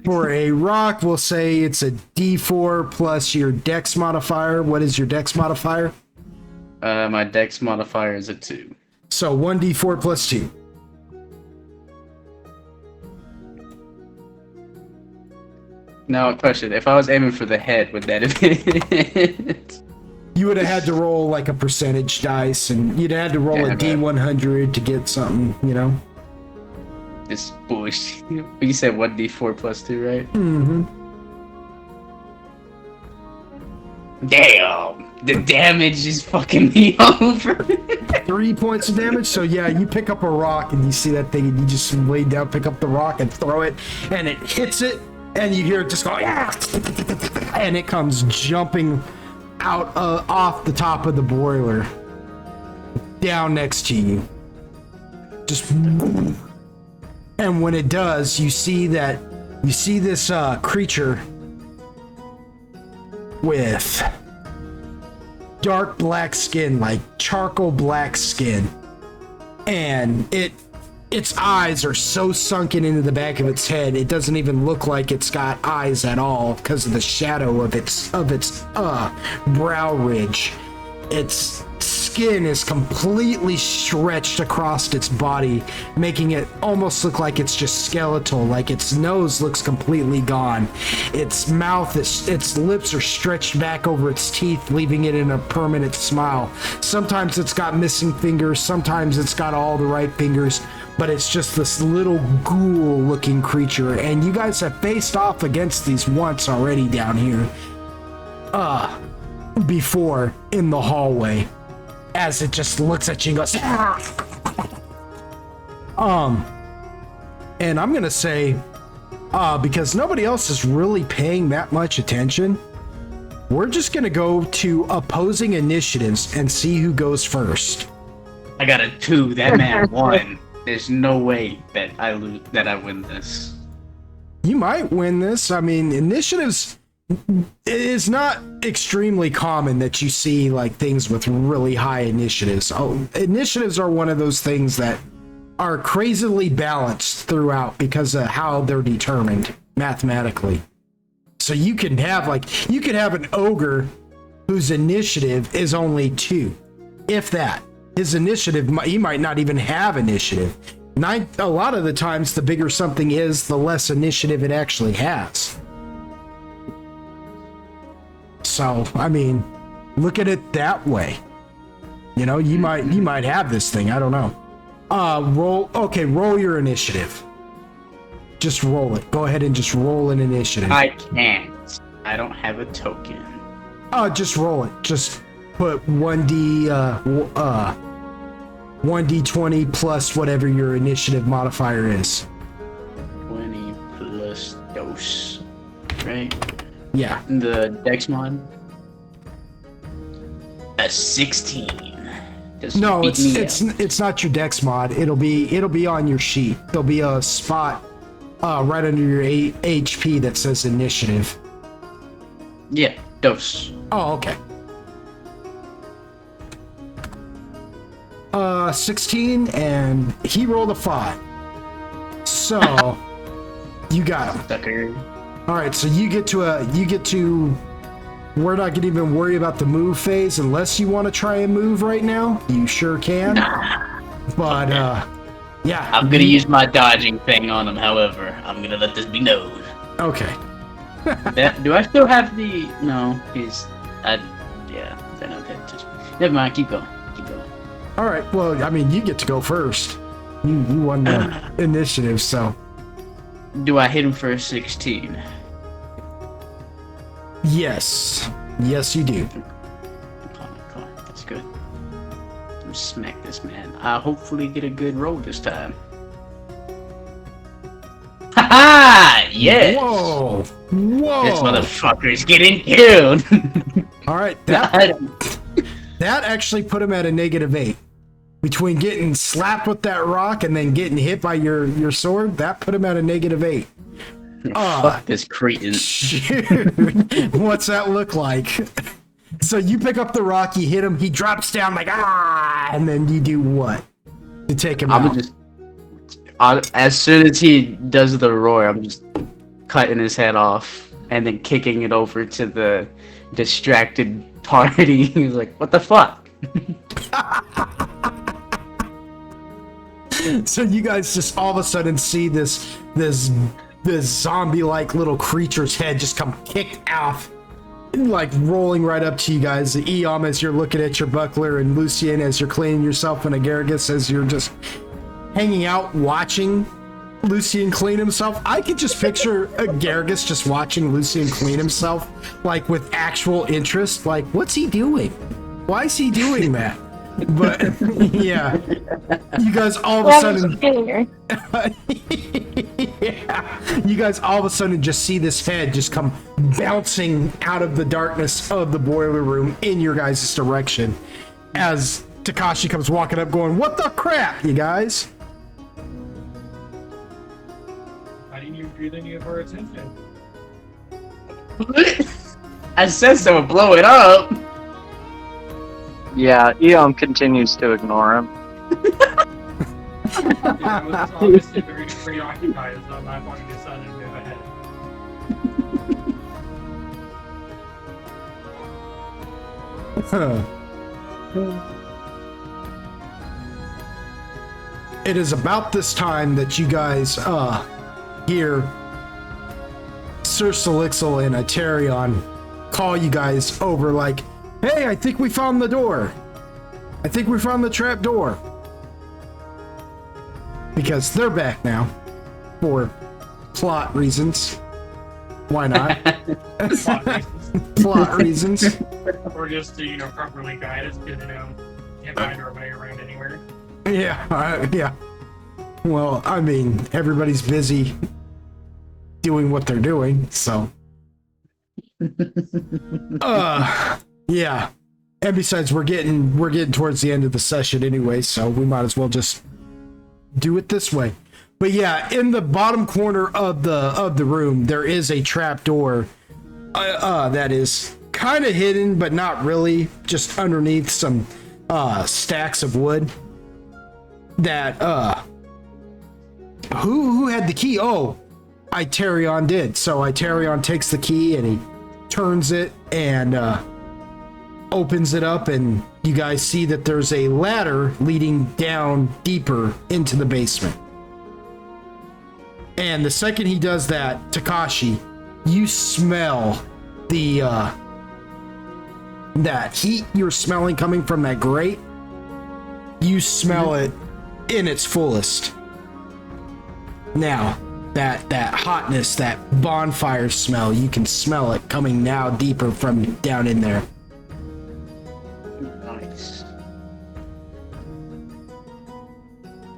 For a rock, we'll say it's a D4 plus your dex modifier. What is your dex modifier? My dex modifier is a 2. So 1d4 plus 2. Now, question: if I was aiming for the head, would that have been? You would have had to roll like a percentage dice, and you'd have had to roll Yeah, a man. D100 to get something, you know? This bullshit. You said 1d4 plus 2, right? Mm-hmm. Damn! The damage is fucking me over. 3 points of damage. So yeah, you pick up a rock and you see that thing, and you just lay down, pick up the rock and throw it, and it hits it, and you hear it just go, yeah, and it comes jumping out off the top of the boiler, down next to you. Just, and when it does, you see this creature with dark black skin, like charcoal black skin, and its eyes are so sunken into the back of its head it doesn't even look like it's got eyes at all because of the shadow of its brow ridge. Its skin is completely stretched across its body, making it almost look like it's just skeletal, like its nose looks completely gone. Its lips are stretched back over its teeth, leaving it in a permanent smile. Sometimes it's got missing fingers, sometimes it's got all the right fingers, but it's just this little ghoul-looking creature, and you guys have faced off against these once already down here. Before in the hallway, as it just looks at you and goes, and I'm gonna say, because nobody else is really paying that much attention, we're just gonna go to opposing initiatives and see who goes first. I got a 2. That man won. There's no way that I win this. You might win this. I mean, initiatives, it is not extremely common that you see like things with really high initiatives. Initiatives are one of those things that are crazily balanced throughout because of how they're determined mathematically. So you can have an ogre whose initiative is only 2, if that. His initiative, he might not even have initiative. A lot of the times, the bigger something is, the less initiative it actually has. So, I mean, look at it that way. You know, you might have this thing. I don't know. Roll your initiative. Just roll it. Go ahead and just roll an initiative. I can't. I don't have a token. Just roll it. Just put 1d20 plus whatever your initiative modifier is. 20 plus dose. Right? Yeah. The dex mod? A 16. No, it's not your dex mod. It'll be on your sheet. There'll be a spot right under your HP that says initiative. Yeah, dose. Oh, okay. 16, and he rolled a 5. So you got him. Sucker. All right, so you get to. We're not gonna even worry about the move phase unless you want to try and move right now. You sure can. But yeah. I'm gonna use my dodging thing on him. However, I'm gonna let this be known. Okay. Do I still have the? No, he's. Yeah. Then okay. Just never mind. Keep going. Keep going. All right. Well, I mean, you get to go first. You won the initiative, so. Do I hit him for a 16? Yes. Yes, you do. Come on. That's good. Smack this man. I'll hopefully get a good roll this time. Ha! Yes! Whoa! This motherfucker's getting killed! All right, that actually put him at a -8. Between getting slapped with that rock and then getting hit by your sword, that put him at a -8. Fuck this cretin. Shoot. What's that look like? So you pick up the rock, you hit him, he drops down like, and then you do what? To take him out. As soon as he does the roar, I'm just cutting his head off and then kicking it over to the distracted party. He's like, what the fuck? So you guys just all of a sudden see this this zombie-like little creature's head just come kicked off, like rolling right up to you guys. Eom, as you're looking at your buckler, and Lucien, as you're cleaning yourself, and Agargus, as you're just hanging out watching Lucien clean himself. I could just picture Agargus just watching Lucien clean himself, like with actual interest. Like, what's he doing? Why is he doing that? But yeah, you guys all of a sudden, yeah, you guys all of a sudden just see this head just come bouncing out of the darkness of the boiler room in your guys' direction, as Takashi comes walking up, going, "What the crap, you guys?" I didn't even feel any of our attention. I said so, blow it up. Yeah, Eon continues to ignore him. I was obviously very preoccupied, so I'm not wanting to son and move ahead. It is about this time that you guys hear Sir Solixel and Aterion call you guys over, like, "Hey, I think we found the door. I think we found the trap door." Because they're back now for plot reasons. Why not? Plot reasons. Plot reasons. Or just to, properly guide us, because, can't find our way around anywhere. Yeah, yeah. Well, I mean, everybody's busy doing what they're doing, so. Yeah. And besides, we're getting towards the end of the session anyway, so we might as well just do it this way. But yeah, in the bottom corner of the room, there is a trap door that is kind of hidden, but not really, just underneath some stacks of wood. That who had the key? Oh, Iterion did. So Iterion takes the key and he turns it and opens it up, and you guys see that there's a ladder leading down deeper into the basement. And the second he does that, Takashi, you smell the that heat you're smelling coming from that grate. You smell it in its fullest. Now, that hotness, that bonfire smell, you can smell it coming now deeper from down in there. Nice.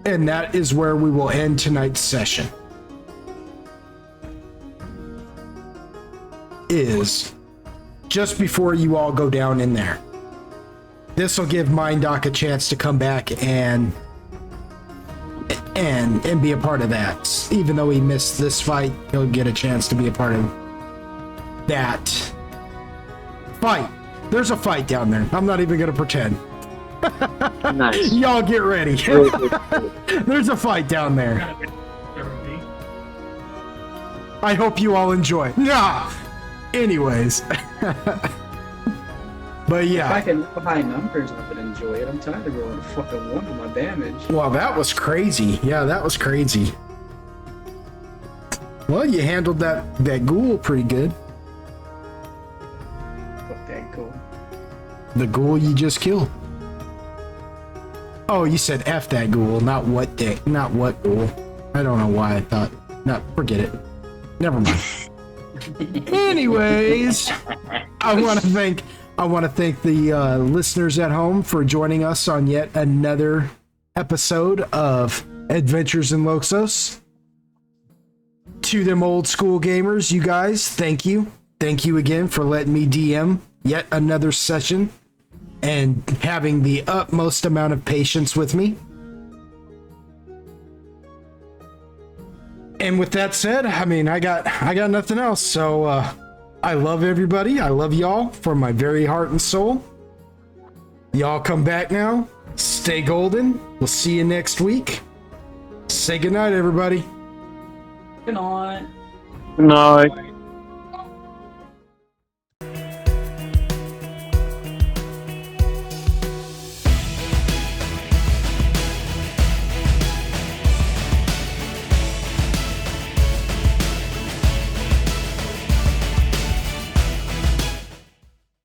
And that is where we will end tonight's session. Is just before you all go down in there. This will give Mindoc a chance to come back and be a part of that. Even though he missed this fight, he'll get a chance to be a part of that fight. There's a fight down there. I'm not even gonna pretend. Nice. Y'all get ready. There's a fight down there. I hope you all enjoy. Nah. Anyways. But yeah. If I can look behind numbers, I would enjoy it. I'm tired of rolling a fucking 1 on my damage. Well, that was crazy. Yeah, that was crazy. Well, you handled that ghoul pretty good. Fuck that cool. The ghoul you just killed. Oh, you said F that ghoul, not what ghoul. I don't know why I thought. No, forget it. Never mind. Anyways, I want to thank the listeners at home for joining us on yet another episode of Adventures in Loxos. To them old school gamers, you guys, thank you. Thank you again for letting me DM yet another session and having the utmost amount of patience with me. And with that said, I mean, I got nothing else. So I love everybody. I love y'all from my very heart and soul. Y'all come back now. Stay golden. We'll see you next week. Say goodnight, everybody. Good night. No.